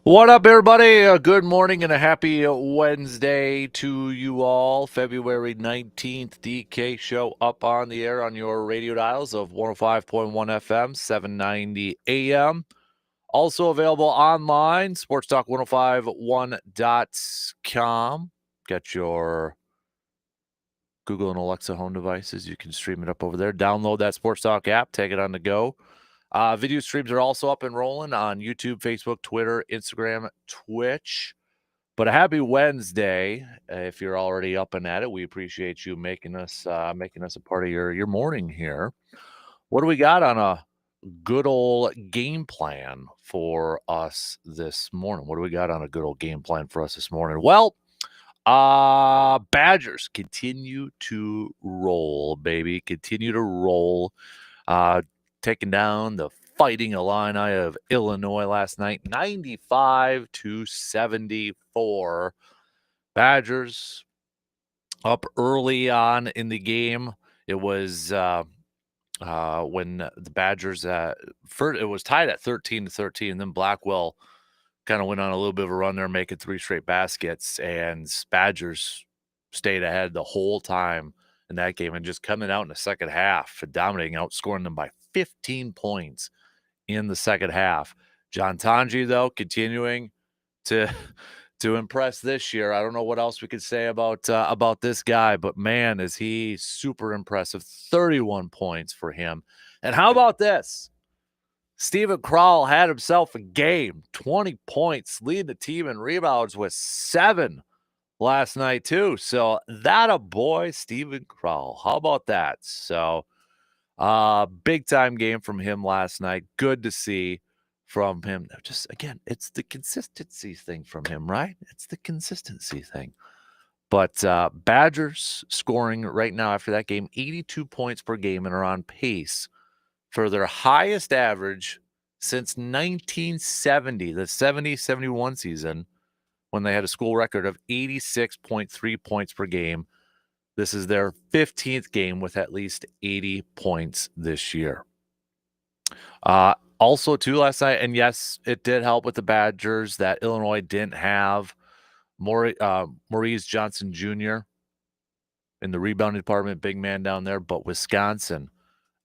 What up, everybody? Good morning and a happy Wednesday to you all. February 19th, DK Show up on the air on your radio dials of 105.1 FM, 790 AM. Also available online, sportstalk1051.com. Got your Google and Alexa home devices. You can stream it up over there. Download that Sports Talk app, take it on the go. Video streams are also up and rolling on YouTube, Facebook, Twitter, Instagram, Twitch. But a happy Wednesday if you're already up and at it. We appreciate you making us a part of your morning here. What do we got on a good old game plan for us this morning? What do we got on a good old game plan for us this morning? Well, Badgers continue to roll, baby. Continue to roll. Taking down the Fighting Illini of Illinois last night, 95-74. Badgers up early on in the game. It was when the Badgers first it was tied at 13-13, and then Blackwell kind of went on a little bit of a run there, making 3 straight baskets, and Badgers stayed ahead the whole time in that game and just coming out in the second half, dominating, outscoring them by 15 points in the second half. John Tanji, though, continuing to impress this year. I don't know what else we could say about this guy, but man, is he super impressive. 31 points for him. And how about this? Steven Crowell had himself a game, 20 points, leading the team in rebounds with 7 last night too. So that a boy, Steven Crowell. How about that? So big time game from him last night. Good to see from him. Just again, it's the consistency thing from him, right? It's the consistency thing. But Badgers scoring right now after that game 82 points per game and are on pace for their highest average since 1970, the 70-71 season, when they had a school record of 86.3 points per game. This is their 15th game with at least 80 points this year. Also, too, last night, and yes, it did help with the Badgers that Illinois didn't have Maurice Johnson Jr. in the rebounding department, big man down there, but Wisconsin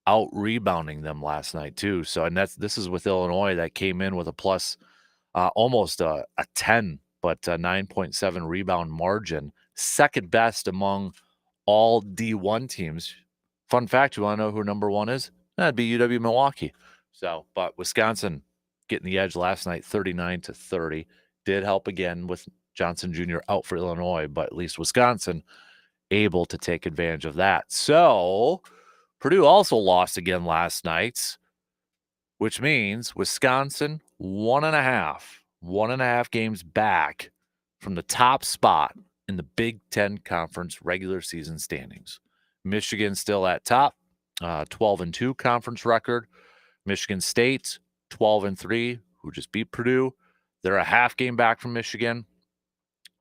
out-rebounding them last night, too. So, and this is with Illinois that came in with a plus almost a 10, but a 9.7 rebound margin, second best among all D1 teams. Fun fact, you want to know who number 1 is? That'd be UW-Milwaukee. So, but Wisconsin getting the edge last night, 39-30. Did help again with Johnson Jr. out for Illinois, but at least Wisconsin able to take advantage of that. So, Purdue also lost again last night, which means Wisconsin 1.5 games back from the top spot in the Big Ten Conference regular season standings. Michigan still at top, 12-2 conference record. Michigan State 12-3, who just beat Purdue. They're a half game back from Michigan.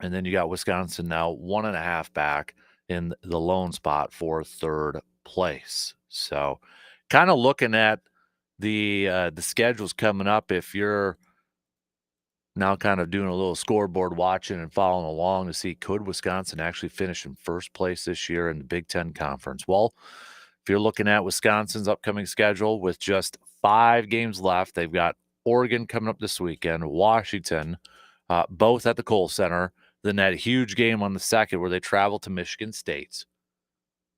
And then you got Wisconsin now 1.5 back in the lone spot for third place. So kind of looking at the schedules coming up, if you're now kind of doing a little scoreboard watching and following along to see, could Wisconsin actually finish in first place this year in the Big Ten Conference? Well, if you're looking at Wisconsin's upcoming schedule with just 5 games left, they've got Oregon coming up this weekend, Washington, both at the Kohl Center, then that huge game on the second where they travel to Michigan State.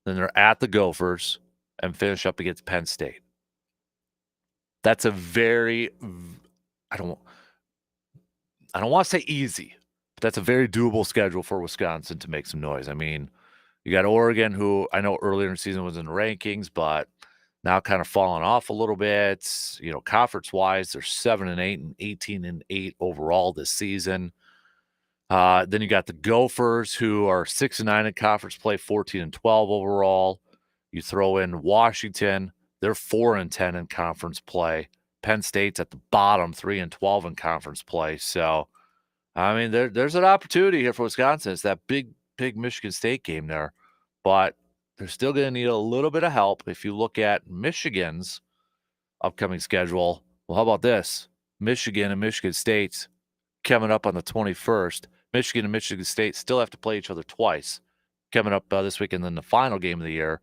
Then they're at the Gophers and finish up against Penn State. That's a very, I don't want to say easy, but that's a very doable schedule for Wisconsin to make some noise. I mean, you got Oregon, who I know earlier in the season was in the rankings, but now kind of falling off a little bit. You know, conference-wise, they're 7-8 and 18-8 overall this season. Then you got the Gophers, who are 6-9 in conference play, 14-12 overall. You throw in Washington, they're 4-10 in conference play. Penn State's at the bottom, 3-12 in conference play. So, I mean, there's an opportunity here for Wisconsin. It's that big Michigan State game there, but they're still going to need a little bit of help. If you look at Michigan's upcoming schedule, well, how about this? Michigan and Michigan State coming up on the 21st. Michigan and Michigan State still have to play each other twice coming up this week, and then the final game of the year.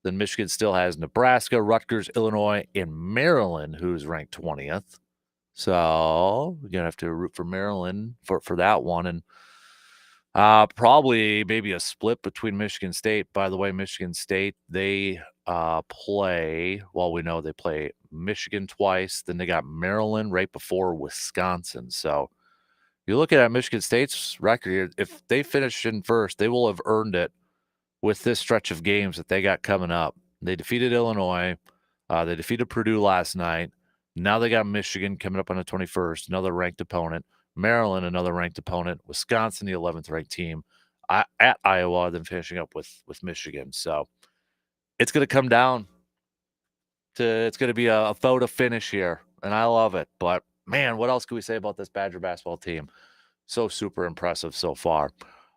Then Michigan still has Nebraska, Rutgers, Illinois, and Maryland, who's ranked 20th. So we're going to have to root for Maryland for that one. And probably maybe a split between Michigan State. By the way, Michigan State, they play, well, we know they play Michigan twice. Then they got Maryland right before Wisconsin. So you're looking at Michigan State's record. If they finish in first, they will have earned it with this stretch of games that they got coming up. They defeated Illinois. They defeated Purdue last night. Now they got Michigan coming up on the 21st, another ranked opponent. Maryland, another ranked opponent. Wisconsin, the 11th ranked team at Iowa, then finishing up with Michigan. So it's going to come down to, it's going to be a photo finish here, and I love it. But man, what else can we say about this Badger basketball team? So super impressive so far.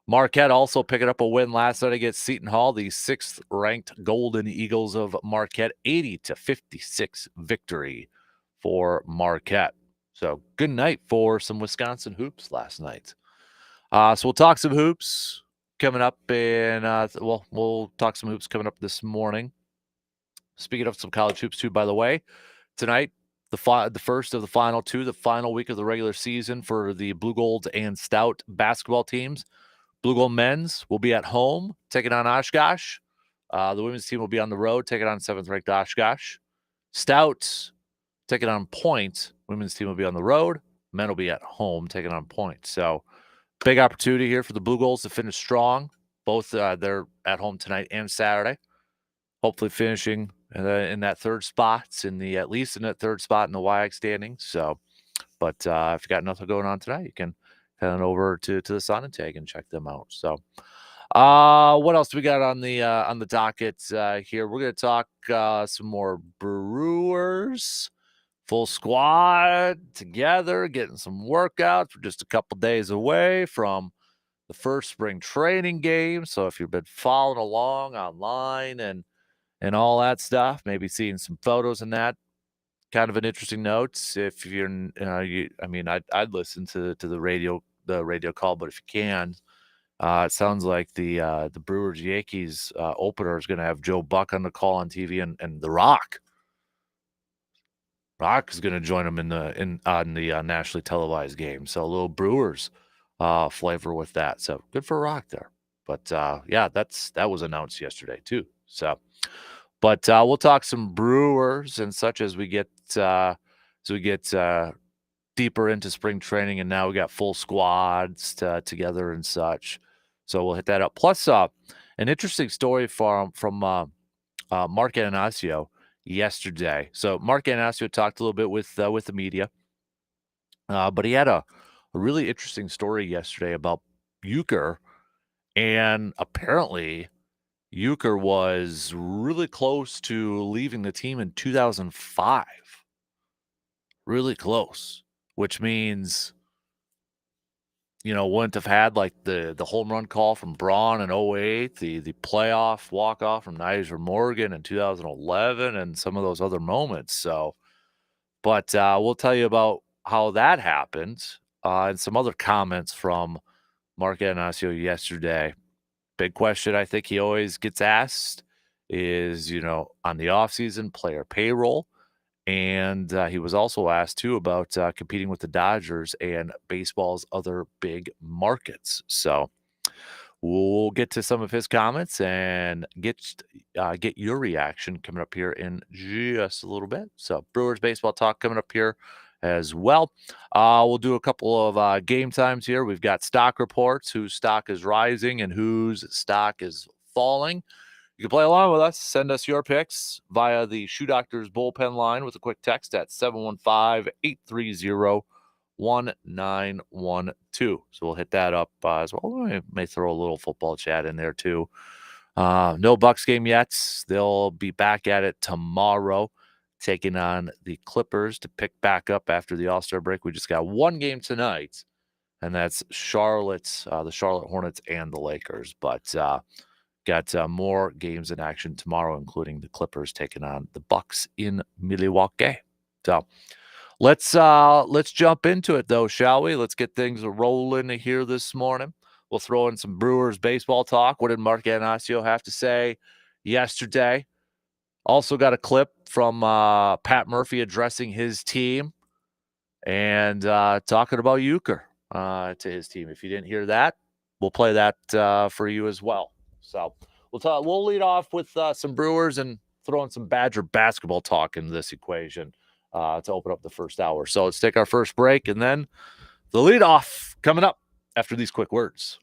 Marquette also picking up a win last night against Seton Hall, the 6th-ranked Golden Eagles of Marquette, 80-56 victory for Marquette. So good night for some Wisconsin hoops last night. So we'll talk some hoops coming up in, we'll talk some hoops coming up this morning. Speaking of some college hoops too, by the way, tonight, the first of the final two, the final week of the regular season for the Blue Gold and Stout basketball teams. Blue Gold men's will be at home taking on Oshkosh. The women's team will be on the road taking on 7th-ranked Oshkosh. Stout taking on Point. Women's team will be on the road. Men will be at home taking on Point. So big opportunity here for the Blue Goals to finish strong. Both they're at home tonight and Saturday. Hopefully finishing in that third spot, at least in that third spot in the WIAC standings. So, but if you got nothing going on tonight, you can head on over to the Sonntag and check them out. So, what else do we got on the docket here? We're going to talk some more Brewers. Full squad together, getting some workouts. We're just a couple days away from the first spring training game. So if you've been following along online and all that stuff, maybe seeing some photos and that, kind of an interesting note. If you're, I'd listen to the radio call, but if you can, it sounds like the Brewers Yankees opener is going to have Joe Buck on the call on TV and The Rock. Rock is going to join him on the nationally televised game. So a little Brewers flavor with that. So good for Rock there. But yeah, that was announced yesterday too. So, but we'll talk some Brewers and such as we get deeper into spring training, and now we got full squads together and such. So we'll hit that up. Plus, an interesting story from Mark Anastasio yesterday. So Mark Anastasio talked a little bit with the media, but he had a really interesting story yesterday about Euchre, and apparently Euchre was really close to leaving the team in 2005. Really close, which means, wouldn't have had like the home run call from Braun in 08, the playoff walk-off from Nyjer Morgan in 2011, and some of those other moments. So, but we'll tell you about how that happened and some other comments from Mark Anastasio yesterday. Big question I think he always gets asked is, on the offseason, player payroll. And he was also asked, too, about competing with the Dodgers and baseball's other big markets. So we'll get to some of his comments and get your reaction coming up here in just a little bit. So Brewers baseball talk coming up here as well. We'll do a couple of game times here. We've got stock reports, whose stock is rising and whose stock is falling. You can play along with us. Send us your picks via the Shoe Doctors bullpen line with a quick text at 715-830-1912. So we'll hit that up as well. We may throw a little football chat in there too. No Bucks game yet. They'll be back at it tomorrow, taking on the Clippers to pick back up after the All-Star break. We just got one game tonight, and that's the Charlotte Hornets and the Lakers. But got more games in action tomorrow, including the Clippers taking on the Bucks in Milwaukee. So a Let's jump into it though, shall we? Let's get things rolling here this morning. We'll throw in some Brewers baseball talk. What did Marquette have to say yesterday? Also got a clip from Pat Murphy addressing his team and talking about Euchre to his team. If you didn't hear that, we'll play that for you as well. So we'll lead off with some Brewers and throw in some Badger basketball talk into this equation to open up the first hour. So let's take our first break, and then the leadoff coming up after these quick words.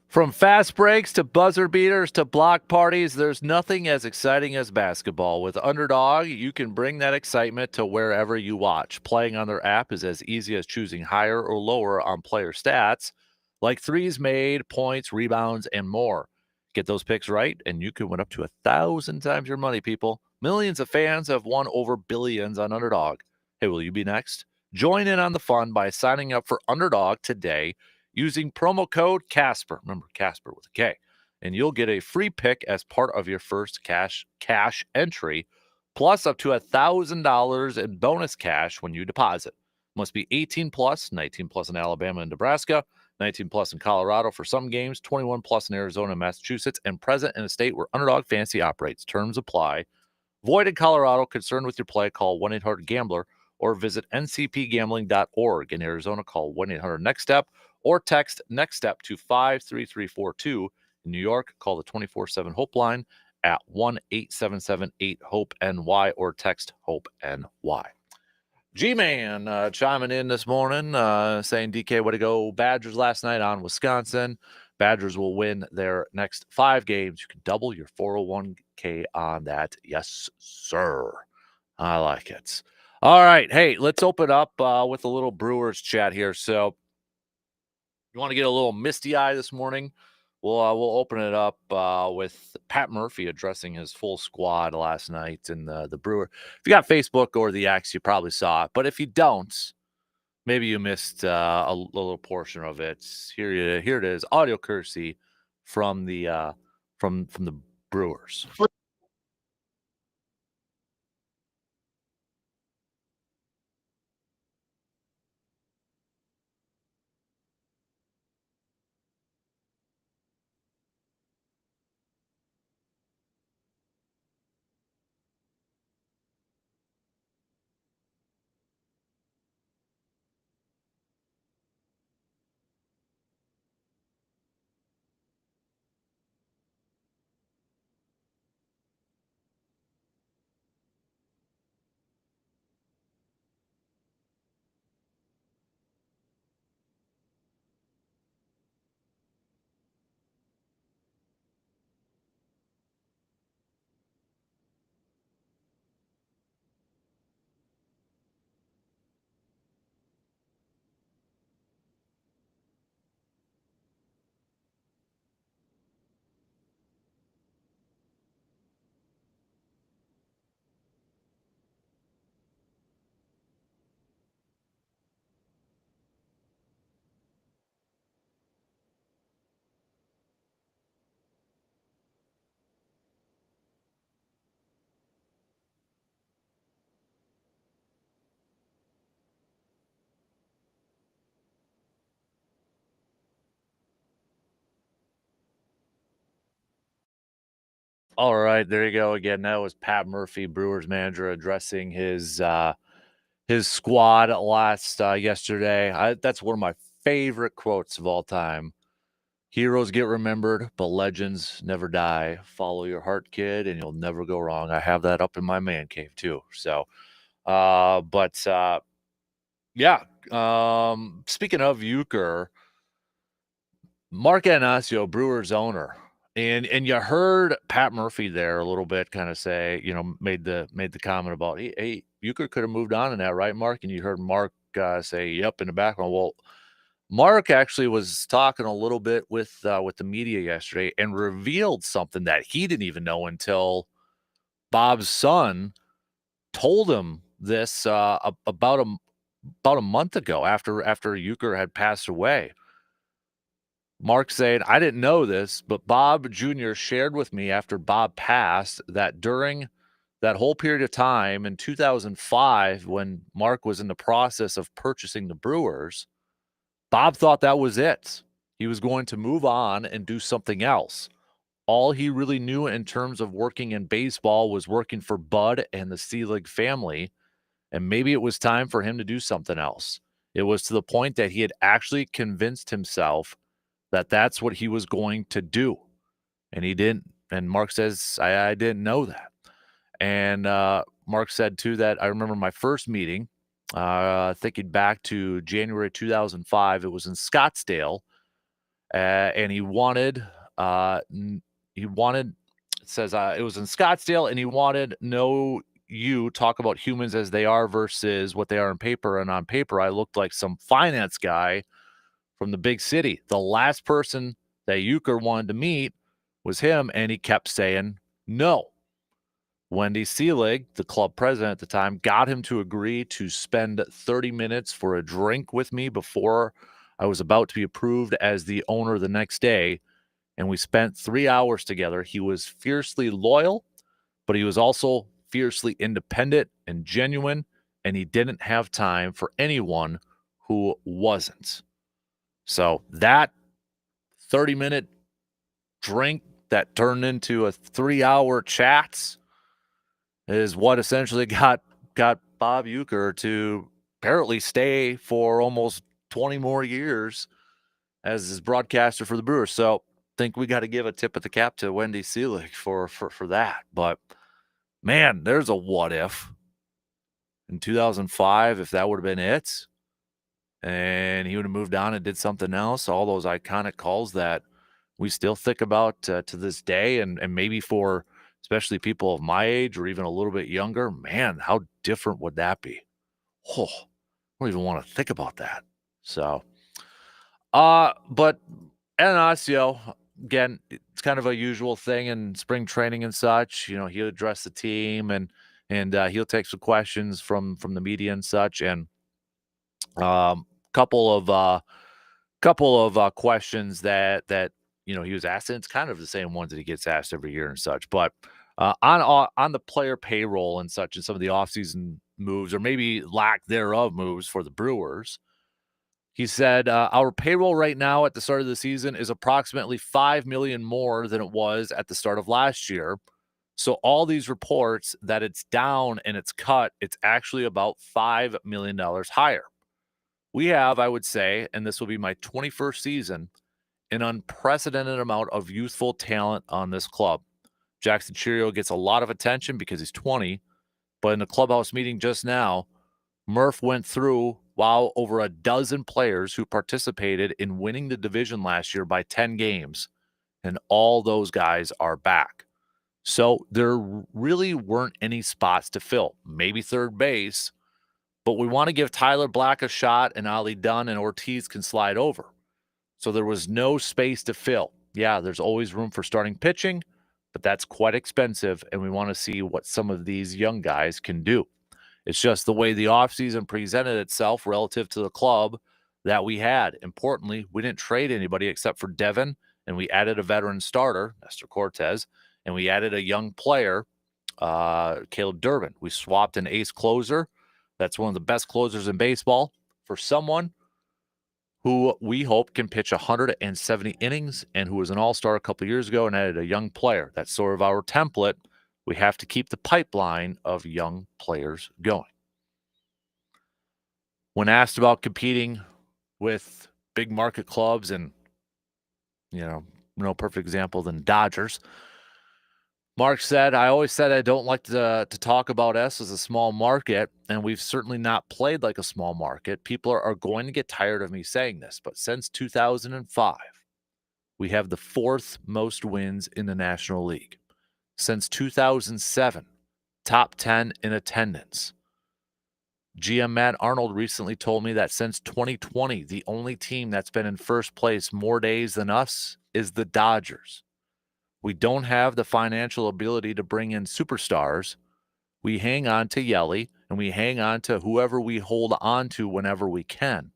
From fast breaks to buzzer beaters to block parties, there's nothing as exciting as basketball. With Underdog, you can bring that excitement to wherever you watch. Playing on their app is as easy as choosing higher or lower on player stats, like threes made, points, rebounds, and more. Get those picks right, and you can win up to 1,000 times your money, people. Millions of fans have won over billions on Underdog. Hey, will you be next? Join in on the fun by signing up for Underdog today using promo code Kasper. Remember, Kasper with a K. And you'll get a free pick as part of your first cash entry, plus up to $1,000 in bonus cash when you deposit. Must be 18 plus, 19 plus in Alabama and Nebraska, 19 plus in Colorado for some games, 21 plus in Arizona and Massachusetts, and present in a state where Underdog Fantasy operates. Terms apply. Void in Colorado. Concerned with your play, call 1-800-GAMBLER or visit ncpgambling.org. In Arizona, call 1-800-NEXT-STEP or text NEXT STEP to 53342. In New York, call the 24/7 Hope line at 1-877-8-HOPE-NY or text HOPE-NY. G-Man chiming in this morning saying, DK, way to go Badgers last night on Wisconsin. Badgers will win their next 5 games. You can double your 401k on that. Yes, sir. I like it. All right. Hey, let's open up with a little Brewers chat here. So you want to get a little misty-eye this morning? We'll open it up with Pat Murphy addressing his full squad last night in the Brewer. If you got Facebook or the X, you probably saw it. But if you don't, maybe you missed a little portion of it. Here it is, audio courtesy from the from the Brewers. All right, there you go again. That was Pat Murphy, Brewers manager, addressing his squad last yesterday. That's one of my favorite quotes of all time. Heroes get remembered, but legends never die. Follow your heart, kid, and you'll never go wrong. I have that up in my man cave too. So, yeah. Speaking of Euchre, Mark Anasio, Brewers owner, and you heard Pat Murphy there a little bit, kind of say, made the comment about, hey, Euchre could have moved on in that, right, Mark? And you heard Mark say, "Yep," in the background. Well, Mark actually was talking a little bit with the media yesterday and revealed something that he didn't even know until Bob's son told him this about a month ago after Euchre had passed away. Mark saying, "I didn't know this, but Bob Jr. shared with me after Bob passed that during that whole period of time in 2005, when Mark was in the process of purchasing the Brewers, Bob thought that was it. He was going to move on and do something else. All he really knew in terms of working in baseball was working for Bud and the Seelig family, and maybe it was time for him to do something else. It was to the point that he had actually convinced himself that that's what he was going to do, and he didn't." And Mark says, I didn't know that. And Mark said, too, that I remember my first meeting, thinking back to January 2005. It was in Scottsdale. and he wanted, it says it was in Scottsdale, and he wanted you talk about humans as they are versus what they are on paper. And on paper, I looked like some finance guy from the big city. The last person that Euchre wanted to meet was him, and he kept saying no. Wendy Seelig, the club president at the time, got him to agree to spend 30 minutes for a drink with me before I was about to be approved as the owner the next day. And we spent 3 hours together. He was fiercely loyal, but he was also fiercely independent and genuine, and he didn't have time for anyone who wasn't. So that 30-minute drink that turned into a 3-hour chats is what essentially got Bob Euchre to apparently stay for almost 20 more years as his broadcaster for the Brewers. So I think we got to give a tip of the cap to Wendy Seelig for that. But man, there's a what if in 2005 if that would have been it, and he would have moved on and did something else. All those iconic calls that we still think about to this day, and maybe for especially people of my age or even a little bit younger, man, how different would that be? Oh, I don't even want to think about that. So, but Anasio, again, it's kind of a usual thing in spring training and such. You know, he'll address the team and he'll take some questions from the media and such. And couple of questions that you know he was asked, and it's kind of the same ones that he gets asked every year and such. But on the player payroll and such, and some of the offseason moves or maybe lack thereof moves for the Brewers, he said our payroll right now at the start of the season is approximately $5 million more than it was at the start of last year. So all these reports that it's down and it's cut, it's actually about $5 million higher. We have, I would say, and this will be my 21st season, an unprecedented amount of youthful talent on this club. Jackson Cheerio gets a lot of attention because he's 20, but in the clubhouse meeting just now, Murph went through, over a dozen players who participated in winning the division last year by 10 games, and all those guys are back. So there really weren't any spots to fill. Maybe third base, but we want to give Tyler Black a shot, and Ali Dunn and Ortiz can slide over. So there was no space to fill. Yeah, there's always room for starting pitching, but that's quite expensive, and we want to see what some of these young guys can do. It's just the way the offseason presented itself relative to the club that we had. Importantly, we didn't trade anybody except for Devin, and we added a veteran starter, Nestor Cortez, and we added a young player, Caleb Durbin. We swapped an ace closer. That's one of the best closers in baseball for someone who we hope can pitch 170 innings and who was an all-star a couple years ago and added a young player. That's sort of our template. We have to keep the pipeline of young players going. When asked about competing with big market clubs and, no perfect example than Dodgers, Mark said, I always said I don't like to talk about us as a small market, and we've certainly not played like a small market. People are going to get tired of me saying this, but since 2005, we have the fourth most wins in the National League. Since 2007, top 10 in attendance. GM Matt Arnold recently told me that since 2020, the only team that's been in first place more days than us is the Dodgers. We don't have the financial ability to bring in superstars. We hang on to Yelly, and we hang on to whoever we hold on to whenever we can.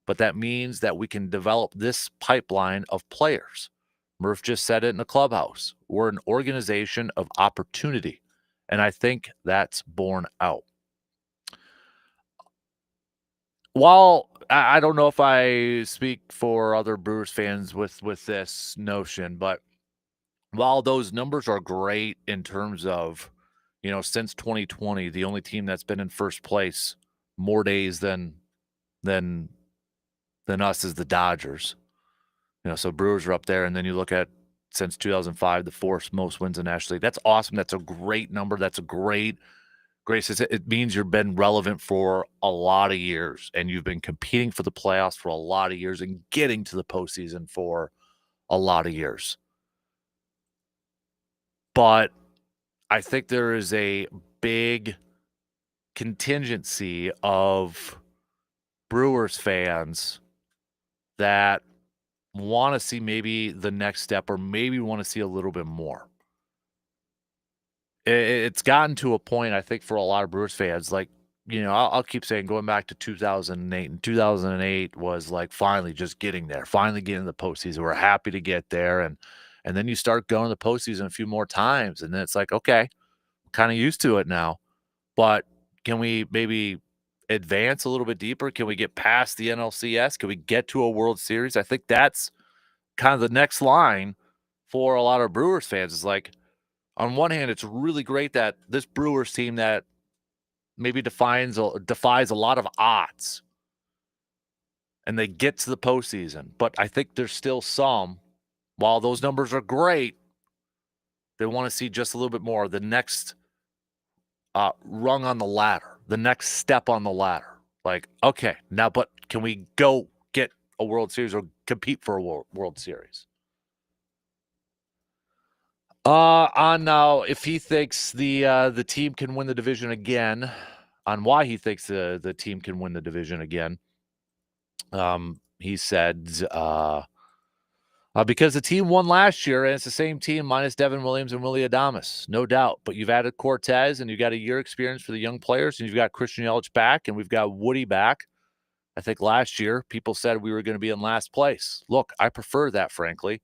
But that means that we can develop this pipeline of players. Murph just said it in the clubhouse. We're an organization of opportunity, and I think that's borne out. While I don't know if I speak for other Brewers fans with this notion, but while those numbers are great in terms of, since 2020, the only team that's been in first place more days than us is the Dodgers. So Brewers are up there, and then you look at since 2005, the fourth most wins in the National League. That's awesome. That's a great number. That's a great Grace, it means you've been relevant for a lot of years, and you've been competing for the playoffs for a lot of years and getting to the postseason for a lot of years. But I think there is a big contingency of Brewers fans that want to see maybe the next step or maybe want to see a little bit more. It's gotten to a point, I think, for a lot of Brewers fans, like, I'll keep saying going back to 2008, and 2008 was like finally just getting there, finally getting the postseason. We're happy to get there, and then you start going to the postseason a few more times, and then it's like, okay, kind of used to it now. But can we maybe advance a little bit deeper? Can we get past the NLCS? Can we get to a World Series? I think that's kind of the next line for a lot of Brewers fans. Is like, on one hand, it's really great that this Brewers team that maybe defies a lot of odds and they get to the postseason. But I think there's still some, while those numbers are great, they want to see just a little bit more. The next rung on the ladder, the next step on the ladder. Like, okay, now, but can we go get a World Series or compete for a World Series? On now, if he thinks the team can win the division again, on why he thinks the team can win the division again, he said, because the team won last year, and it's the same team minus Devin Williams and Willy Adames, no doubt. But you've added Cortez, and you've got a year experience for the young players, and you've got Christian Yelich back, and we've got Woody back. I think last year people said we were going to be in last place. Look, I prefer that, frankly.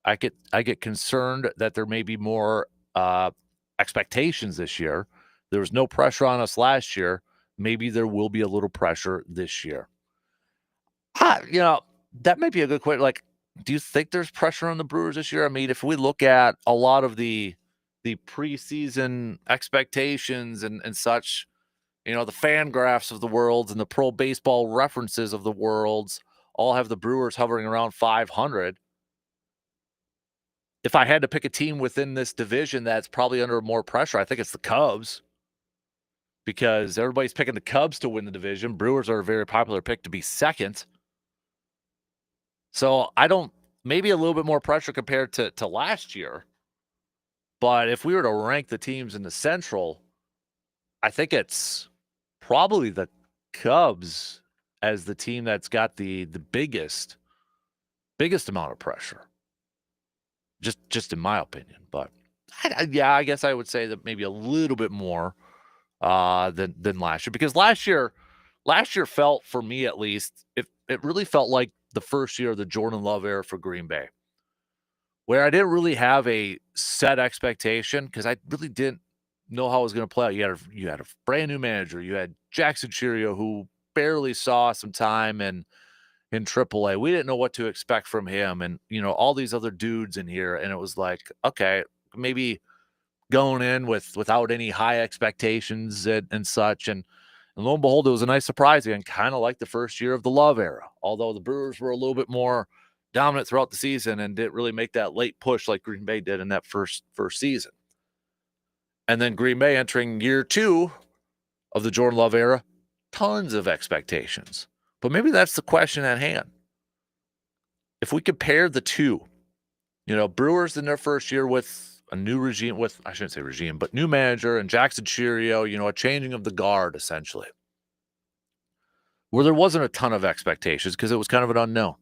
I get concerned that there may be more expectations this year. There was no pressure on us last year. Maybe there will be a little pressure this year. That might be a good question. Like, do you think there's pressure on the Brewers this year? I mean, if we look at a lot of the preseason expectations and such, the fan graphs of the world and the pro baseball references of the worlds all have the Brewers hovering around 500. If I had to pick a team within this division that's probably under more pressure, I think it's the Cubs, because everybody's picking the Cubs to win the division. Brewers are a very popular pick to be second. So maybe a little bit more pressure compared to last year. But if we were to rank the teams in the Central, I think it's probably the Cubs as the team that's got the biggest amount of pressure. Just in my opinion. But I guess I would say that maybe a little bit more than last year, because last year felt, for me at least, it really felt like the first year of the Jordan Love era for Green Bay, where I didn't really have a set expectation because I really didn't know how it was going to play out. You had a brand new manager. You had Jackson Cheerio, who barely saw some time in AAA. We didn't know what to expect from him, and all these other dudes in here, and it was like, okay, maybe going in without any high expectations and such, and lo and behold, it was a nice surprise again, kind of like the first year of the Love era. Although the Brewers were a little bit more dominant throughout the season and didn't really make that late push like Green Bay did in that first season. And then Green Bay entering year 2 of the Jordan Love era, tons of expectations. But maybe that's the question at hand. If we compare the two, Brewers in their first year with a new regime, I shouldn't say regime, but new manager and Jackson Cheerio, a changing of the guard, essentially, where there wasn't a ton of expectations because it was kind of an unknown.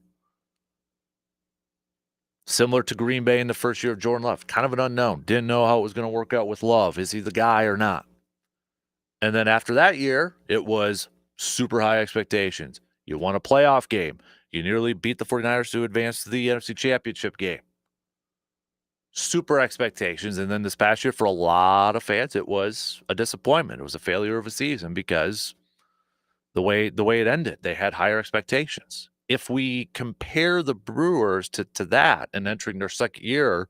Similar to Green Bay in the first year of Jordan Love, kind of an unknown. Didn't know how it was going to work out with Love. Is he the guy or not? And then after that year, it was super high expectations. You won a playoff game. You nearly beat the 49ers to advance to the NFC Championship game. Super expectations. And then this past year, for a lot of fans, it was a disappointment. It was a failure of a season because the way it ended, they had higher expectations. If we compare the Brewers to that and entering their second year,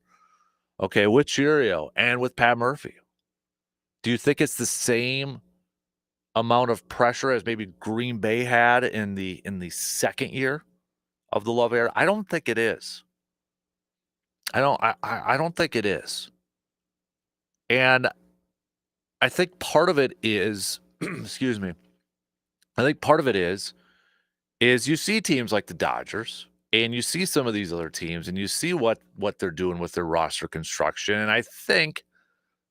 okay, with Cheerio and with Pat Murphy, do you think it's the same amount of pressure as maybe Green Bay had in the second year of the Love era? I don't think it is. I don't think it is. And I think part of it is, excuse me. I think part of it is you see teams like the Dodgers and you see some of these other teams and you see what they're doing with their roster construction. And I think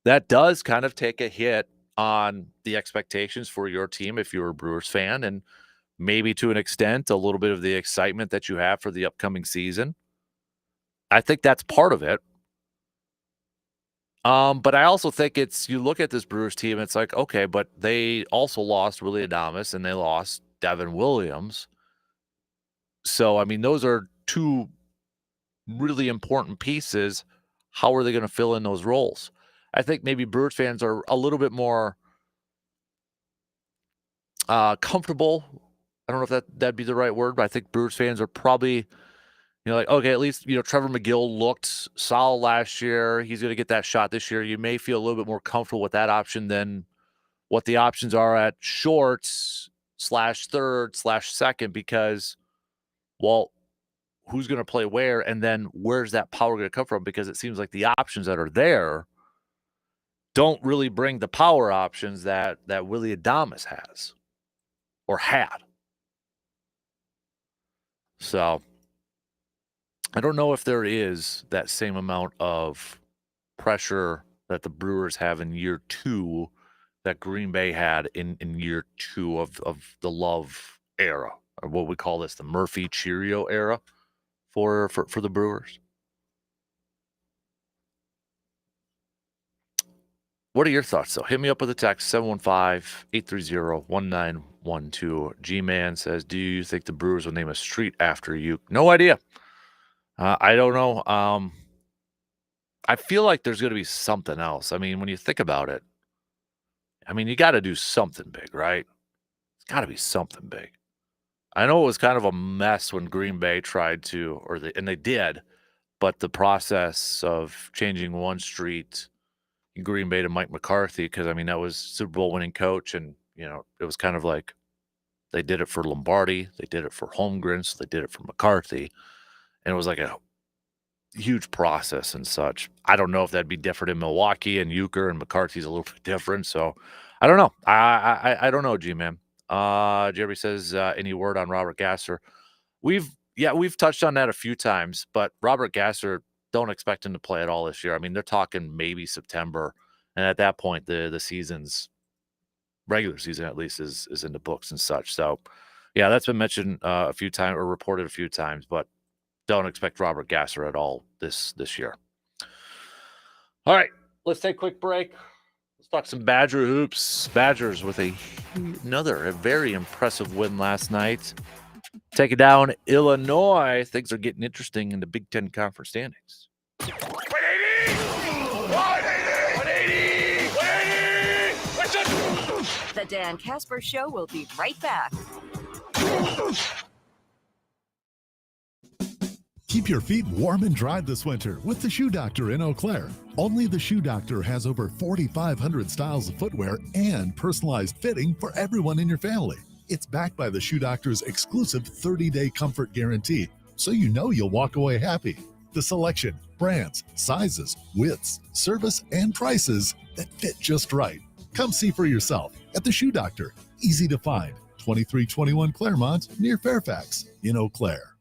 that does kind of take a hit on the expectations for your team if you're a Brewers fan, and maybe to an extent, a little bit of the excitement that you have for the upcoming season. I think that's part of it. But I also think you look at this Brewers team, it's like, okay, but they also lost Willie Adames and they lost Devin Williams. So, I mean, those are two really important pieces. How are they going to fill in those roles? I think maybe Brewers fans are a little bit more comfortable. I don't know if that'd be the right word, but I think Brewers fans are probably, like, okay, at least, Trevor McGill looked solid last year. He's going to get that shot this year. You may feel a little bit more comfortable with that option than what the options are at shorts / third / second, because, well, who's going to play where, and then where's that power going to come from? Because it seems like the options that are there don't really bring the power options that Willie Adames has or had. So I don't know if there is that same amount of pressure that the Brewers have in year 2 that Green Bay had in year 2 of the Love era, or what we call this, the Murphy Cheerio era for the Brewers. What are your thoughts, though? Hit me up with a text, 715-830-1912. G-Man says, do you think the Brewers will name a street after you? No idea. I don't know. I feel like there's going to be something else. I mean, when you think about it, I mean, you got to do something big, right? It's got to be something big. I know it was kind of a mess when Green Bay tried to, and they did, but the process of changing one street in Green Bay to Mike McCarthy, because, I mean, that was Super Bowl winning coach, and, it was kind of like they did it for Lombardi, they did it for Holmgren, so they did it for McCarthy, and it was like a huge process and such. I don't know if that'd be different in Milwaukee, and Euchre and McCarthy's a little bit different, so I don't know. I don't know, G-Man. Jerry says, any word on Robert Gasser? We've touched on that a few times, but Robert Gasser, don't expect him to play at all this year. I mean, they're talking maybe September, and at that point, the season's regular season at least is in the books and such. So, yeah, that's been mentioned a few times or reported a few times, but don't expect Robert Gasser at all this year. All right, let's take a quick break. Let's talk some Badger hoops. Badgers with a very impressive win last night. Taking down Illinois. Things are getting interesting in the Big Ten Conference standings. 180! 180! 180! The Dan Kasper Show will be right back. Keep your feet warm and dry this winter with the Shoe Doctor in Eau Claire. Only the Shoe Doctor has over 4,500 styles of footwear and personalized fitting for everyone in your family. It's backed by the Shoe Doctor's exclusive 30-day comfort guarantee, so you know you'll walk away happy. The selection, brands, sizes, widths, service, and prices that fit just right. Come see for yourself at the Shoe Doctor. Easy to find. 2321 Claremont near Fairfax in Eau Claire.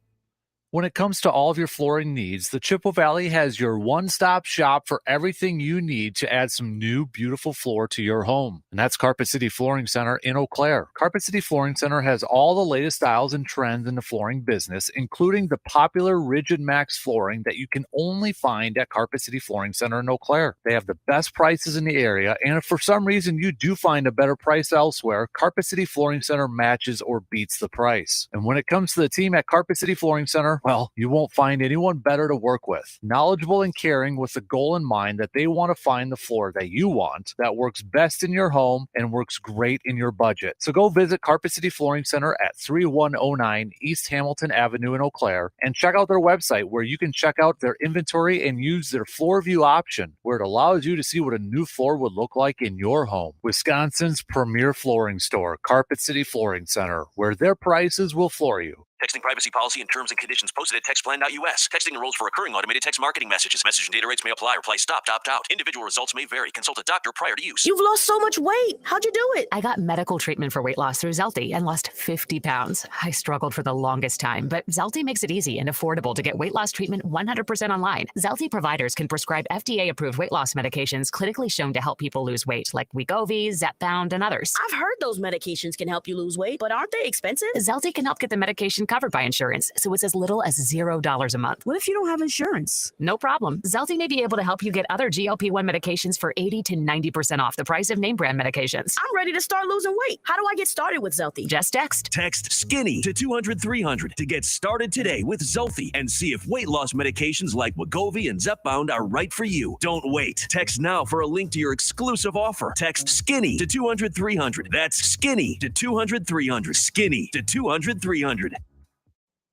When it comes to all of your flooring needs, the Chippewa Valley has your one-stop shop for everything you need to add some new, beautiful floor to your home. And that's Carpet City Flooring Center in Eau Claire. Carpet City Flooring Center has all the latest styles and trends in the flooring business, including the popular Rigid Max flooring that you can only find at Carpet City Flooring Center in Eau Claire. They have the best prices in the area, and if for some reason you do find a better price elsewhere, Carpet City Flooring Center matches or beats the price. And when it comes to the team at Carpet City Flooring Center, well, you won't find anyone better to work with. Knowledgeable and caring with the goal in mind that they want to find the floor that you want, that works best in your home and works great in your budget. So go visit Carpet City Flooring Center at 3109 East Hamilton Avenue in Eau Claire and check out their website where you can check out their inventory and use their floor view option, where it allows you to see what a new floor would look like in your home. Wisconsin's premier flooring store, Carpet City Flooring Center, where their prices will floor you. Texting privacy policy and terms and conditions posted at textplan.us. Texting enrolls for recurring automated text marketing messages. Message and data rates may apply. Reply stopped, opt out. Individual results may vary. Consult a doctor prior to use. You've lost so much weight. How'd you do it? I got medical treatment for weight loss through Zelty and lost 50 pounds. I struggled for the longest time, but Zelty makes it easy and affordable to get weight loss treatment 100% online. Zelty providers can prescribe FDA-approved weight loss medications clinically shown to help people lose weight, like Wegovy, Zepbound, and others. I've heard those medications can help you lose weight, but aren't they expensive? Zelty can help get the medication covered by insurance, so it's as little as $0 a month. What if you don't have insurance? No problem. Zelty may be able to help you get other GLP-1 medications for 80 to 90% off the price of name brand medications. I'm ready to start losing weight. How do I get started with Zelty? Just text. Text SKINNY to 200-300 to get started today with Zelty and see if weight loss medications like Wegovy and Zepbound are right for you. Don't wait. Text now for a link to your exclusive offer. Text SKINNY to 200-300. That's SKINNY to 200-300. SKINNY to 200-300.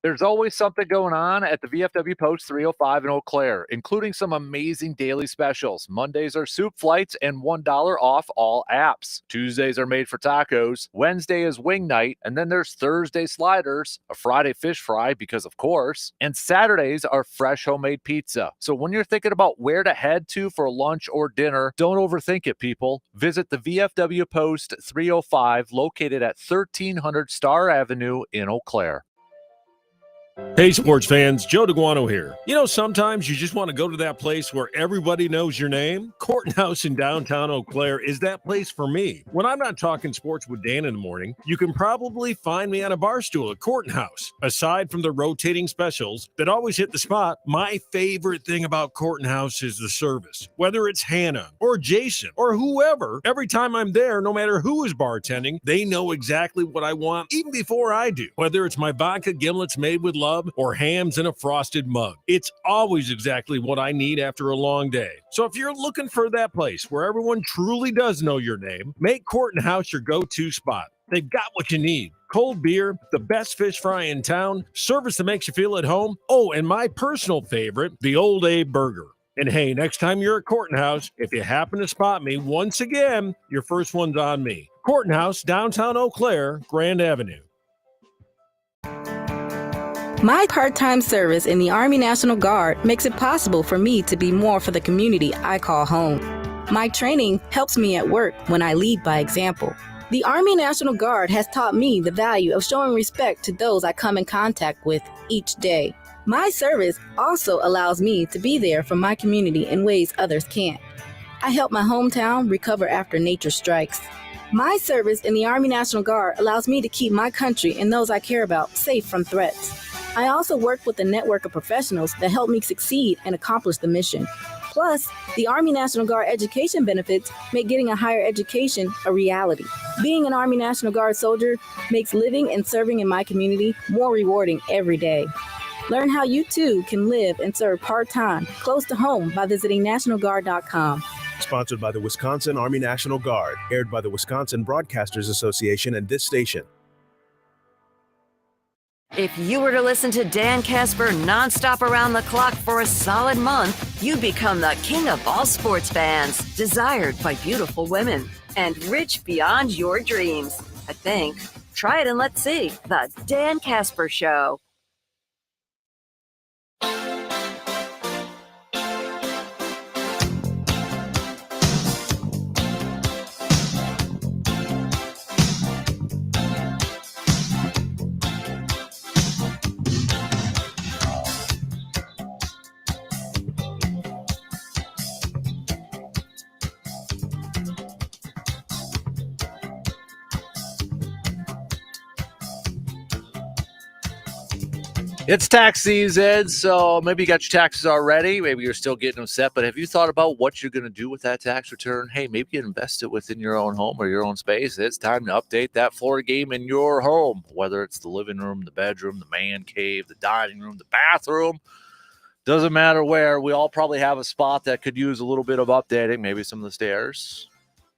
There's always something going on at the VFW Post 305 in Eau Claire, including some amazing daily specials. Mondays are soup flights and $1 off all apps. Tuesdays are made for tacos. Wednesday is wing night. And then there's Thursday sliders, a Friday fish fry, because of course. And Saturdays are fresh homemade pizza. So when you're thinking about where to head to for lunch or dinner, don't overthink it, people. Visit the VFW Post 305 located at 1300 Star Avenue in Eau Claire. Hey, sports fans, Joe DeGuano here. You know, sometimes you just want to go to that place where everybody knows your name. Court House in downtown Eau Claire is that place for me. When I'm not talking sports with Dan in the morning, you can probably find me on a bar stool at Court House. Aside from the rotating specials that always hit the spot, my favorite thing about Court House is the service. Whether it's Hannah or Jason or whoever, every time I'm there, no matter who is bartending, they know exactly what I want even before I do. Whether it's my vodka gimlets made with love or hams in a frosted mug. It's always exactly what I need after a long day. So if you're looking for that place where everyone truly does know your name, make Court and House your go-to spot. They've got what you need. Cold beer, the best fish fry in town, service that makes you feel at home. Oh, and my personal favorite, the Old Abe Burger. And hey, next time you're at Court and House, if you happen to spot me, once again, your first one's on me. Court and House, downtown Eau Claire, Grand Avenue. My part-time service in the Army National Guard makes it possible for me to be more for the community I call home. My training helps me at work when I lead by example. The Army National Guard has taught me the value of showing respect to those I come in contact with each day. My service also allows me to be there for my community in ways others can't. I help my hometown recover after nature strikes. My service in the Army National Guard allows me to keep my country and those I care about safe from threats. I also work with a network of professionals that help me succeed and accomplish the mission. Plus, the Army National Guard education benefits make getting a higher education a reality. Being an Army National Guard soldier makes living and serving in my community more rewarding every day. Learn how you too can live and serve part-time, close to home by visiting nationalguard.com. Sponsored by the Wisconsin Army National Guard, aired by the Wisconsin Broadcasters Association and this station. If you were to listen to Dan Kasper nonstop around the clock for a solid month, you'd become the king of all sports fans, desired by beautiful women, and rich beyond your dreams. I think. Try it and let's see. The Dan Kasper Show. It's tax season, so maybe you got your taxes already. Maybe you're still getting them set, but have you thought about what you're going to do with that tax return? Hey, maybe you invest it within your own home or your own space. It's time to update that floor game in your home, whether it's the living room, the bedroom, the man cave, the dining room, the bathroom. Doesn't matter where. We all probably have a spot that could use a little bit of updating, maybe some of the stairs.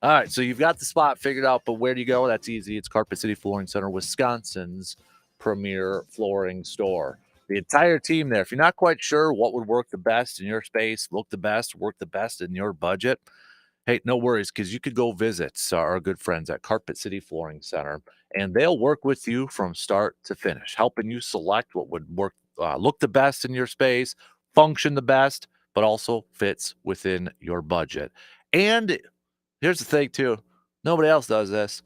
All right, so you've got the spot figured out, but where do you go? That's easy. It's Carpet City Flooring Center, Wisconsin's premier flooring store. The entire team there. If you're not quite sure what would work the best in your space, look the best, work the best in your budget, Hey, no worries, because you could go visit our good friends at Carpet City Flooring Center, and they'll work with you from start to finish, helping you select what would look the best in your space, function the best, but also fits within your budget. And here's the thing, too. Nobody else does this.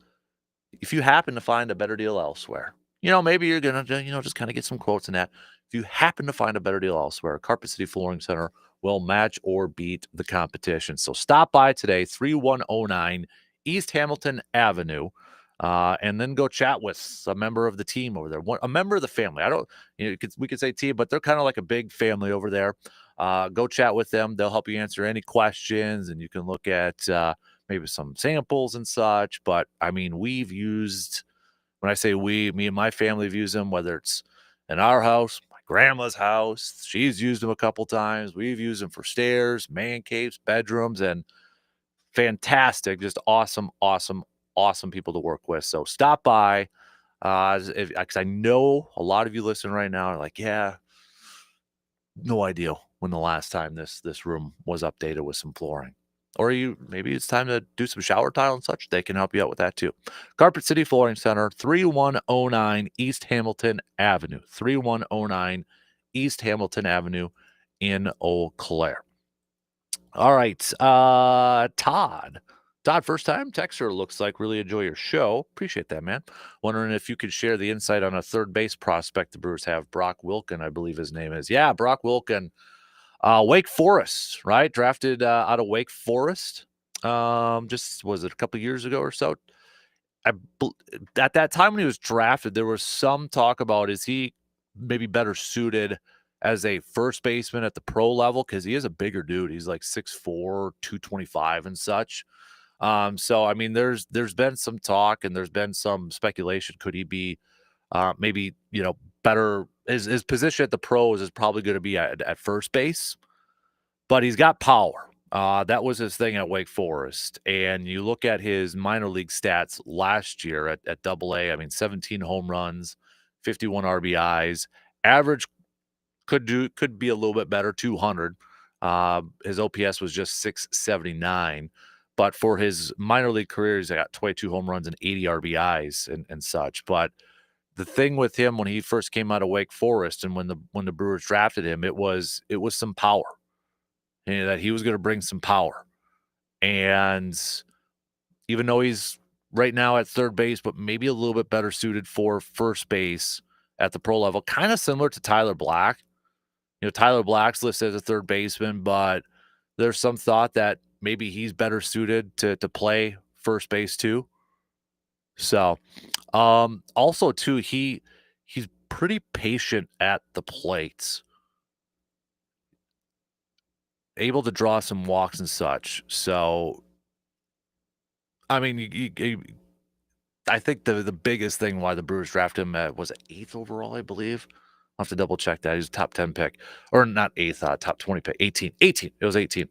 If you happen to find a better deal elsewhere, maybe you're going to, just kind of get some quotes in that. If you happen to find a better deal elsewhere, Carpet City Flooring Center will match or beat the competition. So stop by today, 3109 East Hamilton Avenue, and then go chat with a member of the team over there, a member of the family. I don't, we could say team, but they're kind of like a big family over there. Go chat with them. They'll help you answer any questions, and you can look at maybe some samples and such. But I mean, when I say we, me and my family have used them, whether it's in our house, my grandma's house, she's used them a couple times. We've used them for stairs, man caves, bedrooms, and fantastic, just awesome, awesome, awesome people to work with. So stop by, because I know a lot of you listening right now are like, yeah, no idea when the last time this room was updated with some flooring. Or maybe it's time to do some shower tile and such. They can help you out with that too. Carpet City Flooring Center, 3109 East Hamilton Avenue. 3109 East Hamilton Avenue in Eau Claire. All right. Todd, first time texter, looks like. Really enjoy your show. Appreciate that, man. Wondering if you could share the insight on a third base prospect the Brewers have. Brock Wilken, I believe his name is. Yeah, Brock Wilken. Wake Forest, right? Drafted out of Wake Forest. Just was it a couple years ago or so? At that time when he was drafted, there was some talk about, is he maybe better suited as a first baseman at the pro level, because he is a bigger dude. He's like 6'4", 225 and such. So I mean, there's been some talk and there's been some speculation. Could he be maybe better? His position at the pros is probably going to be at first base, but he's got power. That was his thing at Wake Forest. And you look at his minor league stats last year at Double-A. I mean, 17 home runs, 51 RBIs. Average could be a little bit better, 200. His OPS was just 679. But for his minor league career, he's got 22 home runs and 80 RBIs and such. But the thing with him when he first came out of Wake Forest and when the Brewers drafted him, it was some power. That he was going to bring some power. And even though he's right now at third base, but maybe a little bit better suited for first base at the pro level, kind of similar to Tyler Black. Tyler Black's listed as a third baseman, but there's some thought that maybe he's better suited to play first base too. So, also too, he's pretty patient at the plate, able to draw some walks and such. So, I mean, I think the biggest thing why the Brewers drafted him was it 8th overall, I believe. I'll have to double check that. He's a top 10 pick, or not 8th, top 20 pick, 18. It was 18.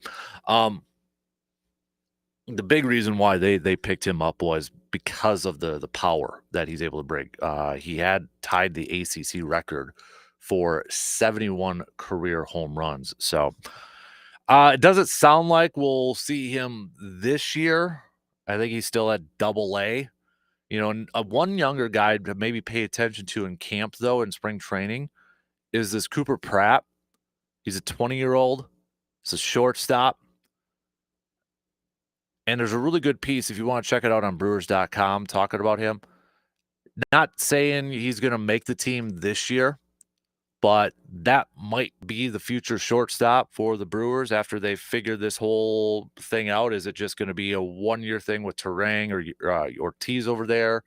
The big reason why they picked him up was because of the power that he's able to bring. He had tied the ACC record for 71 career home runs. So it doesn't sound like we'll see him this year. I think he's still at Double-A. One younger guy to maybe pay attention to in camp, though, in spring training, is this Cooper Pratt. He's a 20-year-old. He's a shortstop. And there's a really good piece, if you want to check it out on Brewers.com, talking about him. Not saying he's going to make the team this year, but that might be the future shortstop for the Brewers after they figure this whole thing out. Is it just going to be a one-year thing with Terang or Ortiz over there?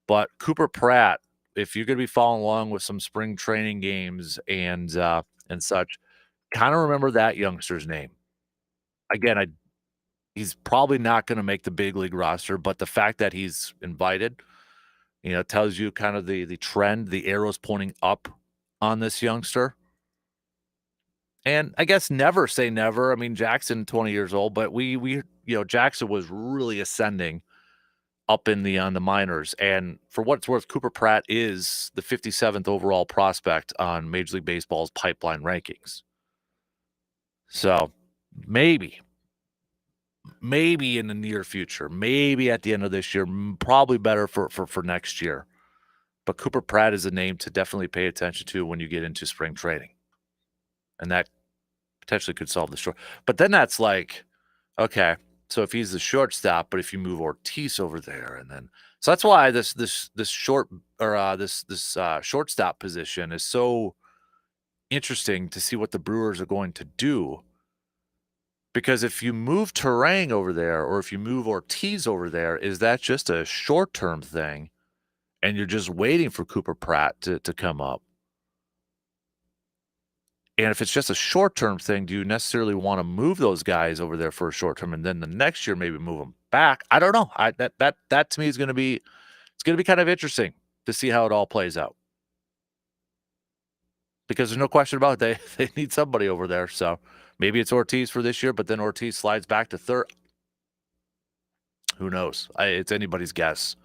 But Cooper Pratt, if you're going to be following along with some spring training games and such, kind of remember that youngster's name. Again, he's probably not going to make the big league roster, but the fact that he's invited, tells you kind of the trend, the arrows pointing up on this youngster. And I guess never say never. I mean, Jackson, 20 years old, but we Jackson was really ascending up on the minors. And for what it's worth, Cooper Pratt is the 57th overall prospect on Major League Baseball's pipeline rankings. So maybe maybe in the near future, maybe at the end of this year, probably better for next year. But Cooper Pratt is a name to definitely pay attention to when you get into spring training. And that potentially could solve the short. But then that's like, okay, so if he's the shortstop, but if you move Ortiz over there, and then so that's why this shortstop position is so interesting to see what the Brewers are going to do. Because if you move Terang over there, or if you move Ortiz over there, is that just a short-term thing, and you're just waiting for Cooper Pratt to come up? And if it's just a short-term thing, do you necessarily want to move those guys over there for a short term, and then the next year maybe move them back? I don't know. That to me is going to be kind of interesting to see how it all plays out. Because there's no question about it, they need somebody over there. So maybe it's Ortiz for this year, but then Ortiz slides back to third. Who knows? It's anybody's guess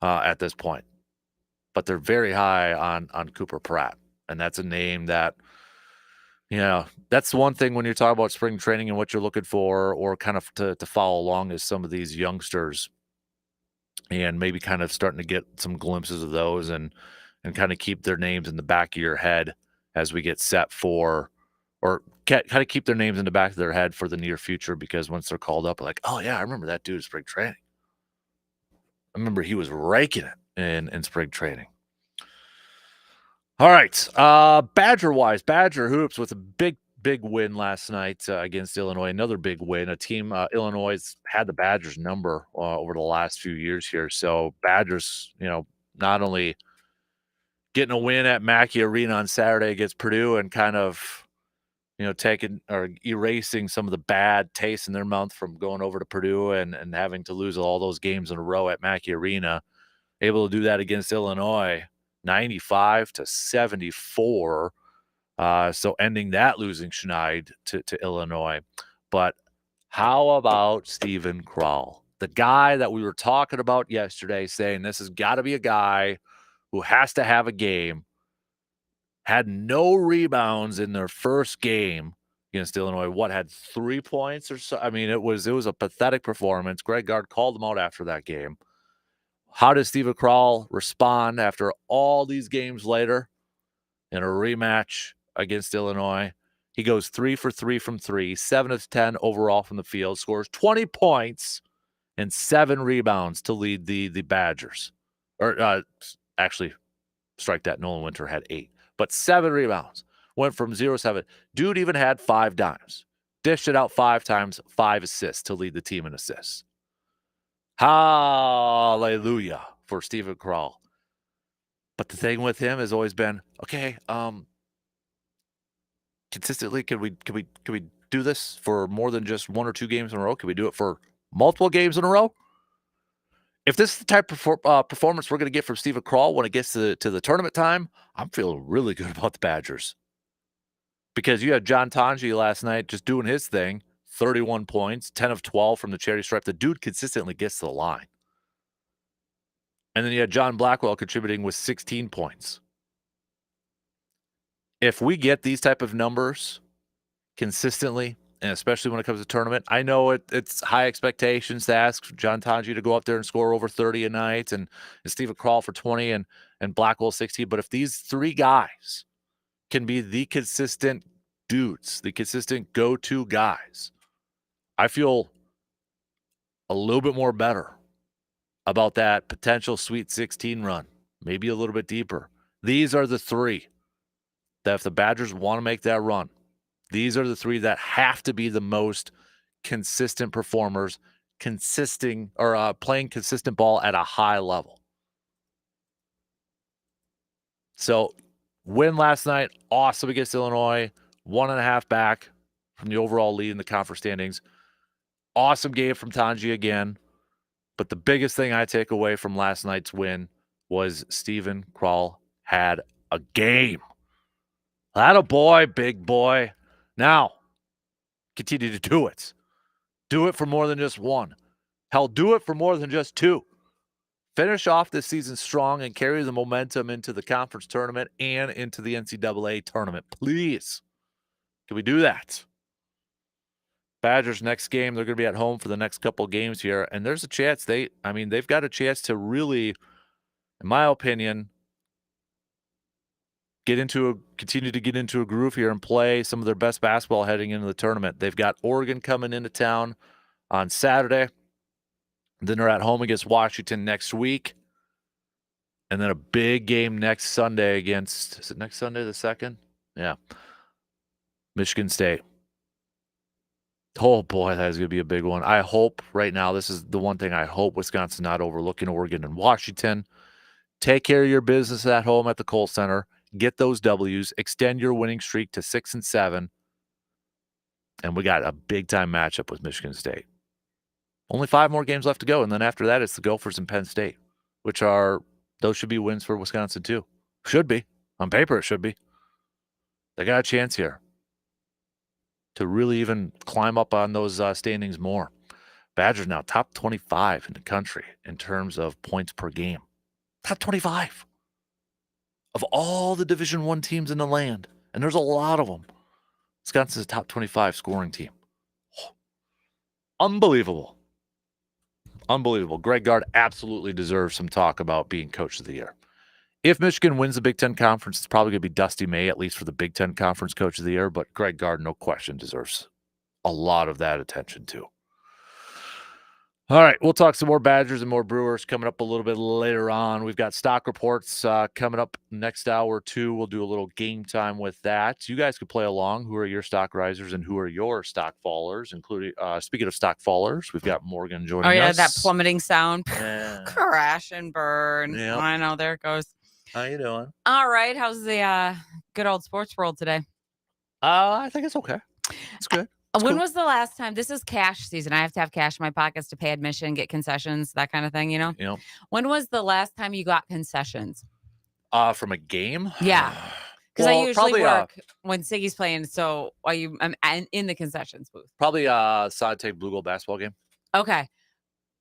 at this point. But they're very high on Cooper Pratt, and that's a name that, that's the one thing when you're talking about spring training and what you're looking for, or kind of to follow along, is some of these youngsters, and maybe kind of starting to get some glimpses of those, and kind of keep their names in the back of your head as we get set for, or kind of keep their names in the back of their head for the near future, because once they're called up, like, oh yeah, I remember that dude in spring training. I remember he was raking it in spring training. All right. Badger-wise, Badger Hoops with a big win last night against Illinois. Another big win. A team, Illinois has had the Badgers number over the last few years here. So Badgers, not only getting a win at Mackey Arena on Saturday against Purdue, and kind of, taking or erasing some of the bad taste in their mouth from going over to Purdue and having to lose all those games in a row at Mackey Arena, able to do that against Illinois. 95-74, so ending that losing schneid to Illinois. But how about Steven Krall, the guy that we were talking about yesterday, saying this has got to be a guy who has to have a game? Had no rebounds in their first game against Illinois. What, had 3 points or so? I mean, it was a pathetic performance. Greg Gard called him out after that game. How does Steven Krall respond after all these games later in a rematch against Illinois? He goes 3 for 3 from 3, 7 of 10 overall from the field, scores 20 points and 7 rebounds to lead the Badgers. Or actually, strike that. Nolan Winter had 8, but 7 rebounds. Went from 0-7. Dude even had 5 dimes. Dished it out 5 times, 5 assists to lead the team in assists. Hallelujah for Steven Krall. But the thing with him has always been, okay, consistently, can we do this for more than just 1 or 2 games in a row? Can we do it for multiple games in a row? If this is the type of performance we're going to get from Steven Krall when it gets to the tournament time, I'm feeling really good about the Badgers. Because you had John Tanji last night just doing his thing. 31 points, 10 of 12 from the charity stripe. The dude consistently gets to the line. And then you had John Blackwell contributing with 16 points. If we get these type of numbers consistently, and especially when it comes to tournament, I know it's high expectations to ask John Tanji to go up there and score over 30 a night, and Steven Krall for 20 and Blackwell 16. But if these 3 guys can be the consistent dudes, the consistent go-to guys, I feel a little bit more better about that potential Sweet 16 run, maybe a little bit deeper. These are the 3 that, if the Badgers want to make that run, these are the 3 that have to be the most consistent performers, playing consistent ball at a high level. So, win last night, awesome against Illinois, 1.5 back from the overall lead in the conference standings. Awesome game from Tanji again. But the biggest thing I take away from last night's win was Steven Krall had a game. Atta boy, big boy. Now, continue to do it. Do it for more than just 1. Hell, do it for more than just 2. Finish off this season strong and carry the momentum into the conference tournament and into the NCAA tournament. Please. Can we do that? Badgers next game, they're going to be at home for the next couple of games here, and there's a chance they've got a chance to really, in my opinion, continue to get into a groove here and play some of their best basketball heading into the tournament. They've got Oregon coming into town on Saturday. Then they're at home against Washington next week. And then a big game next Sunday against, is it next Sunday the 2nd? Yeah. Michigan State. Oh, boy, that is going to be a big one. I hope right now, this is the one thing I hope Wisconsin not overlooking Oregon and Washington. Take care of your business at home at the Kohl Center. Get those W's. Extend your winning streak to 6-7. And we got a big-time matchup with Michigan State. Only 5 more games left to go, and then after that, it's the Gophers and Penn State, those should be wins for Wisconsin too. Should be. On paper, it should be. They got a chance here to really even climb up on those standings more. Badgers now top 25 in the country in terms of points per game. Top 25 of all the Division I teams in the land, and there's a lot of them. Wisconsin's a top 25 scoring team. Oh, unbelievable. Unbelievable. Greg Gard absolutely deserves some talk about being Coach of the Year. If Michigan wins the Big Ten Conference, it's probably going to be Dusty May, at least for the Big Ten Conference Coach of the Year, but Greg Gard, no question, deserves a lot of that attention too. All right, we'll talk some more Badgers and more Brewers coming up a little bit later on. We've got stock reports coming up next hour or two. We'll do a little game time with that. You guys could play along. Who are your stock risers and who are your stock fallers? Including, speaking of stock fallers, we've got Morgan joining us. Oh yeah, that plummeting sound, crash and burn. Yep. I know, there it goes. How you doing? All right, how's the good old sports world today? I think it's okay. It's good. When was the last time? This is cash season. I have to have cash in my pockets to pay admission, get concessions, that kind of thing, you know? Yep. When was the last time you got concessions? From a game? Yeah. Because Well, I usually probably, work when Siggy's playing, so I'm in the concessions booth. Probably Sodtech Blue Gold basketball game. Okay.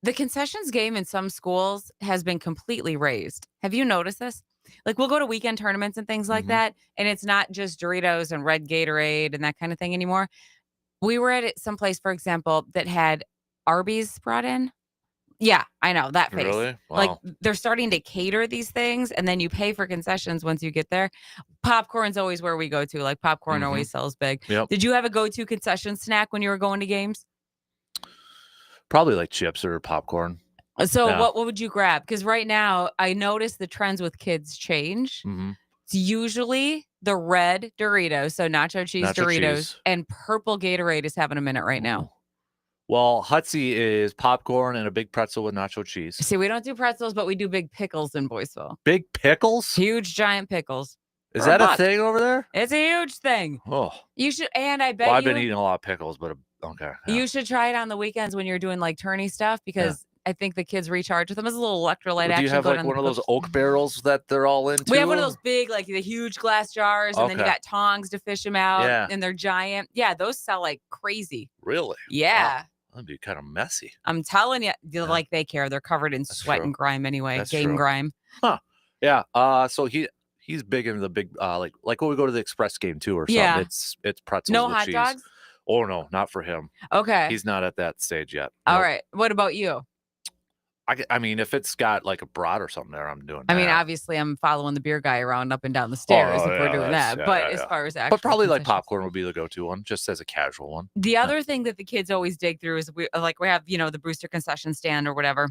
The concessions game in some schools has been completely raised. Have you noticed this? Like, we'll go to weekend tournaments and things like that, and it's not just Doritos and red Gatorade and that kind of thing anymore. We were at someplace, for example, that had Arby's brought in. Yeah, I know, that face. Really? Wow. Like, they're starting to cater these things, and then you pay for concessions once you get there. Popcorn's always where we go to. Like, popcorn always sells big. Yep. Did you have a go-to concession snack when you were going to games? Probably like chips or popcorn. So Yeah. what would you grab? Because right now, I notice the trends with kids change. It's usually the red Doritos, so nacho cheese Nacho Doritos, cheese. and purple Gatorade is having a minute right now. Well, Hutsy is popcorn and a big pretzel with nacho cheese. See, we don't do pretzels, but we do big pickles in Boyceville. Big pickles? Huge, giant pickles. Is For that a $1. thing over there? It's a huge thing. Oh, You should, and I bet well, I've you, been eating a lot of pickles, but okay. Yeah. you should try it on the weekends when you're doing like tourney stuff, because I think the kids recharge with them. It's a little electrolyte Well, do action. you have going like on one the of those books. oak barrels that they're all into? We have one of those big, like the huge glass jars, and then you Okay. got tongs to fish them out, Yeah. and they're giant. Yeah, those sell like crazy. Really? Yeah. Wow. That'd be kind of messy. I'm telling you, like they care. They're covered in sweat true. and grime anyway. That's Game true. grime. Huh. Yeah. So he's big into the big like when we go to the Express game too or something. Yeah. It's pretzels No with hot cheese. dogs? Oh no, not for him. Okay. He's not at that stage yet. All Nope. right. What about you? I mean, if it's got like a brat or something there, I'm doing I mean, that. obviously, I'm following the beer guy around up and down the stairs if we're doing that. But as far as actual But probably like concessions. popcorn would be the go-to one, just as a casual one. The other thing that the kids always dig through is we have, the Brewster concession stand or whatever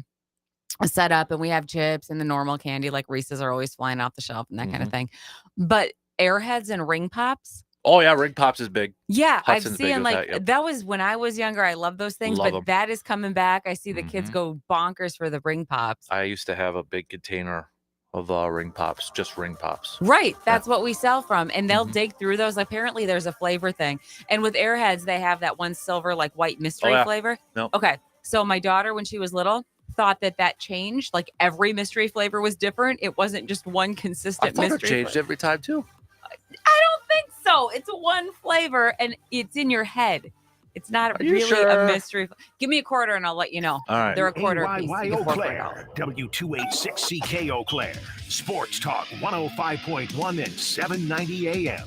set up, and we have chips and the normal candy, like Reese's are always flying off the shelf and that kind of thing. But Airheads and Ring Pops. Oh yeah, Ring Pops is big. Yeah, I've Hudson's big seen with like that, yep. that was when I was younger. I loved those things, Love but 'em. that is coming back. I see the kids go bonkers for the Ring Pops. I used to have a big container of Ring Pops, just Ring Pops. Right. That's what we sell from. And they'll dig through those. Apparently there's a flavor thing. And with Airheads, they have that one silver, like white mystery yeah. flavor. No. Okay. So my daughter, when she was little, thought that changed. Like every mystery flavor was different. It wasn't just one I consistent thought it mystery changed flavor. every time too. I don't think so. It's one flavor and it's in your head. It's not Are you really sure? a mystery. Give me a quarter and I'll let you know. All right. They're a quarter a piece. AYY You Eau get four for Claire, W286CK Eau Claire, Sports Talk 105.1 and 790 AM.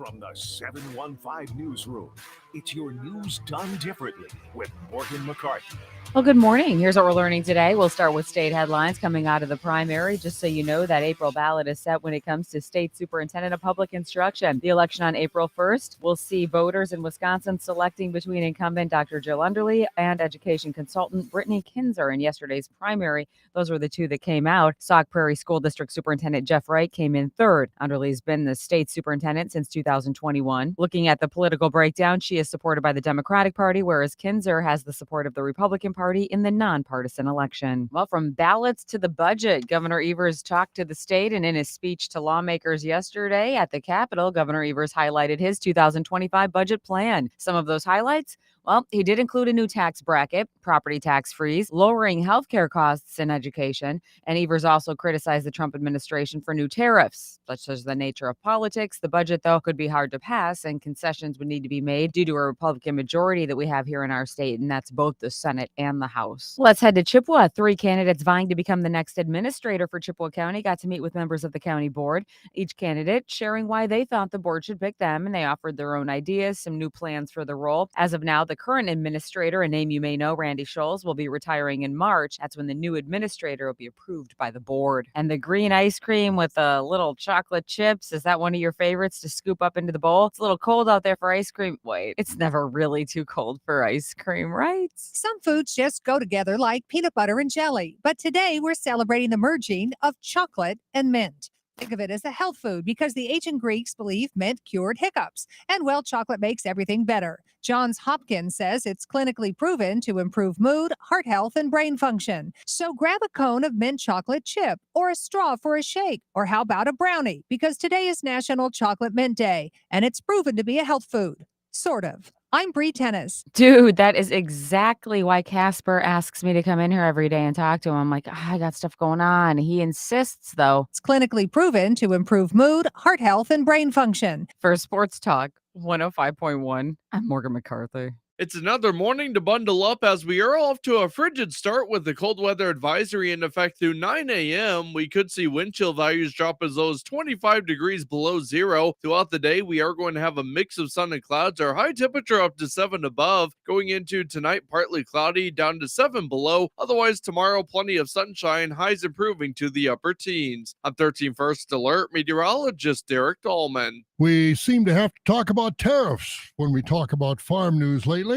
From the 715 Newsroom, it's your news done differently with Morgan McCarthy. Well, good morning. Here's what we're learning today. We'll start with state headlines coming out of the primary. Just so you know, that April ballot is set when it comes to state superintendent of public instruction. The election on April 1st will see voters in Wisconsin selecting between incumbent Dr. Jill Underly and education consultant Brittany Kinzer. In yesterday's primary, those were the two that came out. Sauk Prairie School District Superintendent Jeff Wright came in third. Underly's been the state superintendent since 2021. Looking at the political breakdown, she is supported by the Democratic Party, whereas Kinzer has the support of the Republican Party in the nonpartisan election. Well, from ballots to the budget, Governor Evers talked to the state, and in his speech to lawmakers yesterday at the Capitol, Governor Evers highlighted his 2025 budget plan. Some of those highlights? Well, he did include a new tax bracket, property tax freeze, lowering healthcare costs in education, and Evers also criticized the Trump administration for new tariffs. Such as the nature of politics, the budget, though, could be hard to pass, and concessions would need to be made due to a Republican majority that we have here in our state, and that's both the Senate and the House. Let's head to Chippewa. 3 candidates vying to become the next administrator for Chippewa County got to meet with members of the county board, each candidate sharing why they thought the board should pick them, and they offered their own ideas, some new plans for the role. As of now, the current administrator, a name you may know, Randy Scholes, will be retiring in March. That's when the new administrator will be approved by the board. And the green ice cream with a little chocolate chips, is that one of your favorites to scoop up into the bowl? It's a little cold out there for ice cream. Wait, it's never really too cold for ice cream, right? Some foods just go together like peanut butter and jelly. But today we're celebrating the merging of chocolate and mint. Think of it as a health food because the ancient Greeks believed mint cured hiccups. And well, chocolate makes everything better. Johns Hopkins says it's clinically proven to improve mood, heart health, and brain function. So grab a cone of mint chocolate chip or a straw for a shake. Or how about a brownie? Because today is National Chocolate Mint Day, and it's proven to be a health food. Sort of. I'm Bree Tennis. Dude, that is exactly why Casper asks me to come in here every day and talk to him. I'm like, I got stuff going on. He insists, though. It's clinically proven to improve mood, heart health, and brain function. For Sports Talk 105.1, I'm Morgan McCarthy. It's another morning to bundle up as we are off to a frigid start with the cold weather advisory in effect through 9 a.m. We could see wind chill values drop as low as 25 degrees below zero. Throughout the day, we are going to have a mix of sun and clouds. Our high temperature up to 7 above. Going into tonight, partly cloudy, down to 7 below. Otherwise, tomorrow, plenty of sunshine, highs improving to the upper teens. I'm 13 First Alert meteorologist Derek Dahlman. We seem to have to talk about tariffs when we talk about farm news lately.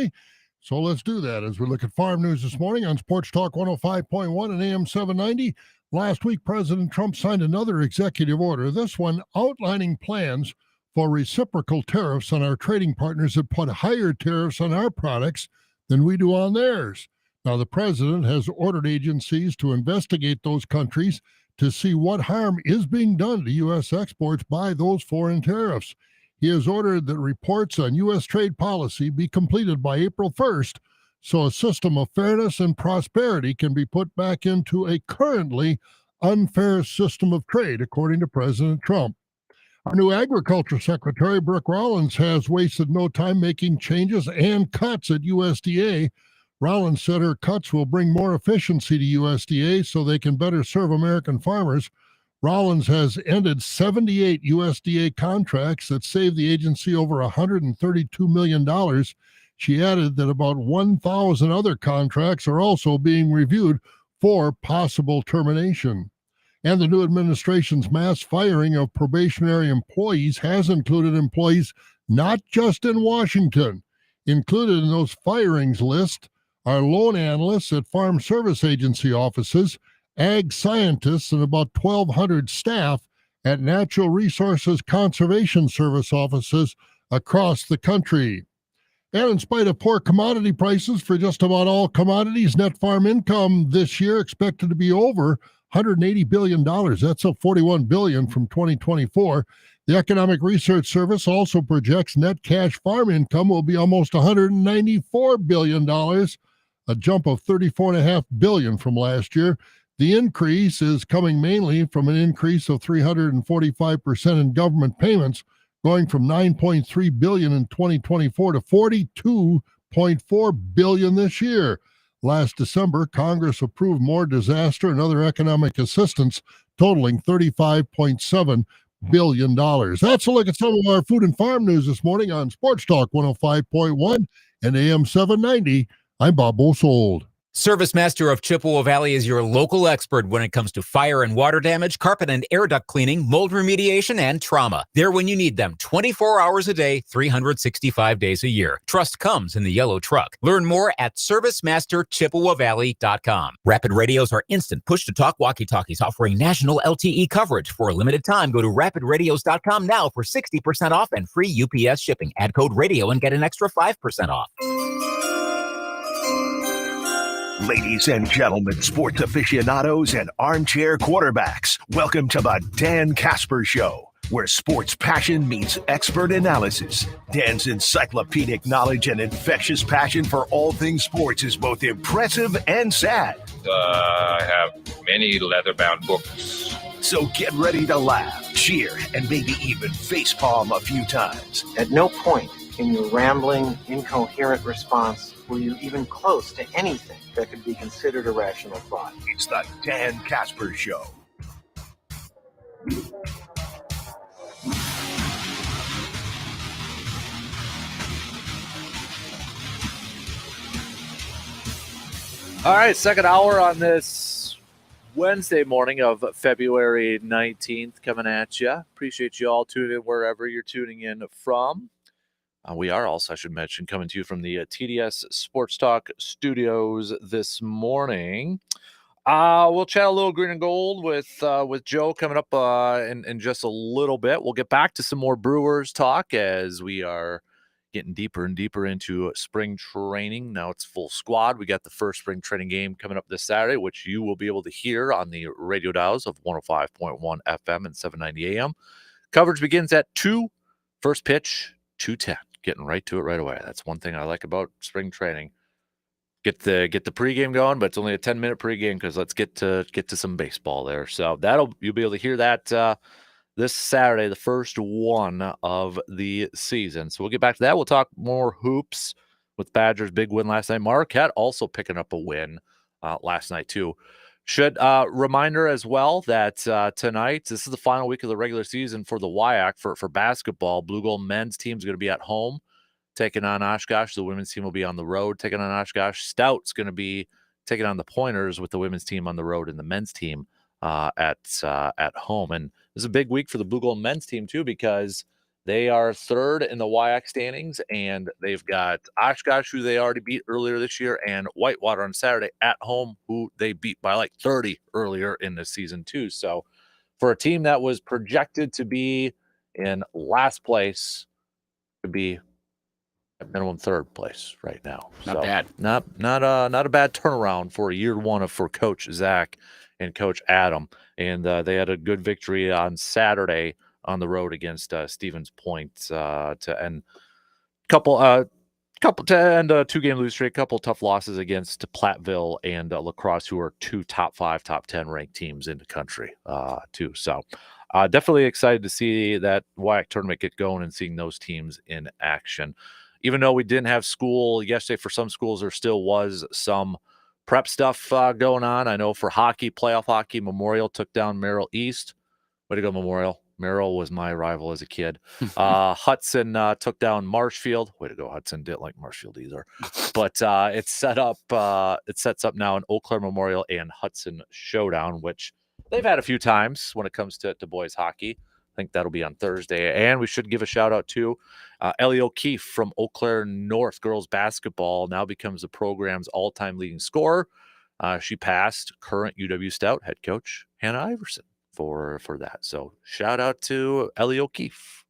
So let's do that as we look at farm news this morning on Sports Talk 105.1 and AM 790. Last week, President Trump signed another executive order, this one outlining plans for reciprocal tariffs on our trading partners that put higher tariffs on our products than we do on theirs. Now, the president has ordered agencies to investigate those countries to see what harm is being done to U.S. exports by those foreign tariffs. He has ordered that reports on U.S. trade policy be completed by April 1st so a system of fairness and prosperity can be put back into a currently unfair system of trade, according to President Trump. Our new Agriculture Secretary, Brooke Rollins, has wasted no time making changes and cuts at USDA. Rollins said her cuts will bring more efficiency to USDA so they can better serve American farmers. Rollins has ended 78 USDA contracts that saved the agency over $132 million. She added that about 1,000 other contracts are also being reviewed for possible termination. And the new administration's mass firing of probationary employees has included employees not just in Washington. Included in those firings list are loan analysts at Farm Service Agency offices, ag scientists, and about 1,200 staff at Natural Resources Conservation Service offices across the country. And in spite of poor commodity prices for just about all commodities, net farm income this year expected to be over $180 billion. That's up $41 billion from 2024. The Economic Research Service also projects net cash farm income will be almost $194 billion, a jump of $34.5 billion from last year. The increase is coming mainly from an increase of 345% in government payments, going from $9.3 billion in 2024 to $42.4 billion this year. Last December, Congress approved more disaster and other economic assistance totaling $35.7 billion. That's a look at some of our food and farm news this morning on Sports Talk 105.1 and AM 790. I'm Bob Bosold. Service Master of Chippewa Valley is your local expert when it comes to fire and water damage, carpet and air duct cleaning, mold remediation, and trauma. They're when you need them, 24 hours a day, 365 days a year. Trust comes in the yellow truck. Learn more at ServiceMasterChippewaValley.com. Rapid radios are instant push-to-talk walkie-talkies offering national LTE coverage. For a limited time, go to RapidRadios.com now for 60% off and free UPS shipping. Add code RADIO and get an extra 5% off. Ladies and gentlemen, sports aficionados and armchair quarterbacks, welcome to the Dan Kasper Show, where sports passion meets expert analysis. Dan's encyclopedic knowledge and infectious passion for all things sports is both impressive and sad. I have many leather-bound books. So get ready to laugh, cheer, and maybe even facepalm a few times. At no point in your rambling, incoherent response were you even close to anything that could be considered a rational thought. It's the Dan Kasper Show. All right, second hour on this Wednesday morning of February 19th coming at you. Appreciate you all tuning in wherever you're tuning in from. We are also, I should mention, coming to you from the TDS Sports Talk studios this morning. We'll chat a little green and gold with Joe coming up in just a little bit. We'll get back to some more Brewers talk as we are getting deeper and deeper into spring training. Now it's full squad. We got the first spring training game coming up this Saturday, which you will be able to hear on the radio dials of 105.1 FM and 790 AM. Coverage begins at 2. First pitch, 2:10. Getting right to it right away. That's one thing I like about spring training. Get the pregame going, but it's only a 10-minute pregame because let's get to some baseball there. So you'll be able to hear that this Saturday, the first one of the season. So we'll get back to that. We'll talk more hoops with Badgers' big win last night. Marquette also picking up a win last night too. Should reminder as well that tonight, this is the final week of the regular season for the WIAC for basketball. Blue Gold men's team is going to be at home taking on Oshkosh. The women's team will be on the road taking on Oshkosh. Stout's going to be taking on the Pointers with the women's team on the road and the men's team at home. And this is a big week for the Blue Gold men's team too because they are third in the WIAC standings, and they've got Oshkosh, who they already beat earlier this year, and Whitewater on Saturday at home, who they beat by like 30 earlier in the season too. So for a team that was projected to be in last place, to be at minimum third place right now. Not bad. Not a bad turnaround for year one for Coach Zach and Coach Adam. And they had a good victory on Saturday on the road against Stevens Point to end a 2-game lose streak, couple tough losses against Platteville and La Crosse, who are two top 5, top 10 ranked teams in the country too. So definitely excited to see that WIAC tournament get going and seeing those teams in action. Even though we didn't have school yesterday, for some schools there still was some prep stuff going on. I know for hockey, playoff hockey, Memorial took down Merrill East. Way to go, Memorial. Merrill was my rival as a kid. Hudson took down Marshfield. Way to go, Hudson. Didn't like Marshfield either. But it sets up now an Eau Claire Memorial and Hudson showdown, which they've had a few times when it comes to boys hockey. I think that'll be on Thursday. And we should give a shout out to Ellie O'Keefe from Eau Claire North girls basketball. Now becomes the program's all-time leading scorer. She passed current UW Stout head coach Hannah Iverson for that. So shout out to Ellie O'Keefe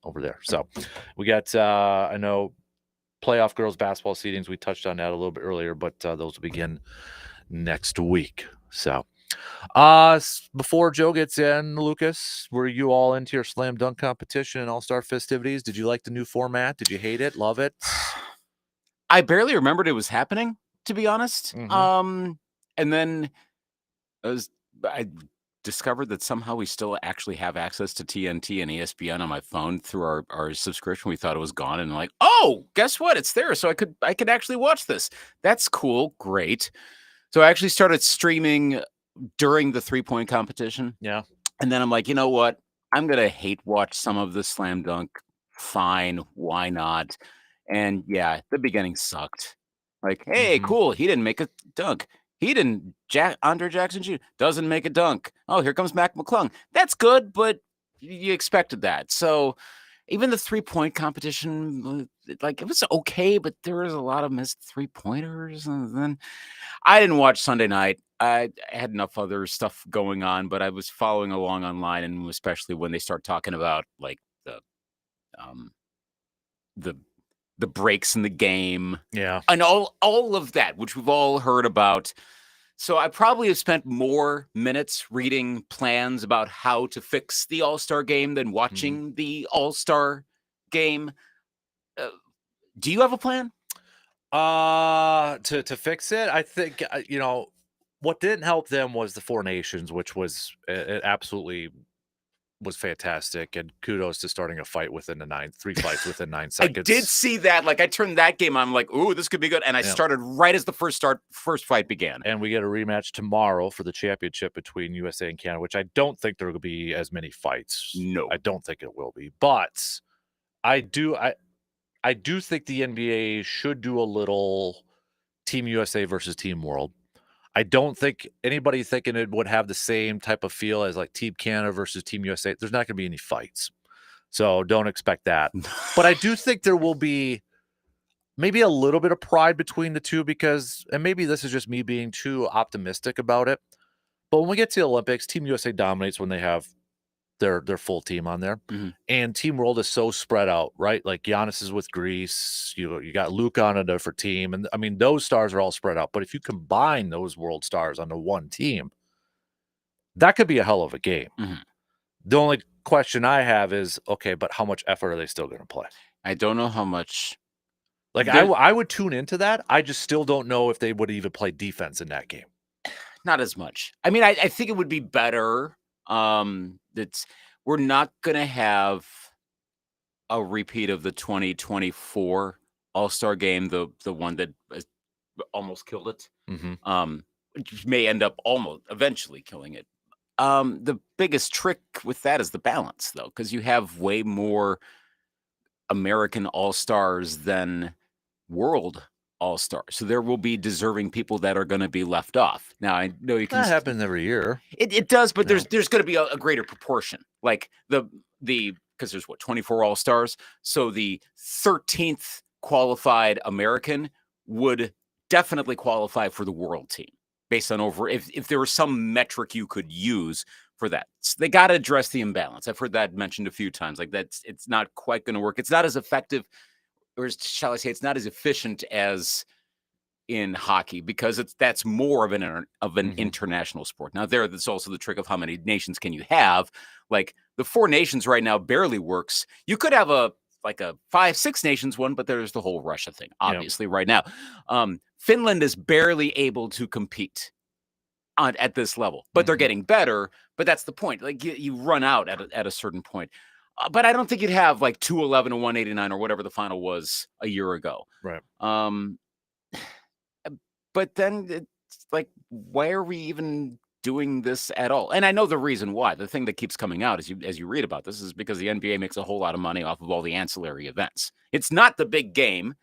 over there. So we got I know playoff girls basketball seedings. We touched on that a little bit earlier, but those will begin next week. So before Joe gets in, Lucas, were you all into your slam dunk competition and all-star festivities? Did you like the new format? Did you hate it? Love it? I barely remembered it was happening, to be honest. Mm-hmm. And then I discovered that somehow we still actually have access to TNT and ESPN on my phone through our subscription. We thought it was gone, and like, oh, guess what? It's there, so I could actually watch this. That's cool, great. So I actually started streaming during the 3-point competition. Yeah, and then I'm like, you know what? I'm gonna hate watch some of the slam dunk. Fine, why not? And yeah, the beginning sucked. Like, hey, cool, he didn't make a dunk. He didn't. Andre Jackson Jr. doesn't make a dunk. Oh, here comes Mac McClung. That's good, but you expected that. So even the 3-point competition, like it was okay, but there was a lot of missed 3-pointers. And then I didn't watch Sunday night. I had enough other stuff going on, but I was following along online, and especially when they start talking about like um the breaks in the game, and all of that, which we've all heard about. So I probably have spent more minutes reading plans about how to fix the All-Star game than watching the All-Star game. Do you have a plan? To fix it, I think what didn't help them was the Four Nations, which was it absolutely was fantastic, and kudos to starting a fight within the 3 fights within 9 seconds. I did see that. Like I turned that game on. I'm like, ooh, this could be good. And I started right as the first fight began. And we get a rematch tomorrow for the championship between USA and Canada, which I don't think there will be as many fights. No, I don't think it will be. But I do think the NBA should do a little Team USA versus Team World. I don't think anybody thinking it would have the same type of feel as like Team Canada versus Team USA. There's not going to be any fights. So don't expect that. But I do think there will be maybe a little bit of pride between the two because, and maybe this is just me being too optimistic about it, but when we get to the Olympics, Team USA dominates when they have their full team on there. And Team World is so spread out, right? Like Giannis is with Greece, you got Luka on a different team, and I mean those stars are all spread out. But if you combine those world stars onto one team, that could be a hell of a game. The only question I have is, okay, but how much effort are they still going to play? I don't know how much. Like I would tune into that. I just still don't know if they would even play defense in that game. Not as much. I mean, I think it would be better. We're not going to have a repeat of the 2024 All-Star game, the one that almost killed it. Which may end up eventually killing it. The biggest trick with that is the balance, though, because you have way more American All-Stars than world All-Stars. So there will be deserving people that are going to be left off. Now, I know you can... That happens every year. It does, but there's going to be a greater proportion. Like because there's 24 All-Stars. So the 13th qualified American would definitely qualify for the world team based on if there was some metric you could use for that. So they got to address the imbalance. I've heard that mentioned a few times. Like it's not quite going to work. It's not as effective, or shall I say, it's not as efficient as in hockey because that's more of an international sport. Now there's also the trick of how many nations can you have. Like the Four Nations right now barely works. You could have a 5-6 nations one, but there's the whole Russia thing, obviously, right now. Finland is barely able to compete at this level, but they're getting better. But that's the point. Like you run out at a certain point. But I don't think you'd have like 211 and 189 or whatever the final was a year ago. Right. But then it's like, why are we even doing this at all? And I know the reason why. The thing that keeps coming out as you read about this is because the NBA makes a whole lot of money off of all the ancillary events. It's not the big game.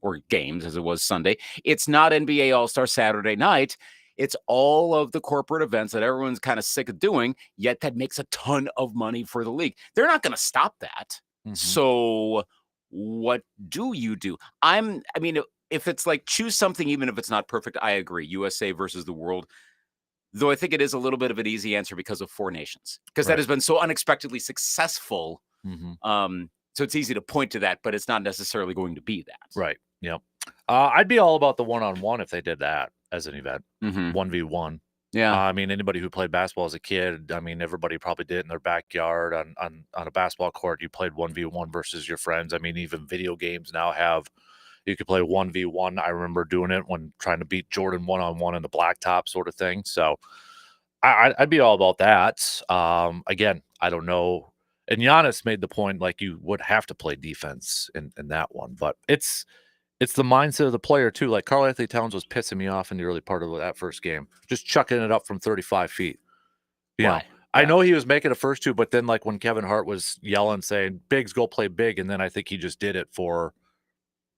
Or games as it was Sunday. It's not NBA All-Star Saturday night. It's all of the corporate events that everyone's kind of sick of doing, yet that makes a ton of money for the league. They're not going to stop that. So what do you do? If it's like choose something, even if it's not perfect, I agree. USA versus the world. Though I think it is a little bit of an easy answer because of Four Nations, because that has been so unexpectedly successful. So it's easy to point to that, but it's not necessarily going to be that. Right. Yep. I'd be all about the one-on-one if they did that as an event. 1v1. Yeah. I mean, anybody who played basketball as a kid, I mean, everybody probably did in their backyard on a basketball court. You played 1v1 versus your friends. I mean, even video games now you could play 1v1. I remember doing it when trying to beat Jordan one-on-one in the blacktop sort of thing. So I'd be all about that. Again, I don't know. And Giannis made the point, like, you would have to play defense in that one. But it's the mindset of the player, too. Like, Karl-Anthony Towns was pissing me off in the early part of that first game. Just chucking it up from 35 feet. Why? I know he was making the first two, but then like when Kevin Hart was yelling, saying, Biggs, go play big. And then I think he just did it for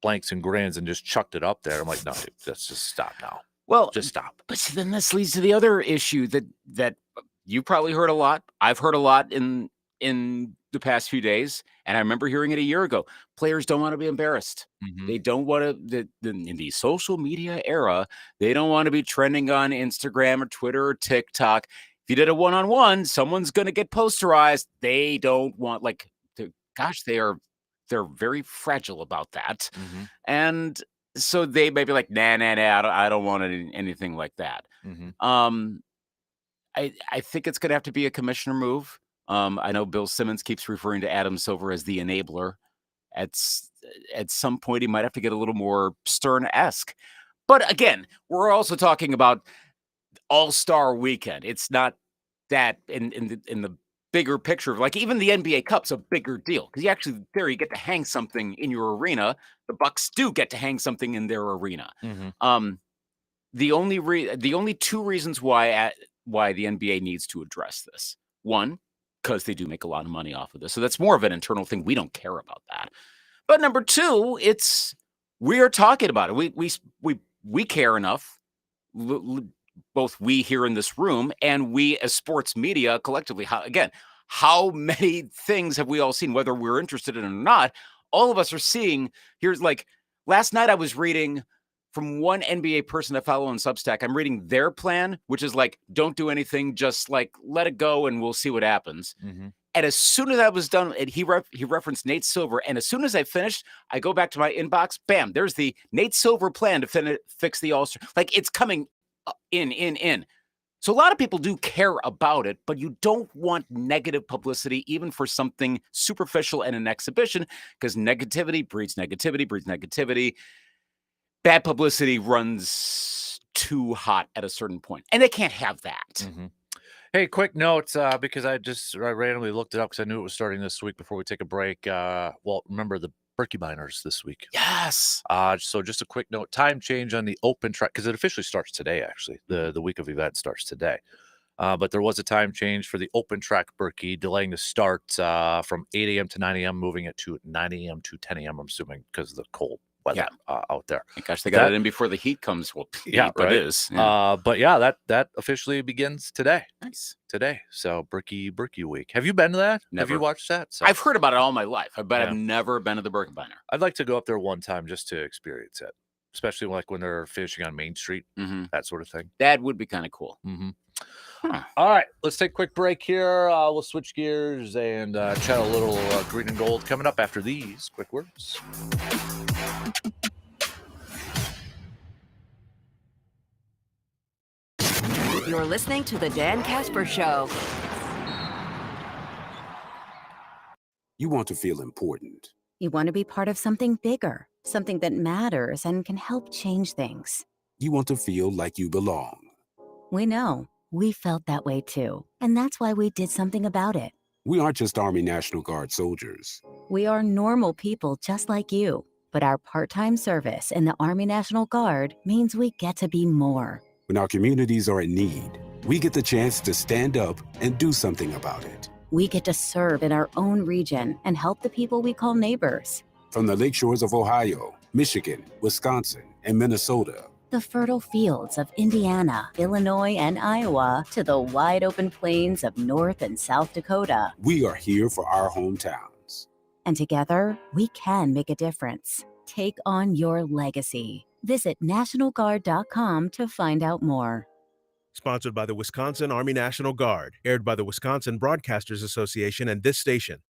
blanks and grins and just chucked it up there. I'm like, no, let's just stop now. Well, just stop. But then this leads to the other issue that you probably heard a lot. I've heard a lot in the past few days, and I remember hearing it a year ago. Players don't want to be embarrassed. They don't want to. In the social media era, they don't want to be trending on Instagram or Twitter or TikTok. If you did a one-on-one, someone's going to get posterized. They don't want they're very fragile about that, and so they may be like, nah, I don't want anything like that. I think it's going to have to be a commissioner move. I know Bill Simmons keeps referring to Adam Silver as the enabler. At some point, he might have to get a little more Stern-esque. But again, we're also talking about All-Star Weekend. It's not that in the bigger picture of like even the NBA Cup's a bigger deal because you actually you get to hang something in your arena. The Bucks do get to hang something in their arena. The only two reasons why the NBA needs to address this. One, because they do make a lot of money off of this. So that's more of an internal thing. We don't care about that. But number two, we are talking about it. We care enough, both we here in this room and we as sports media collectively. How many things have we all seen, whether we're interested in it or not? All of us are seeing. Here's like last night I was reading from one NBA person I follow on Substack. I'm reading their plan, which is like, don't do anything, just like let it go and we'll see what happens. And as soon as I was done, and he referenced Nate Silver. And as soon as I finished, I go back to my inbox. Bam, there's the Nate Silver plan to fix the All-Star. Like it's coming in. So a lot of people do care about it, but you don't want negative publicity, even for something superficial and an exhibition, because negativity breeds negativity. Bad publicity runs too hot at a certain point, and they can't have that. Hey, quick note, because I randomly looked it up because I knew it was starting this week before we take a break. Remember the Berkey Miners this week. Yes. So just a quick note, time change on the open track, because it officially starts today, actually. The week of events starts today. But there was a time change for the open track Berkey, delaying the start from 8 a.m. to 9 a.m., moving it to 9 a.m. to 10 a.m., I'm assuming, because of the cold weather out there. Gosh, they got it in before the heat comes. Well, yeah, but right. It is. But that officially begins today. Nice. Today. So Berkey week. Have you been to that? Never. Have you watched that? So, I've heard about it all my life, but I've never been to the Berkey Miner. I'd like to go up there one time just to experience it, especially like when they're finishing on Main Street, that sort of thing. That would be kind of cool. All right, let's take a quick break here. We'll switch gears and chat a little green and gold coming up after these quick words. You're listening to the Dan Kasper Show. You want to feel important. You want to be part of something bigger, something that matters and can help change things. You want to feel like you belong. We know. We felt that way too. And that's why we did something about it. We aren't just Army National Guard soldiers. We are normal people just like you. But our part-time service in the Army National Guard means we get to be more. When our communities are in need, we get the chance to stand up and do something about it. We get to serve in our own region and help the people we call neighbors. From the lakeshores of Ohio, Michigan, Wisconsin, and Minnesota, the fertile fields of Indiana, Illinois, and Iowa, to the wide open plains of North and South Dakota. We are here for our hometowns. And together, we can make a difference. Take on your legacy. Visit NationalGuard.com to find out more. Sponsored by the Wisconsin Army National Guard. Aired by the Wisconsin Broadcasters Association and this station.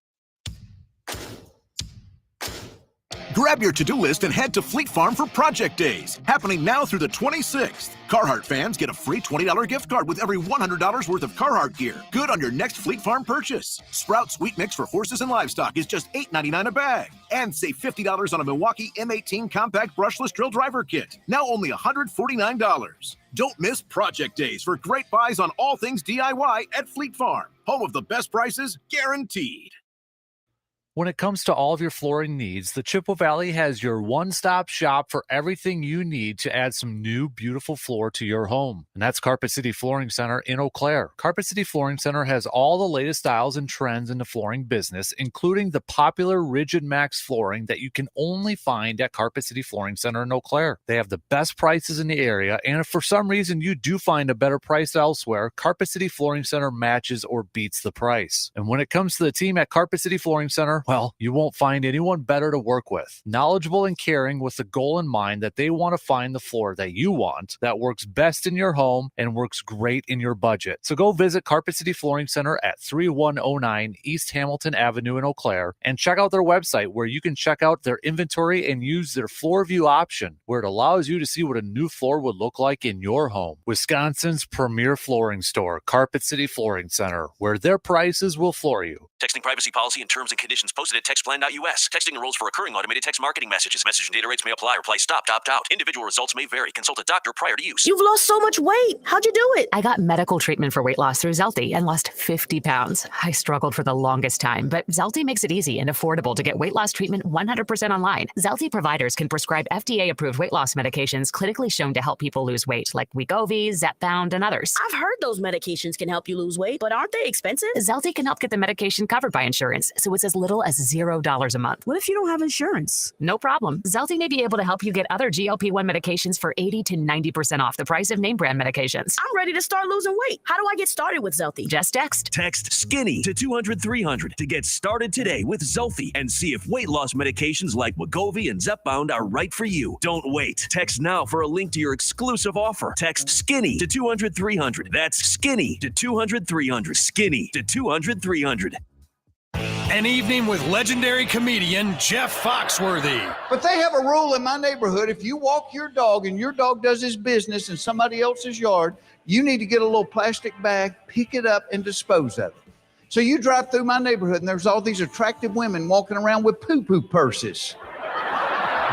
Grab your to-do list and head to Fleet Farm for Project Days, happening now through the 26th. Carhartt fans get a free $20 gift card with every $100 worth of Carhartt gear. Good on your next Fleet Farm purchase. Sprout Sweet Mix for horses and livestock is just $8.99 a bag. And save $50 on a Milwaukee M18 Compact Brushless Drill Driver Kit, now only $149. Don't miss Project Days for great buys on all things DIY at Fleet Farm. Home of the best prices, guaranteed. When it comes to all of your flooring needs, the Chippewa Valley has your one-stop shop for everything you need to add some new, beautiful floor to your home. And that's Carpet City Flooring Center in Eau Claire. Carpet City Flooring Center has all the latest styles and trends in the flooring business, including the popular Rigid Max flooring that you can only find at Carpet City Flooring Center in Eau Claire. They have the best prices in the area, and if for some reason you do find a better price elsewhere, Carpet City Flooring Center matches or beats the price. And when it comes to the team at Carpet City Flooring Center, well, you won't find anyone better to work with. Knowledgeable and caring with the goal in mind that they want to find the floor that you want, that works best in your home and works great in your budget. So go visit Carpet City Flooring Center at 3109 East Hamilton Avenue in Eau Claire and check out their website where you can check out their inventory and use their floor view option where it allows you to see what a new floor would look like in your home. Wisconsin's premier flooring store, Carpet City Flooring Center, where their prices will floor you. Texting privacy policy and terms and conditions posted at textplan.us. Texting enrolls for recurring automated text marketing messages. Message and data rates may apply. Reply stop, opt out. Individual results may vary. Consult a doctor prior to use. You've lost so much weight. How'd you do it? I got medical treatment for weight loss through Zelty and lost 50 pounds. I struggled for the longest time, but Zelty makes it easy and affordable to get weight loss treatment 100% online. Zelty providers can prescribe FDA-approved weight loss medications clinically shown to help people lose weight, like Wegovy, Zepbound, and others. I've heard those medications can help you lose weight, but aren't they expensive? Zelty can help get the medication covered by insurance, so it's as little as $0 a month. What if you don't have insurance? No problem. Zelty may be able to help you get other GLP-1 medications for 80 to 90% off the price of name brand medications. I'm ready to start losing weight. How do I get started with Zelty? Just text. Text SKINNY to 200-300 to get started today with Zelty and see if weight loss medications like Wegovy and Zepbound are right for you. Don't wait. Text now for a link to your exclusive offer. Text SKINNY to 200-300. That's SKINNY to 200-300. SKINNY to 200-300. An evening with legendary comedian Jeff Foxworthy. But they have a rule in my neighborhood. If you walk your dog and your dog does his business in somebody else's yard, you need to get a little plastic bag, pick it up, and dispose of it. So you drive through my neighborhood and there's all these attractive women walking around with poo-poo purses.